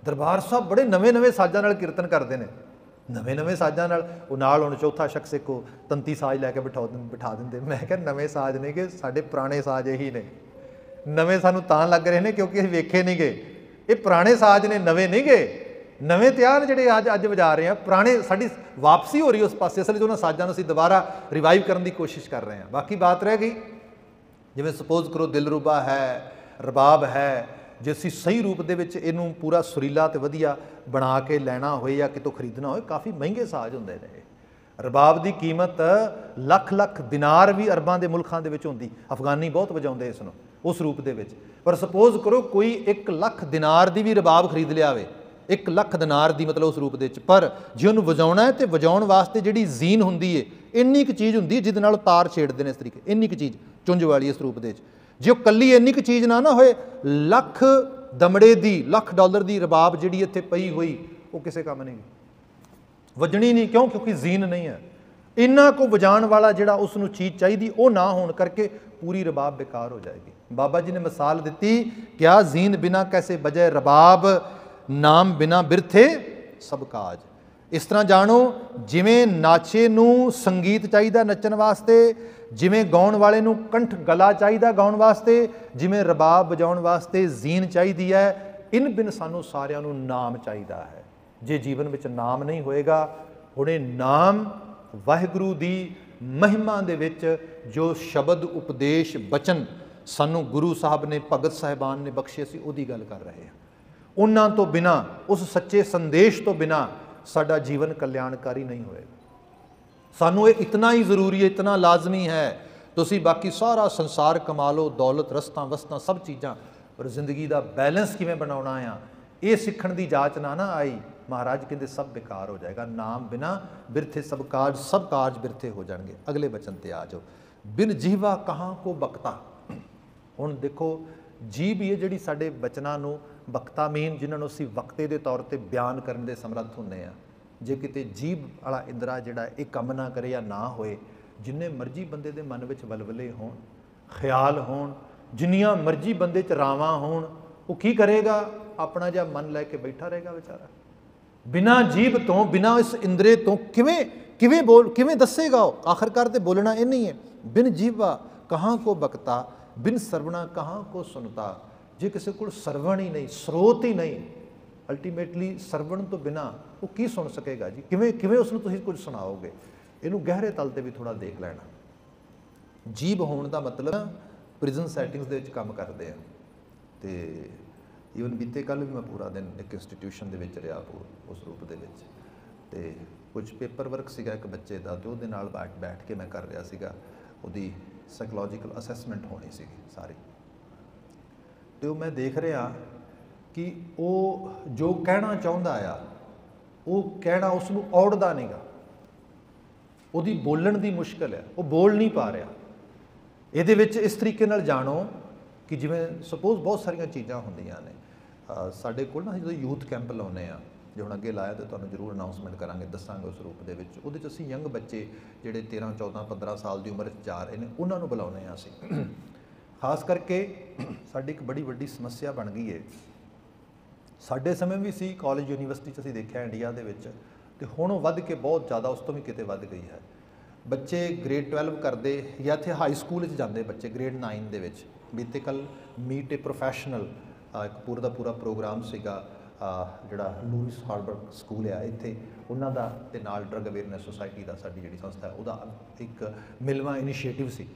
ਦਰਬਾਰ ਸਾਹਿਬ ਬੜੇ ਨਵੇਂ ਸਾਜ਼ਾਂ ਨਾਲ ਕੀਰਤਨ ਕਰਦੇ ਨੇ, ਨਵੇਂ ਸਾਜ਼ਾਂ ਨਾਲ। ਉਹ ਨਾਲ ਹੁਣ ਚੌਥਾ ਸ਼ਖਸ ਇੱਕ ਤੰਤੀ ਸਾਜ਼ ਲੈ ਕੇ ਬਿਠਾ ਦਿੰਦੇ। ਮੈਂ ਕਿਹਾ ਨਵੇਂ ਸਾਜ਼ ਨੇ ਕਿ ਸਾਡੇ ਪੁਰਾਣੇ ਸਾਜ਼ ਇਹੀ ਨੇ। ਨਵੇਂ ਸਾਨੂੰ ਤਾਂ ਲੱਗ ਰਹੇ ਨੇ ਕਿਉਂਕਿ ਅਸੀਂ ਵੇਖੇ ਨਹੀਂ ਗਏ। ਇਹ ਪੁਰਾਣੇ ਸਾਜ਼ ਨੇ, ਨਵੇਂ ਨਹੀਂ ਗਏ। ਨਵੇਂ ਤਿਆਰ ਜਿਹੜੇ ਅੱਜ ਵਜਾ ਰਹੇ ਆ, ਪੁਰਾਣੇ ਸਾਡੀ ਵਾਪਸੀ ਹੋ ਰਹੀ ਉਸ ਪਾਸੇ। ਅਸਲ 'ਚ ਉਹਨਾਂ ਸਾਜ਼ਾਂ ਨੂੰ ਅਸੀਂ ਦੁਬਾਰਾ ਰਿਵਾਈਵ ਕਰਨ ਦੀ ਕੋਸ਼ਿਸ਼ ਕਰ ਰਹੇ ਹਾਂ। ਬਾਕੀ ਬਾਤ ਰਹਿ ਗਈ, ਜਿਵੇਂ ਸਪੋਜ਼ ਕਰੋ ਦਿਲਰੂਬਾ ਹੈ, ਰਬਾਬ ਹੈ, ਜੇ ਅਸੀਂ ਸਹੀ ਰੂਪ ਦੇ ਵਿੱਚ ਇਹਨੂੰ ਪੂਰਾ ਸੁਰੀਲਾ ਅਤੇ ਵਧੀਆ ਬਣਾ ਕੇ ਲੈਣਾ ਹੋਏ ਜਾਂ ਕਿਤੋਂ ਖਰੀਦਣਾ ਹੋਏ, ਕਾਫੀ ਮਹਿੰਗੇ ਸਾਜ਼ ਹੁੰਦੇ ਨੇ। ਰਬਾਬ ਦੀ ਕੀਮਤ ਲੱਖ ਦਿਨਾਰ ਵੀ ਅਰਬਾਂ ਦੇ ਮੁਲਕਾਂ ਦੇ ਵਿੱਚ ਹੁੰਦੀ। ਅਫਗਾਨੀ ਬਹੁਤ ਵਜਾਉਂਦੇ ਇਸ ਨੂੰ ਉਸ ਰੂਪ ਦੇ ਵਿੱਚ। ਪਰ ਸਪੋਜ਼ ਕਰੋ ਕੋਈ 1 ਲੱਖ ਦਿਨਾਰ ਦੀ ਵੀ ਰਬਾਬ ਖਰੀਦ ਲਿਆਵੇ, 1 ਲੱਖ ਦਿਨਾਰ ਦੀ ਮਤਲਬ ਉਸ ਰੂਪ ਦੇ ਵਿੱਚ, ਪਰ ਜੇ ਉਹਨੂੰ ਵਜਾਉਣਾ ਹੈ ਤਾਂ ਵਜਾਉਣ ਵਾਸਤੇ ਜਿਹੜੀ ਜ਼ੀਨ ਹੁੰਦੀ ਹੈ, ਇੰਨੀ ਕੁ ਚੀਜ਼ ਹੁੰਦੀ ਹੈ ਜਿਹਦੇ ਨਾਲ ਤਾਰ ਛੇੜਦੇ ਨੇ ਇਸ ਤਰੀਕੇ, ਇੰਨੀ ਕੁ ਚੀਜ਼ ਚੁੰਝ ਵਾਲੀ ਇਸ ਰੂਪ ਦੇ ਵਿੱਚ। ਜੇ ਉਹ ਇਕੱਲੀ ਇੰਨੀ ਕੁ ਚੀਜ਼ ਨਾ ਹੋਏ, ਲੱਖ ਦਮੜੇ ਦੀ, $1,00,000 ਦੀ ਰਬਾਬ ਜਿਹੜੀ ਇੱਥੇ ਪਈ ਹੋਈ, ਉਹ ਕਿਸੇ ਕੰਮ ਨਹੀਂ, ਵੱਜਣੀ ਨਹੀਂ। ਕਿਉਂਕਿ ਜ਼ੀਨ ਨਹੀਂ ਹੈ। ਇੰਨਾ ਕੁ ਵਜਾਉਣ ਵਾਲਾ ਜਿਹੜਾ ਉਸ ਨੂੰ ਚੀਜ਼ ਚਾਹੀਦੀ, ਉਹ ਨਾ ਹੋਣ ਕਰਕੇ ਪੂਰੀ ਰਬਾਬ ਬੇਕਾਰ ਹੋ ਜਾਏਗੀ। ਬਾਬਾ ਜੀ ਨੇ ਮਿਸਾਲ ਦਿੱਤੀ, ਕਿਆ ਜ਼ੀਨ ਬਿਨਾ ਕੈਸੇ ਬਜੇ ਰਬਾਬ, ਨਾਮ ਬਿਨਾ ਬਿਰਥੇ ਸਭ ਕਾਜ। ਇਸ ਤਰ੍ਹਾਂ ਜਾਣੋ, ਜਿਵੇਂ ਨਾਚੇ ਨੂੰ ਸੰਗੀਤ ਚਾਹੀਦਾ ਨੱਚਣ ਵਾਸਤੇ, ਜਿਵੇਂ ਗਾਉਣ ਵਾਲੇ ਨੂੰ ਕੰਠ ਗਲਾ ਚਾਹੀਦਾ ਗਾਉਣ ਵਾਸਤੇ, ਜਿਵੇਂ ਰਬਾਬ ਵਜਾਉਣ ਵਾਸਤੇ ਜ਼ੀਨ ਚਾਹੀਦੀ ਹੈ, ਇਨ ਬਿਨ ਸਾਨੂੰ ਸਾਰਿਆਂ ਨੂੰ ਨਾਮ ਚਾਹੀਦਾ ਹੈ। ਜੇ ਜੀਵਨ ਵਿੱਚ ਨਾਮ ਨਹੀਂ ਹੋਏਗਾ, ਹੁਣੇ ਨਾਮ ਵਾਹਿਗੁਰੂ ਦੀ ਮਹਿਮਾ ਦੇ ਵਿੱਚ ਜੋ ਸ਼ਬਦ ਉਪਦੇਸ਼ ਬਚਨ ਸਾਨੂੰ ਗੁਰੂ ਸਾਹਿਬ ਨੇ, ਭਗਤ ਸਾਹਿਬਾਨ ਨੇ ਬਖਸ਼ੇ ਸੀ, ਉਹਦੀ ਗੱਲ ਕਰ ਰਹੇ ਹਾਂ। ਉਹਨਾਂ ਤੋਂ ਬਿਨਾਂ, ਉਸ ਸੱਚੇ ਸੰਦੇਸ਼ ਤੋਂ ਬਿਨਾਂ ਸਾਡਾ ਜੀਵਨ ਕਲਿਆਣਕਾਰੀ ਨਹੀਂ ਹੋਏਗਾ। ਸਾਨੂੰ ਇਹ ਇਤਨਾ ਹੀ ਜ਼ਰੂਰੀ ਹੈ, ਇਤਨਾ ਲਾਜ਼ਮੀ ਹੈ। ਤੁਸੀਂ ਬਾਕੀ ਸਾਰਾ ਸੰਸਾਰ ਕਮਾ ਲਓ, ਦੌਲਤ, ਰਸਤਾਂ ਵਸਤਾਂ ਸਭ ਚੀਜ਼ਾਂ, ਪਰ ਜ਼ਿੰਦਗੀ ਦਾ ਬੈਲੈਂਸ ਕਿਵੇਂ ਬਣਾਉਣਾ ਆ, ਇਹ ਸਿੱਖਣ ਦੀ ਜਾਂਚ ਨਾ ਆਈ, ਮਹਾਰਾਜ ਕਹਿੰਦੇ ਸਭ ਬੇਕਾਰ ਹੋ ਜਾਏਗਾ। ਨਾਮ ਬਿਨਾ ਬਿਰਥੇ ਸਭ ਕਾਰਜ ਬਿਰਥੇ ਹੋ ਜਾਣਗੇ। ਅਗਲੇ ਬਚਨ ਤੇ ਆ ਜਾਓ। ਬਿਨ ਜੀਵਾ ਕਹਾਂ ਕੋ ਬਖਤਾ। ਹੁਣ ਦੇਖੋ, ਜੀਭ ਇਹ ਜਿਹੜੀ ਸਾਡੇ ਬਚਨਾਂ ਨੂੰ ਬਖਤਾ ਮੀਨ, ਜਿਨ੍ਹਾਂ ਨੂੰ ਅਸੀਂ ਵਕਤੇ ਦੇ ਤੌਰ ਤੇ ਬਿਆਨ ਕਰਨ ਦੇ ਸਮਰੱਥ ਹੁੰਦੇ ਆ। ਜੇ ਕਿਤੇ ਜੀਭ ਵਾਲਾ ਇੰਦਰਾ ਜਿਹੜਾ ਇਹ ਕੰਮ ਨਾ ਕਰੇ ਜਾਂ ਨਾ ਹੋਏ, ਜਿੰਨੇ ਮਰਜ਼ੀ ਬੰਦੇ ਦੇ ਮਨ ਵਿੱਚ ਵਲਵਲੇ ਹੋਣ, ਖਿਆਲ ਹੋਣ, ਜਿੰਨੀਆਂ ਮਰਜ਼ੀ ਬੰਦੇ 'ਚ ਰਾਵਾਂ ਹੋਣ, ਉਹ ਕੀ ਕਰੇਗਾ? ਆਪਣਾ ਜਿਹਾ ਮਨ ਲੈ ਕੇ ਬੈਠਾ ਰਹੇਗਾ ਵਿਚਾਰਾ। ਬਿਨਾਂ ਜੀਭ ਤੋਂ, ਬਿਨਾਂ ਇਸ ਇੰਦਰੇ ਤੋਂ ਕਿਵੇਂ ਦੱਸੇਗਾ ਉਹ? ਆਖਰਕਾਰ ਤੇ ਬੋਲਣਾ ਇਹ ਨਹੀਂ ਹੈ। ਬਿਨ ਜੀਵਾ ਕਹਾਂ ਕੋ ਬਖਤਾ, ਬਿਨ ਸਰਵਣਾ ਕਹਾਂ ਕੋ ਸੁਣਤਾ। ਜੇ ਕਿਸੇ ਕੋਲ ਸਰਵਣ ਹੀ ਨਹੀਂ, ਸਰੋਤ ਹੀ ਨਹੀਂ, ਅਲਟੀਮੇਟਲੀ ਸਰਵਣ ਤੋਂ ਬਿਨਾਂ ਉਹ ਕੀ ਸੁਣ ਸਕੇਗਾ ਜੀ? ਕਿਵੇਂ ਉਸ ਨੂੰ ਤੁਸੀਂ ਕੁਝ ਸੁਣਾਓਗੇ? ਇਹਨੂੰ ਗਹਿਰੇ ਤਲ ਤੇ ਵੀ ਥੋੜ੍ਹਾ ਦੇਖ ਲੈਣਾ। ਜੀਭ ਹੋਣ ਦਾ ਮਤਲਬ ਪ੍ਰਿਜ਼ਨ ਸੈਟਿੰਗਸ ਦੇ ਵਿੱਚ ਕੰਮ ਕਰਦੇ ਆ। ਤੇ ਈਵਨ ਬੀਤੇ ਕੱਲ੍ਹ ਵੀ ਮੈਂ ਪੂਰਾ ਦਿਨ ਇੱਕ ਇੰਸਟੀਟਿਊਸ਼ਨ ਦੇ ਵਿੱਚ ਰਿਹਾ ਉਸ ਰੂਪ ਦੇ ਵਿੱਚ, ਤੇ ਕੁਝ ਪੇਪਰ ਵਰਕ ਸੀਗਾ ਇੱਕ ਬੱਚੇ ਦਾ, ਤੇ ਉਹਦੇ ਨਾਲ ਬੈਠ ਕੇ ਮੈਂ ਕਰ ਰਿਹਾ ਸੀਗਾ। ਉਹਦੀ ਸਾਈਕੋਲੋਜੀਕਲ ਅਸੈਸਮੈਂਟ ਹੋਣੀ ਸੀਗੀ ਸਾਰੀ, ਤੇ ਉਹ ਮੈਂ ਦੇਖ ਰਿਹਾ ਕਿ ਉਹ ਜੋ ਕਹਿਣਾ ਚਾਹੁੰਦਾ ਆ, ਉਹ ਕਹਿਣਾ ਉਸ ਨੂੰ ਔੜਦਾ ਨਹੀਂਗਾ। ਉਹਦੀ ਬੋਲਣ ਦੀ ਮੁਸ਼ਕਲ ਹੈ, ਉਹ ਬੋਲ ਨਹੀਂ ਪਾ ਰਿਹਾ। ਇਹਦੇ ਵਿੱਚ ਇਸ ਤਰੀਕੇ ਨਾਲ ਜਾਣੋ ਕਿ ਜਿਵੇਂ ਸਪੋਜ਼ ਬਹੁਤ ਸਾਰੀਆਂ ਚੀਜ਼ਾਂ ਹੁੰਦੀਆਂ ਨੇ ਸਾਡੇ ਕੋਲ ਨਾ, ਜਦੋਂ ਯੂਥ ਕੈਂਪ ਲਾਉਂਦੇ ਆ, ਜੇ ਹੁਣ ਅੱਗੇ ਲਾਇਆ ਤਾਂ ਤੁਹਾਨੂੰ ਜ਼ਰੂਰ ਅਨਾਊਂਸਮੈਂਟ ਕਰਾਂਗੇ, ਦੱਸਾਂਗੇ ਉਸ ਰੂਪ ਦੇ ਵਿੱਚ। ਉਹਦੇ 'ਚ ਅਸੀਂ ਯੰਗ ਬੱਚੇ ਜਿਹੜੇ 13, 14, 15 ਸਾਲ ਦੀ ਉਮਰ 'ਚ ਜਾ ਰਹੇ ਨੇ, ਉਹਨਾਂ ਨੂੰ ਬੁਲਾਉਂਦੇ ਹਾਂ ਅਸੀਂ। ਖਾਸ ਕਰਕੇ ਸਾਡੀ ਇੱਕ ਬੜੀ ਵੱਡੀ ਸਮੱਸਿਆ ਬਣ ਗਈ ਹੈ। ਸਾਡੇ ਸਮੇਂ ਵੀ ਸੀ, ਕਾਲਜ ਯੂਨੀਵਰਸਿਟੀ 'ਚ ਅਸੀਂ ਦੇਖਿਆ ਇੰਡੀਆ ਦੇ ਵਿੱਚ, ਤੇ ਹੁਣ ਉਹ ਵੱਧ ਕੇ ਬਹੁਤ ਜ਼ਿਆਦਾ ਉਸ ਤੋਂ ਵੀ ਕਿਤੇ ਵੱਧ ਗਈ ਹੈ। ਬੱਚੇ ਗ੍ਰੇਡ 12 ਕਰਦੇ ਜਾਂ ਇੱਥੇ ਹਾਈ ਸਕੂਲ 'ਚ ਜਾਂਦੇ ਬੱਚੇ ਗ੍ਰੇਡ 9 ਦੇ ਵਿੱਚ। ਬੀਤੇ ਕੱਲ੍ਹ ਮੀਟ ਏ ਪ੍ਰੋਫੈਸ਼ਨਲ ਇੱਕ ਪੂਰਾ ਦਾ ਪੂਰਾ ਪ੍ਰੋਗਰਾਮ ਸੀਗਾ, ਜਿਹੜਾ ਲੂਇਸ ਹਾਰਬਰਗ ਸਕੂਲ ਆ ਇੱਥੇ, ਉਹਨਾਂ ਦਾ, ਤੇ ਨਾਲ ਡਰੱਗ ਅਵੇਅਰਨੈਸ ਸੁਸਾਇਟੀ ਦਾ, ਸਾਡੀ ਜਿਹੜੀ ਸੰਸਥਾ, ਉਹਦਾ ਇੱਕ ਮਿਲਵਾਂ ਇਨੀਸ਼ੀਏਟਿਵ ਸੀ।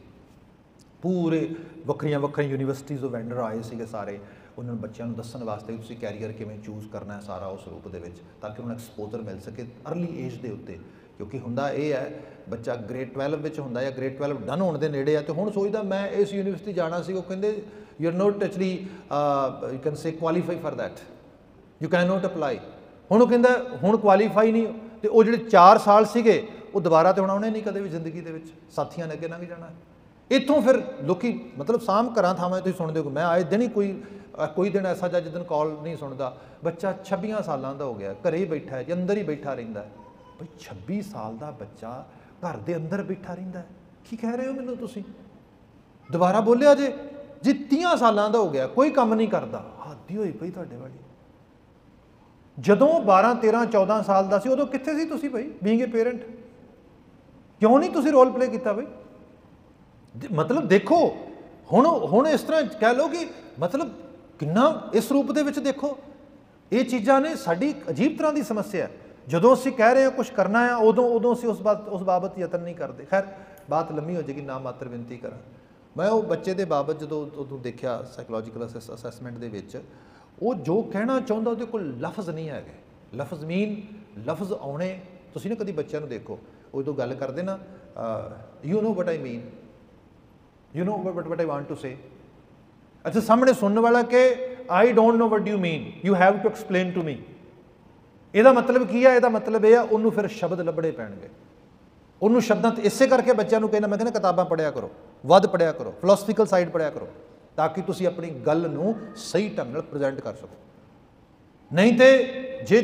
ਪੂਰੇ ਵੱਖਰੀਆਂ ਯੂਨੀਵਰਸਿਟੀਜ਼ ਤੋਂ ਵੈਂਡਰ ਆਏ ਸੀਗੇ ਸਾਰੇ, ਉਹਨਾਂ ਨੂੰ ਬੱਚਿਆਂ ਨੂੰ ਦੱਸਣ ਵਾਸਤੇ ਤੁਸੀਂ ਕੈਰੀਅਰ ਕਿਵੇਂ ਚੂਜ਼ ਕਰਨਾ ਹੈ ਸਾਰਾ ਉਸ ਰੂਪ ਦੇ ਵਿੱਚ, ਤਾਂ ਕਿ ਉਹਨਾਂ ਨੂੰ ਐਕਸਪੋਜ਼ਰ ਮਿਲ ਸਕੇ ਅਰਲੀ ਏਜ ਦੇ ਉੱਤੇ। ਕਿਉਂਕਿ ਹੁੰਦਾ ਇਹ ਹੈ, ਬੱਚਾ ਗ੍ਰੇਡ 12 ਵਿੱਚ ਹੁੰਦਾ ਜਾਂ ਗ੍ਰੇਡ 12 ਡਨ ਹੋਣ ਦੇ ਨੇੜੇ ਆ, ਤੇ ਹੁਣ ਸੋਚਦਾ ਮੈਂ ਇਸ ਯੂਨੀਵਰਸਿਟੀ ਜਾਣਾ ਸੀ। ਉਹ ਕਹਿੰਦੇ you are note actually you can say qualify for that, you can note apply. ਹੁਣ ਉਹ ਕਹਿੰਦਾ ਹੁਣ ਕੁਆਲੀਫਾਈ ਨਹੀਂ, ਤੇ ਉਹ ਜਿਹੜੇ 4 ਸਾਲ ਸੀਗੇ ਉਹ ਦੁਬਾਰਾ ਤੇ ਹੁਣ ਆਉਣੇ ਨਹੀਂ ਕਦੇ ਵੀ ਜ਼ਿੰਦਗੀ ਦੇ ਵਿੱਚ, ਸਾਥੀਆਂ ਨੇ ਅੱਗੇ ਲੰਘ ਜਾਣਾ। ਇੱਥੋਂ ਫਿਰ ਲੋਕੀ ਮਤਲਬ ਸਾਮ ਘਰਾਂ ਥਾਵਾਂ ਤੁਸੀਂ ਸੁਣਦੇ ਹੋ, ਮੈਂ ਆਏ ਦਿਨ ਹੀ ਕੋਈ ਦਿਨ ਐਸਾ ਜਿਸ ਦਿਨ ਕਾਲ ਨਹੀਂ ਸੁਣਦਾ। ਬੱਚਾ 26 ਸਾਲਾਂ ਦਾ ਹੋ ਗਿਆ, ਘਰੇ ਹੀ ਬੈਠਾ ਹੈ, ਅੰਦਰ ਹੀ ਬੈਠਾ ਰਹਿੰਦਾ ਹੈ। ਬਈ 26 ਸਾਲ ਦਾ ਬੱਚਾ ਘਰ ਦੇ ਅੰਦਰ ਬੈਠਾ ਰਹਿੰਦਾ ਹੈ, ਕੀ ਕਹਿ ਰਹੇ ਹੋ ਮੈਨੂੰ ਤੁਸੀਂ? ਦੁਬਾਰਾ ਬੋਲਿਆ ਜੇ 30 ਸਾਲਾਂ ਦਾ ਹੋ ਗਿਆ, ਕੋਈ ਕੰਮ ਨਹੀਂ ਕਰਦਾ। ਹੱਦ ਹੀ ਹੋਈ ਪਈ ਤੁਹਾਡੇ ਵਾਲੀ। ਜਦੋਂ 12, 13, 14 ਸਾਲ ਦਾ ਸੀ, ਉਦੋਂ ਕਿੱਥੇ ਸੀ ਤੁਸੀਂ ਬਈ ਬੀਇੰਗ ਏ ਪੇਰੈਂਟ? ਕਿਉਂ ਨਹੀਂ ਤੁਸੀਂ ਰੋਲ ਪਲੇ ਕੀਤਾ ਬਈ? ਮਤਲਬ ਦੇਖੋ, ਹੁਣ ਇਸ ਤਰ੍ਹਾਂ ਕਹਿ ਲਓ ਕਿ ਮਤਲਬ ਕਿੰਨਾ ਇਸ ਰੂਪ ਦੇ ਵਿੱਚ ਦੇਖੋ, ਇਹ ਚੀਜ਼ਾਂ ਨੇ ਸਾਡੀ ਅਜੀਬ ਤਰ੍ਹਾਂ ਦੀ ਸਮੱਸਿਆ। ਜਦੋਂ ਅਸੀਂ ਕਹਿ ਰਹੇ ਹਾਂ ਕੁਝ ਕਰਨਾ ਹੈ, ਉਦੋਂ ਅਸੀਂ ਉਸ ਬਾਬਤ ਯਤਨ ਨਹੀਂ ਕਰਦੇ। ਖੈਰ ਬਾਤ ਲੰਮੀ ਹੋ ਜਾਏਗੀ, ਨਾ ਮਾਤਰ ਬੇਨਤੀ ਕਰਾਂ। ਮੈਂ ਉਹ ਬੱਚੇ ਦੇ ਬਾਬਤ ਜਦੋਂ ਉਦੋਂ ਦੇਖਿਆ ਸਾਈਕੋਲੋਜੀਕਲ ਅਸੈਸਮੈਂਟ ਦੇ ਵਿੱਚ, ਉਹ ਜੋ ਕਹਿਣਾ ਚਾਹੁੰਦਾ ਉਹਦੇ ਕੋਲ ਲਫ਼ਜ਼ ਨਹੀਂ ਹੈਗੇ। ਲਫ਼ਜ਼ ਆਉਣੇ, ਤੁਸੀਂ ਨਾ ਕਦੀ ਬੱਚਿਆਂ ਨੂੰ ਦੇਖੋ, ਉਹ ਜਦੋਂ ਗੱਲ ਕਰਦੇ ਨਾ, you know what I mean, you know what I want to say. ਅੱਛਾ, ਸਾਹਮਣੇ ਸੁਣਨ ਵਾਲਾ ਕਿ I don't know what you mean, you have to explain to me. ਇਹਦਾ ਮਤਲਬ ਕੀ ਆ? ਇਹਦਾ ਮਤਲਬ ਇਹ ਆ, ਉਹਨੂੰ ਫਿਰ ਸ਼ਬਦ ਲੱਭਣੇ ਪੈਣਗੇ। ਉਹਨੂੰ ਸ਼ਬਦਾਂ 'ਤੇ ਇਸੇ ਕਰਕੇ ਬੱਚਿਆਂ ਨੂੰ ਕਹਿਣਾ, ਮੈਂ ਕਹਿੰਦਾ ਕਿਤਾਬਾਂ ਪੜ੍ਹਿਆ ਕਰੋ, ਵੱਧ ਪੜ੍ਹਿਆ ਕਰੋ, ਫਿਲੋਸਫੀਕਲ ਸਾਈਡ ਪੜ੍ਹਿਆ ਕਰੋ, ਤਾਂ ਕਿ ਤੁਸੀਂ ਆਪਣੀ ਗੱਲ ਨੂੰ ਸਹੀ ਢੰਗ ਨਾਲ ਪ੍ਰੈਜ਼ੈਂਟ ਕਰ ਸਕੋ। ਨਹੀਂ ਤੇ ਜੇ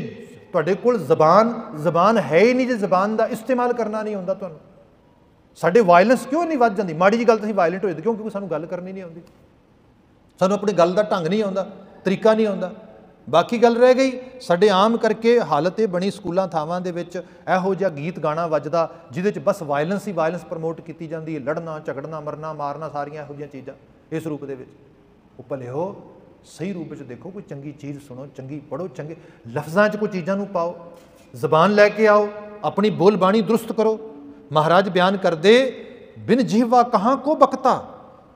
ਤੁਹਾਡੇ ਕੋਲ ਜ਼ਬਾਨ ਹੈ ਹੀ ਨਹੀਂ, ਜੇ ਜ਼ਬਾਨ ਦਾ ਇਸਤੇਮਾਲ ਕਰਨਾ ਨਹੀਂ ਆਉਂਦਾ ਤੁਹਾਨੂੰ, ਸਾਡੇ ਵਾਇਲੈਂਸ ਕਿਉਂ ਨਹੀਂ ਵੱਧ ਜਾਂਦੀ? ਮਾੜੀ ਜਿਹੀ ਗੱਲ ਤਾਂ ਅਸੀਂ ਵਾਇਲੈਂਟ ਹੋ ਜਾਂਦੇ, ਕਿਉਂਕਿ ਸਾਨੂੰ ਗੱਲ ਕਰਨੀ ਨਹੀਂ ਆਉਂਦੀ, ਸਾਨੂੰ ਆਪਣੀ ਗੱਲ ਦਾ ਢੰਗ ਨਹੀਂ ਆਉਂਦਾ, ਤਰੀਕਾ ਨਹੀਂ ਆਉਂਦਾ। ਬਾਕੀ ਗੱਲ ਰਹਿ ਗਈ ਸਾਡੇ ਆਮ ਕਰਕੇ ਹਾਲਤ ਇਹ ਬਣੀ ਸਕੂਲਾਂ ਥਾਵਾਂ ਦੇ ਵਿੱਚ ਇਹੋ ਜਿਹਾ ਗੀਤ ਗਾਣਾ ਵੱਜਦਾ ਜਿਹਦੇ 'ਚ ਬਸ ਵਾਇਲੈਂਸ ਹੀ ਵਾਇਲੈਂਸ ਪ੍ਰਮੋਟ ਕੀਤੀ ਜਾਂਦੀ ਹੈ, ਲੜਨਾ ਝਗੜਨਾ ਮਰਨਾ ਮਾਰਨਾ ਸਾਰੀਆਂ ਇਹੋ ਜਿਹੀਆਂ ਚੀਜ਼ਾਂ ਇਸ ਰੂਪ ਦੇ ਵਿੱਚ। ਉਹ ਭਲਿਓ ਸਹੀ ਰੂਪ ਵਿੱਚ ਦੇਖੋ, ਕੋਈ ਚੰਗੀ ਚੀਜ਼ ਸੁਣੋ, ਚੰਗੀ ਪੜ੍ਹੋ, ਚੰਗੇ ਲਫ਼ਜ਼ਾਂ 'ਚ ਕੋਈ ਚੀਜ਼ਾਂ ਨੂੰ ਪਾਓ, ਜ਼ਬਾਨ ਲੈ ਕੇ ਆਓ, ਆਪਣੀ ਬੋਲ ਬਾਣੀ ਦਰੁਸਤ ਕਰੋ। ਮਹਾਰਾਜ ਬਿਆਨ ਕਰਦੇ, ਬਿਨ ਜੀਵਾ ਕਹਾਂ ਕੋ ਬਖਤਾ,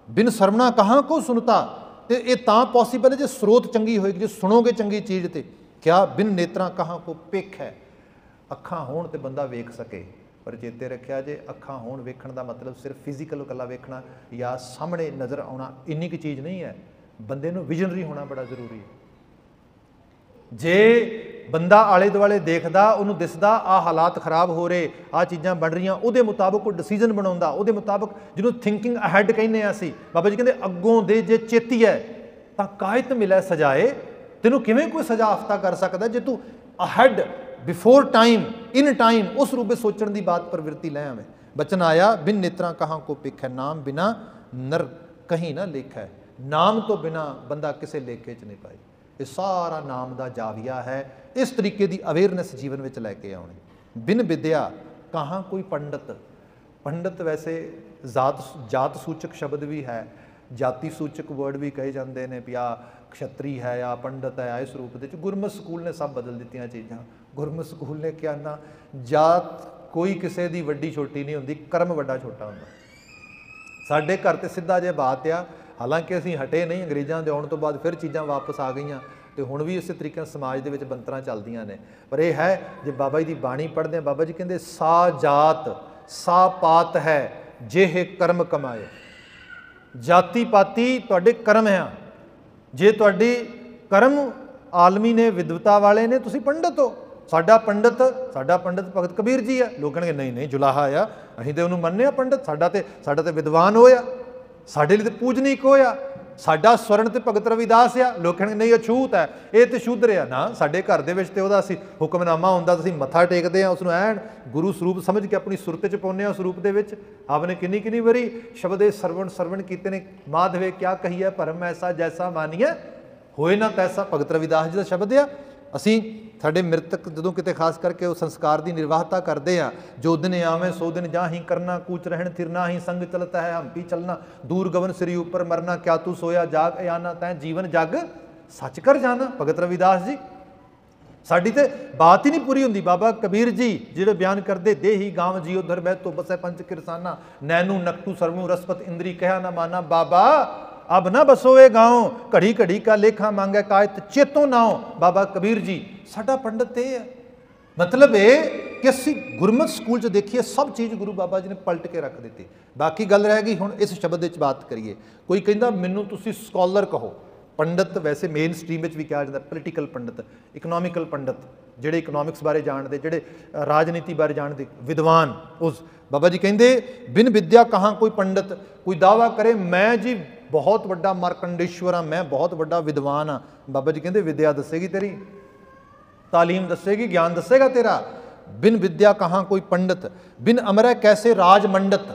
ਬਿਨ ਸਰਵਣਾ ਕਹਾਂ ਕੋ ਸੁਨਤਾ। तो ये तां पॉसीबल है जो स्रोत चंगी होएगी, जो सुनोगे चंगी चीज़ तो क्या बिन नेत्रां कहाँ को पेख है। अखां होण ते बंदा वेख सके, पर चेते रखिया जे अखां होण वेखण दा मतलब सिर्फ फिजिकल गल्लां वेखना या सामने नज़र आउणा इन्नी की चीज़ नहीं है। बंदे नूं विजनरी होना बड़ा जरूरी है। जे बंदा आले दुआले देखदा, उन्होंने दिसदा आ हालात खराब हो रहे, आ चीज़ां बन रही, उहदे मुताबिक कोई डिसीजन बनाउंदा, उहदे मुताबिक जिन्होंने थिंकिंग अहेड कहने असीं, बाबा जी कहते अगों दे जे चेती है तां कायत मिलै सजाए। तैनूं किवें कोई सजा आफ्ता कर सकदा जे तू ahead before time in time उस रूप में सोचण की बात प्रवृत्ति लै आवें। बचन आया बिन नेत्रां कहाँ को पिख है, नाम बिना नर कहीं ना लेखा है। नाम तो बिना बंदा किसी लेखे च नहीं पाई। ये सारा नाम का जाविया है। इस तरीके की अवेयरनेस जीवन में लैके आउणी। बिन विद्या कहाँ कोई पंडित। पंडित वैसे जात सूचक शब्द भी है, जाति सूचक वर्ड भी कहे जाते हैं भी आ क्षत्री है या पंडित है। इस रूप के गुरमत स्कूल ने सब बदल दित्तियां चीज़ां। गुरमत स्कूल ने क्या ना, जात कोई किसी की वड्डी छोटी नहीं होंदी, कर्म वड्डा छोटा होंदा। साडे घर तो सीधा जे बात आ, हालांकि असीं हटे नहीं, अंग्रेज़ों के आने तो बाद फिर चीज़ां वापस आ गई तो हुण भी इस तरीके समाज के बनतरां चलदियां ने। पर यह है जे बाबा जी की बाणी पढ़ते हैं, बाबा जी कहते सा जात सा पात है जे कर्म कमाए। जाति पाति तुहाडे कर्म है। जे तुहाडी कर्म आलमी ने, विद्वता वाले ने, तुसीं पंडित हो। साडा पंडित भगत कबीर जी है। लोग कहेंगे नहीं नहीं जुलाहा आ, असीं तो उन्होंने मन्निया पंडित, साडा ते विद्वान होया, साडे लिए तो पूजनीक होया, साडा स्वर्ण ते भगत रविदास आ। लोग कहेंगे नहीं अछूत है, ये तो शूद्र आ ना। साडे घर दे विच ते उहदा असीं हुक्मनामा हुंदा, असीं मत्था टेकदे आ, उसनूं ऐन गुरु स्वरूप समझ के अपनी सुरत च पाउने आ। उस रूप दे विच आपने किन्नी किन्नी वारी शब्दे सरवण कीते ने। माधवे क्या कहिए भरम ऐसा जैसा मानिए होए ना तैसा। भगत रविदास जी का शब्द आ। असीं साडे मृतक जदों किते खास करके वो संस्कार की निर्वाहता करते हैं, जो दिन आवें सो दिन जाही करना, कूच रहन थिरना ही संग चलता है हम्पी चलना, दूर गवन सिरी ऊपर मरना, क्या तू सोया जाग अयाना, तैं जीवन जग सच कर जाना। भगत रविदास जी। साडी ते बात ही नहीं पूरी हुंदी। बाबा कबीर जी जिहड़े बयान करते, दे ही गांव जियो धर बै तो बसै पंच किरसाना, नैनू नकटू सरमू रसपत इंद्री कहा ना माना। बाबा अब ना बसोए गाँव, घड़ी घड़ी का लेखा मांगे कायत चेतों नाओ। बाबा कबीर जी साडा पंडित ये है। मतलब ये कि असी गुरमत स्कूल च देखिए सब चीज़ गुरु बाबा जी ने पलट के रख दी। बाकी गल रह गई हुण इस शब्द की बात करिए। कोई कहता मैनू तुसी स्कॉलर कहो। पंडित वैसे मेन स्ट्रीम में भी कहा जाता, पोलीटिकल पंडित, इकनॉमिकल पंडित, जिहड़े इकनॉमिक्स बारे जानते, जिहड़े राजनीति बारे जानते, विद्वान। उस बाबा जी कहते बिन विद्या कहाँ कोई पंडित। कोई दावा करे मैं जी बहुत बड़ा मार्कंडेश्वर हाँ, मैं बहुत बड़ा विद्वान हाँ। बाबा जी कहते विद्या दसेगी तेरी, तालीम दसेगी, ज्ञान दसेगा तेरा। बिन विद्या कहाँ कोई पंडित, बिन अमरै कैसे राज मंडित।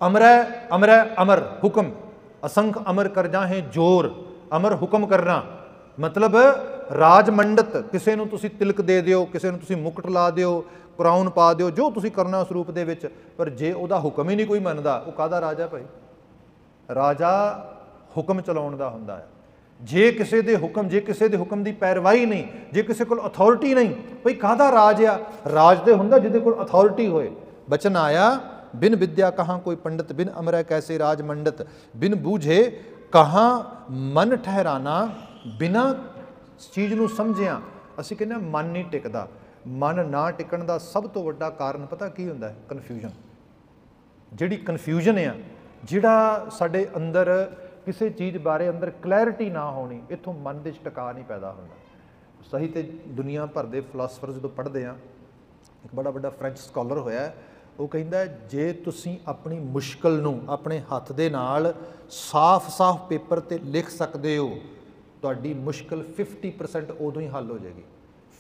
अमरै अमरै अमर हुक्म, असंख अमर कर जाहे जोर। अमर हुक्म करना मतलब राज मंडित, किसी नूं तुसीं तिलक दे दिओ, किसी नूं तुसीं मुकुट ला दिओ, क्राउन पा दिओ, जो तुसीं करना उस रूप दे विच। पर जे उहदा हुक्म ही नहीं कोई मनदा, वो काहदा राजा भाई। राजा हुक्म चलाउण दा हुंदा है। जे किसी दे हुक्म, जे किसी दे हुक्म की पैरवाई नहीं, जे किसी कोल अथॉरिटी नहीं, भाई काहदा राज आ। राज ते हुंदा जिहदे कोल अथॉरिटी होए। बचन आया बिन विद्या कहाँ कोई पंडित, बिन अमरै कैसे राज मंडित। बिन बूझे कहाँ मन ठहराना। बिना चीज़ नूं समझिया असीं कहने मन नहीं टिकदा। मन ना टिकण दा सब तो वड्डा कारण पता की हुंदा है? कन्फ्यूजन। जिहड़ी कन्फ्यूजन आ, जिहड़ा साडे अंदर किसी चीज़ बारे अंदर क्लैरिटी ना होनी, इत्थों मन दे टिका नहीं पैदा होंदा। सही तो दुनिया भर के फिलासफर जो पढ़ते हैं, एक बड़ा बड़ा फ्रेंच स्कॉलर होया है, वो कहता है जे तुसीं अपनी मुश्किल नूं अपने हत्थ दे नाल साफ साफ पेपर ते लिख सकते हो, तुहाडी मुश्किल 50% उदों ही हल हो जाएगी।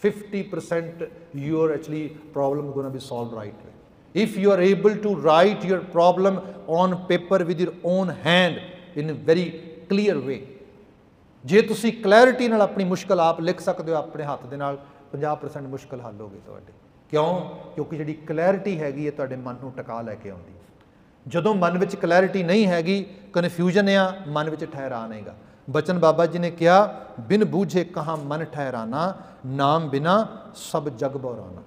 50% your actually problem going to be solved right way. If you are able to write your problem on paper with your own hand in a very clear way, जे तुसी क्लैरिटी नाल अपनी मुश्किल आप लिख सकते हो अपने हाथ दे नाल, 50% मुश्किल हल होगी तुहाडी। क्यों? क्योंकि जिहड़ी क्लैरिटी हैगी है तुहाडे मन नूं टका लैके आउंदी। जदों मन विच क्लैरिटी नहीं हैगी, कन्फ्यूजन आ, मन विच ठहरा नहींगा। बचन बाबा जी ने कहा बिन बूझे कहाँ मन ठहराना, नाम बिना सब जग बौराना।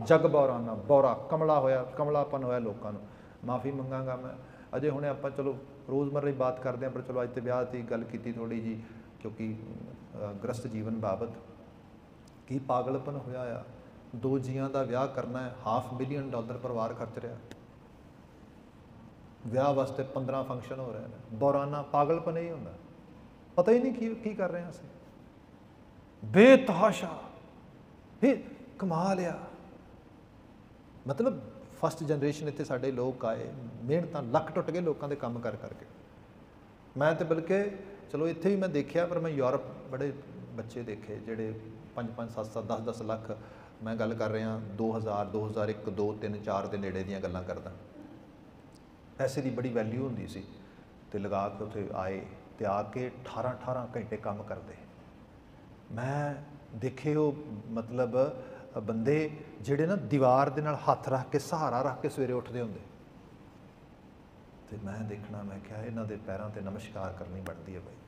जग बौराना, बौरा कमला होया, कमलापन होया लोगों नूं। माफ़ी मंगांगा मैं, अजे हुणे आपां चलो रोज़मर्रा की बात करते हैं, पर चलो अज तो ब्याह की गल की थोड़ी जी, क्योंकि गृहस्थ जीवन बाबत की पागलपन होया आ। 2 जियां का विआह करना है, $500,000 परिवार खर्च रहा, ਵਿਆਹ ਵਾਸਤੇ 15 फंक्शन हो रहे हैं, दौराना पागलपन ही होंगे, पता ही नहीं की कर रहे हैं ਅਸੀਂ, बेतहाशा भी कमाल आ। मतलब फस्ट जनरेशन इतने साढ़े लोग आए, मेहनत लक टुट गए लोगों के काम कर करके। मैं तो बल्कि चलो इत्थे भी मैं देखा, पर मैं यूरोप बड़े बच्चे देखे ਜਿਹੜੇ 5-5 7-7 10-10 ਲੱਖ, मैं गल कर रहा 2000 2001 2 3 4 ਦੇ ਨੇੜੇ ਦੀਆਂ ਗੱਲਾਂ ਕਰਦਾ। पैसे की बड़ी वैल्यू होंदी सी, ते लगा के उत्थे आए ते आके 18-18 घंटे काम करते। मैं देखे वो मतलब बंदे जिहड़े ना दीवार दे नाल हथ रख के सहारा रख के सवेरे उठते होंदे, ते मैं देखना, मैं क्या इन्हां दे पैरां ते नमस्कार करनी बनती है भाई,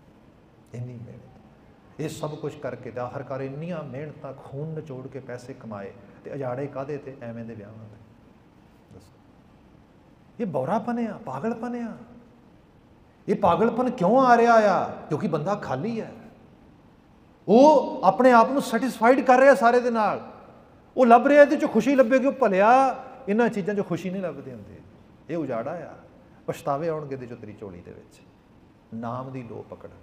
इन्नी मेहनत, ये सब कुछ करके ते आखिरकार इन्नियां मेहनतां खून नचोड़ के पैसे कमाए, ते अजाड़े काहदे ते एवें दे विआहां ते। ये बौरापन आ, पागलपन आ। ये पागलपन क्यों आ रहा आ? क्योंकि बंदा खाली है, वो अपने आप को सैटिस्फाइड कर रहा सारे दे नाल, वो लभ रहा ये खुशी लभेगी, भलिया इन्हां चीज़ों चो खुशी नहीं लभदी हुंदी। ये उजाड़ा आ, पछतावे आउणगे दे चो तेरी झोली दे विच। नाम दी लो पकड़,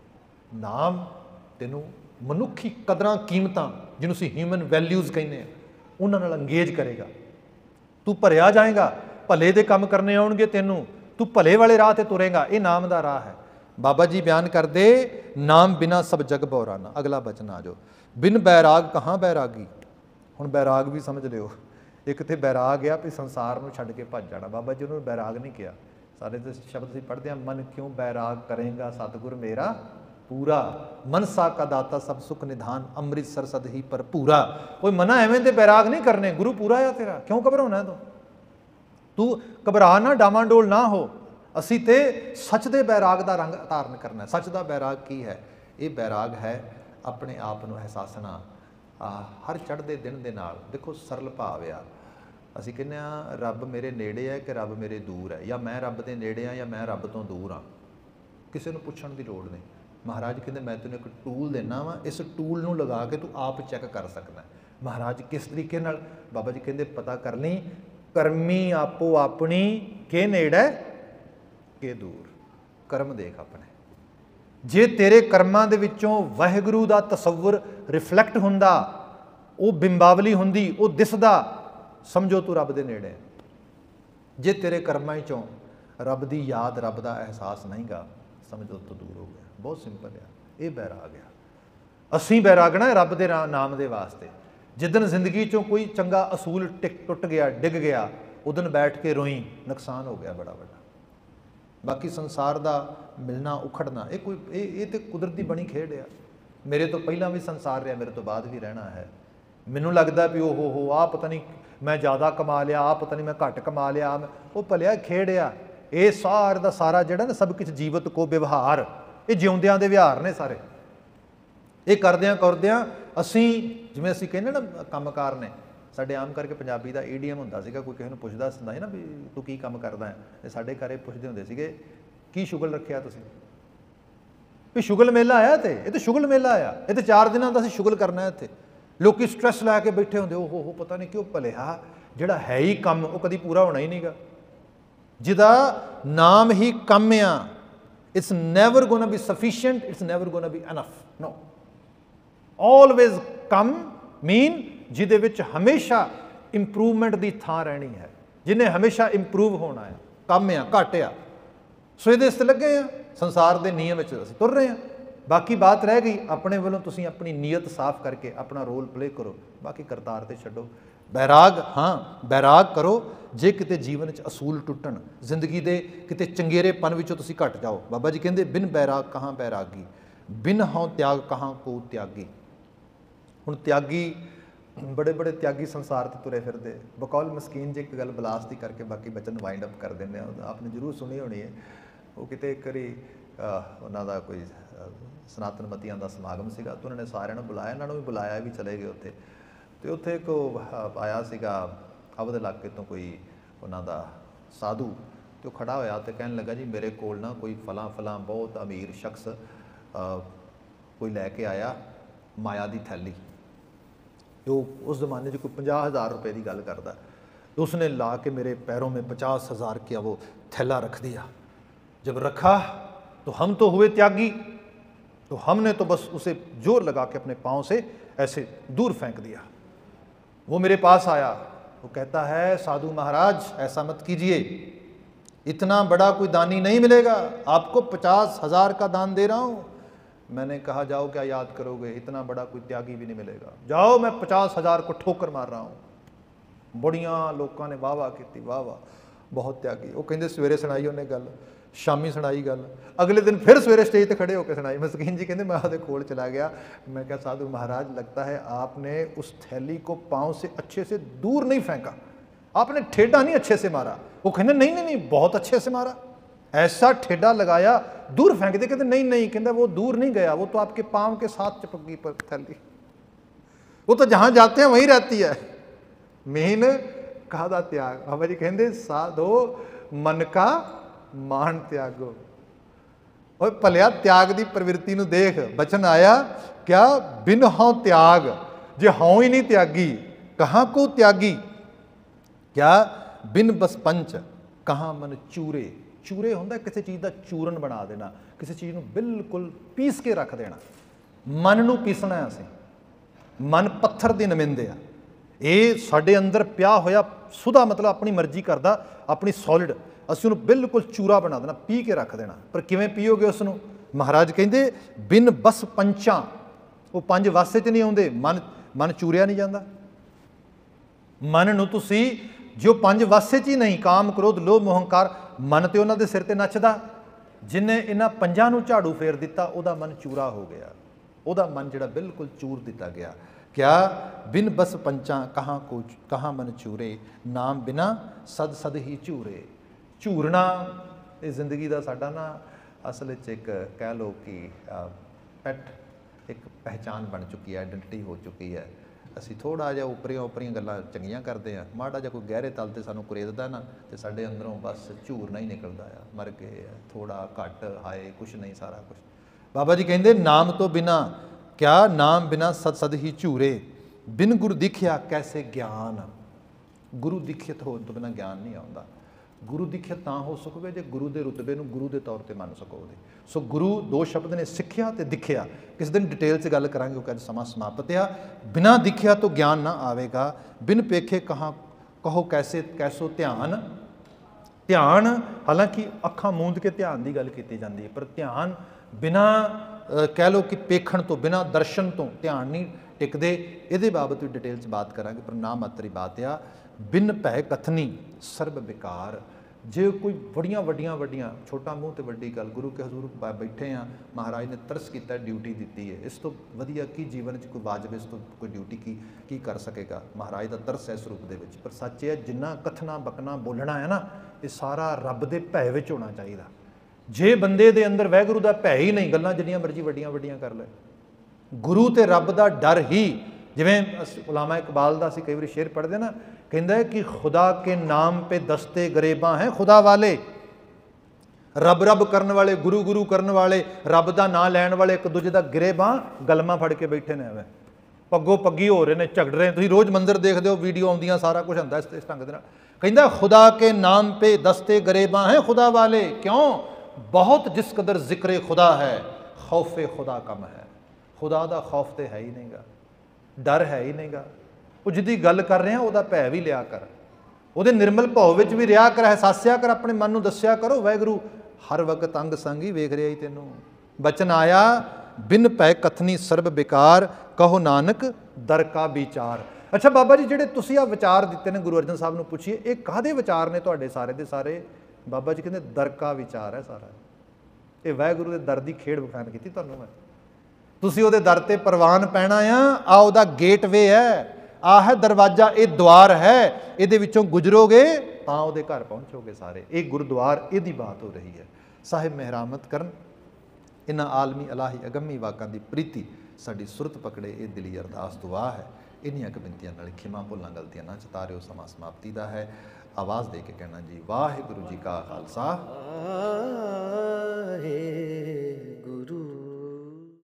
नाम तैनूं मनुखी कदरां कीमतां जिन्हों असीं ह्यूमन वैल्यूज़ कहने उन्हां नाल अंगेज करेगा। तू भरिया जाएगा, भले दे काम करने आउणगे तैनूं, तू भले वाले राह ते तुरेगा। ये नाम दा राह है। बाबा जी बयान करदे, नाम बिना सब जग बौराना। अगला बचन आ जाओ, बिन बैराग कहाँ बैरागी। हुण बैराग भी समझ लिओ, एक तो बैराग आ भी संसार नूं छड्ड के भज जाना। बाबा जी उन्होंने बैराग नहीं किया। सारे तो शब्द असीं पढ़दे हां, मन क्यों बैराग करेगा सतगुर मेरा पूरा, मनसा का दाता सब सुख निधान, अमृतसर सद ही पर पूरा। कोई मना एवें ते बैराग नहीं करने, गुरु पूरा आ तेरा, क्यों घबराउणा तू घबरा ना, डावाडोल ना हो। असी तो सच दे बैराग का रंग धारण करना। सच का बैराग की है? ये बैराग है अपने आप को एहसासना हर चढ़ते दिन के नाल। देखो सरल भाव आ, असी कहने रब मेरे नेड़े है कि रब मेरे दूर है, या मैं रब के नेड़े हाँ या मैं रब तो दूर हाँ, किसी को पुछण की लोड़ नहीं। महाराज कहते मैं तेन एक टूल देना वा, इस टूल नूं लगा के तू आप चैक कर सकना। महाराज किस तरीके नाल? बाबा जी कहते पता कर ली, करमी आपो अपनी के नेड़े के दूर। कर्म देख अपने, जे तेरे कर्मां दे विचों वाहिगुरू दा तसव्वुर रिफ्लैक्ट हुंदा, वो बिंबावली हुंदी, वो दिसदा, समझो तू रब दे नेड़े। जे तेरे कर्मां चों रब दी याद, रब दा एहसास नहीं गा, समझो तो दूर हो गया। बहुत सिंपल आ, ये बैराग आ। असीं बैरागना है रब दे नाम दे वास्ते। जिदन जिंदगी चों कोई चंगा असूल टुट गया, डिग गया, उदन बैठ के रोई, नुकसान हो गया बड़ा बड़ा। बाकी संसार का मिलना उखड़ना ये कोई ये तो कुदरती बनी खेड आ। मेरे तो पहला भी संसार रहा, मेरे तो बाद भी रहना है। मैनू लगता भी हो आ पता नहीं मैं ज़्यादा कमा लिया, आ पता नहीं मैं घट कमा लिया, वो भलिया खेड आ। ये सार का सारा जोड़ा ना सब कुछ जीवत को व्यवहार, ये जिउंदियां दे विहार ने सारे। ये करद्या करद्या असी जिवें असी कहने ना कामकार ने, साडे आम करके पंजाबी का ईडीएम हुंदा सीगा, कोई किसी नूं पुछदा हुंदा ਸੀ ना भी तू की काम करदा है, ये साडे घरे पुछदे हुंदे सीगे की शुगल रखिया तुसीं, भी शुगल मेला आया ते ये तो शुगल मेला आया, ये तो 4 दिनों का असीं शुगल करना है इत्थे। लोग स्ट्रैस लैके बैठे होंदे, ओहो पता नहीं क्यों भलिया जिहड़ा है ही कम वो कभी पूरा होना ही नहींगा, जिहदा नाम ही कम आ। It's never gonna be sufficient, it's never gonna be enough, no. Always कम मीन जिहदे विच हमेशा इंप्रूवमेंट की थां रहनी है, जिन्हें हमेशा इंप्रूव होना है। कम आ घट आ, सो ये इस लगे आ, संसार के नियम असीं तुर रहे हैं। बाकी बात रह गई अपने वालों, तुसीं अपनी नीयत साफ करके अपना रोल प्ले करो, बाकी करतार ते छड्डो। बैराग हाँ बैराग करो, जे किते जीवन च असूल टुटन, जिंदगी के किते चंगेरेपन विचों तुसीं घट जाओ। बाबा जी कहते बिन बैराग कहाँ बैरागी, बिन हौं त्याग कहाँ को त्यागी। हुण त्यागी बड़े बड़े त्यागी संसार ते तुरे फिरदे। बकौल मस्कीन जी एक गल बलास की करके बाकी बचन वाइंड अप कर देंगे, आपने जरूर सुनी होनी है। वो किते एक बारी उन्हों का कोई सनातन मतियां का समागम सीगा, तो उन्होंने सारिਆਂ बुलाया, इन्होंने भी बुलाया, भी चले गए उत्थे। तो उत्थे एक आया सीगा अवध इलाके तो कोई उन्हों का साधु, तो खड़ा होया तो कहने लगा जी मेरे कोल ना कोई फलां फलां बहुत अमीर शख्स कोई लैके आया माया की थैली, जो उस जमाने कोई 50,000 रुपए की गल करता, तो उसने ला के मेरे पैरों में 50,000 का वो थैला रख दिया। जब रखा तो हम तो हुए त्यागी, तो हमने तो बस उसे जोर लगा के अपने पाँव से ऐसे दूर फेंक दिया। वो मेरे पास आया, वो कहता है साधु महाराज ऐसा मत कीजिए, इतना बड़ा कोई दानी नहीं मिलेगा, आपको 50,000 का दान दे रहा हूँ। मैंने कहा जाओ क्या याद करोगे, इतना बड़ा कोई त्यागी भी नहीं मिलेगा, जाओ मैं 50,000 को ठोकर मार रहा हूँ। बड़िया लोगों ने वाह वाह की, वाह वाह बहुत त्यागी। वो कहते सवेरे सुनाई उन्हें गल, शामी सुनाई गल, अगले दिन फिर सवेरे स्टेज पर खड़े होकर सुनाई। मस्कीन जी कहते मैं आपके कोल चला गया, मैं क्या साधु महाराज लगता है आपने उस थैली को पाँव से अच्छे से दूर नहीं फेंका, आपने ठेडा नहीं अच्छे से मारा। वो कहते नहीं नहीं नहीं बहुत अच्छे से मारा, ऐसा ठेडा लगाया दूर फेंक दे। कहते नहीं नहीं, कहते वो दूर नहीं गया, वो तो आपके पाँव के साथ चिपक गई पर थैली, वो तो जहाँ जाते हैं वहीं रहती है। मेन काहदा त्याग, बाबा जी कहते साधो मन का मान त्यागो। और भलिया त्याग की प्रवृत्ति नूं देख, बचन आया क्या बिन हौ त्याग, जे हौ ही नहीं त्यागी कहाँ को त्यागी, क्या बिन बस पंच कहाँ मन चूरे। चूरे होंदा किसी चीज़ का चूरन बना देना, किसी चीज़ को बिल्कुल पीस के रख देना। मन नूं पीसना है असीं, मन पत्थर दे नमिंदे आ, ये साडे अंदर पिया होया सुधा मतलब अपनी मर्जी करदा, अपनी सॉलिड असीं उहनूं बिल्कुल चूरा बना देना, पी के रख देना। पर किवें पीओगे उसनूं, महाराज कहंदे बिन बस पंचां, वो पंज वासे च नहीं आउंदे, मन चूरिया नहीं जाता। मन नूं तुसीं जो पंज वासे च ही नहीं, काम क्रोध लोभ मोह हंकार, मन तो उन्हां दे सिर ते नੱਚदा। जिन्हें इन्हां पंजां नूं झाड़ू फेर दिता उहदा मन चूरा हो गया, उहदा मन जिहड़ा बिल्कुल चूर दिता गया। क्या बिन बस पंचां कहाँ मन चूरे, नाम बिना सद सद ही झूरे। झूरना ये जिंदगी का साडा ना असल एक कह लो कि पैट एक पहचान बन चुकी है, आइडेंटिटी हो चुकी है। असी थोड़ा जिहा उपरियां उपरियां गल्लां चंगियां करते हैं, माड़ा जिहा कोई गहरे तल ते सानूं कुरेददा ना, तो साडे अंदरों बस झूरना ही निकलदा आ, मर गए थोड़ा घट हाए कुछ नहीं सारा कुछ। बाबा जी कहंदे नाम तो बिना, क्या नाम बिना सद सद ही झूरे, बिन गुरु दिखिया कैसे ज्ञान। गुरु दिखियत होने तो बिना ज्ञान नहीं आता। गुरु दिखियत तां हो सकोगे जे गुरु के रुतबे नूं गुरु के तौर पर मन सकोगे। सो गुरु दो शब्द ने, सिक्ख्या ते दिखिया। किस दिन डिटेल से गल करांगे क्योंकि अज समा समाप्त आ। बिना दिखिया तो ज्ञान ना आवेगा, बिन पेखे कहाँ कहो कैसे कैसो ध्यान। ध्यान हालांकि अखां मूंद के ध्यान की गल की जाती है, पर ध्यान बिना कह लो कि पेखण तो, बिना दर्शन तो ध्यान नहीं टिकदे। ये बाबत भी डिटेल से बात करांगे, पर नाम मात्र बात आ। बिन भै कथनी सर्ब बेकार। जे कोई बड़िया वड्डियां वड्डियां, छोटा मूँह तो वड्डी गल, गुरु के हजूर बैठे हैं, महाराज ने तरस किया, ड्यूटी दी है, इस तो वधिया की जीवन कोई वाजब इस तो कोई ड्यूटी की कर सकेगा। महाराज का तरस है इस रूप दे विच। पर सच है जिन्ना कथना बकना बोलना है ना, ये सारा रब के भय विच होना चाहिए। जे बंदे दे अंदर वाहिगुरू का भय ही नहीं, गल्लां जिन्नियां मर्जी वड्डियां वड्डियां कर ले। गुरु ते रब का डर ही, जिवें उलामा इकबाल का असीं कई बार शेर पढ़ते ना, कहता है कि खुदा के नाम पे दस्ते गरेबां हैं खुदा वाले। रब रब करने वाले, गुरु गुरु करने वाले, रब का नाम लैन वाले एक दूजे का गिरेबां गलमा फड़ के बैठे ने, एवं पग्गो पग्गी हो रहे हैं, झगड़ रहे हैं। तुसीं रोज़ मंदिर देखते हो, वीडियो आउंदियां, सारा कुछ होंदा इस ढंग दे नाल। कहता खुदा के नाम पे दस्ते गरेबां हैं खुदा वाले, क्यों बहुत जिस कदर जिक्र खुदा है खौफे खुदा कम है। खुदा का खौफ तो है ही नहीं गा, डर है ही नहीं गा। वो जिहदी गल कर रहे हैं वह भै भी लिया कर, वो निर्मल भाव विच भी रिहा कर, एहसासिया कर, अपने मन नूं दस्सिया करो वाहिगुरू हर वक्त अंग संग ही वेख रहा ही तैनूं। बचन आया बिन भै कथनी सर्ब बेकार, कहो नानक दर का विचार। अच्छा बाबा जी जिहड़े तुसीं आ विचार दिते ने, गुरु अर्जन साहब नूं पुछिए ये काहदे विचार ने तुहाडे सारे दे सारे। बाबा जी कहंदे दर का विचार है सारा, ये वाहिगुरू दे दर दी खेड़ बखान कीती तुहानूं मैं। तुसीं उहदे दर ते परवान पैना आ उहदा गेटवे है, आ है दरवाजा, ये द्वार है, ये विचों गुजरोगे तां उहदे घर पहुँचोगे सारे। ये गुरुद्वार इहदी बात हो रही है। साहिब मेहरामत करन, इन्हां आलमी अलाही अगमी वाकां दी प्रीति साडी सुरत पकड़े, ये दिली अरदास दुआ है। ਇੰਨੀਆਂ ਕੁ ਬੇਨਤੀਆਂ ਨਾਲ ਖਿਮਾ ਭੁੱਲਾਂ ਗਲਤੀਆਂ ਨਾ ਚਤਾਰਿਓ। ਸਮਾਂ ਸਮਾਪਤੀ ਦਾ ਹੈ। ਆਵਾਜ਼ ਦੇ ਕੇ ਕਹਿਣਾ ਜੀ ਵਾਹਿਗੁਰੂ ਜੀ ਕਾ ਖਾਲਸਾ।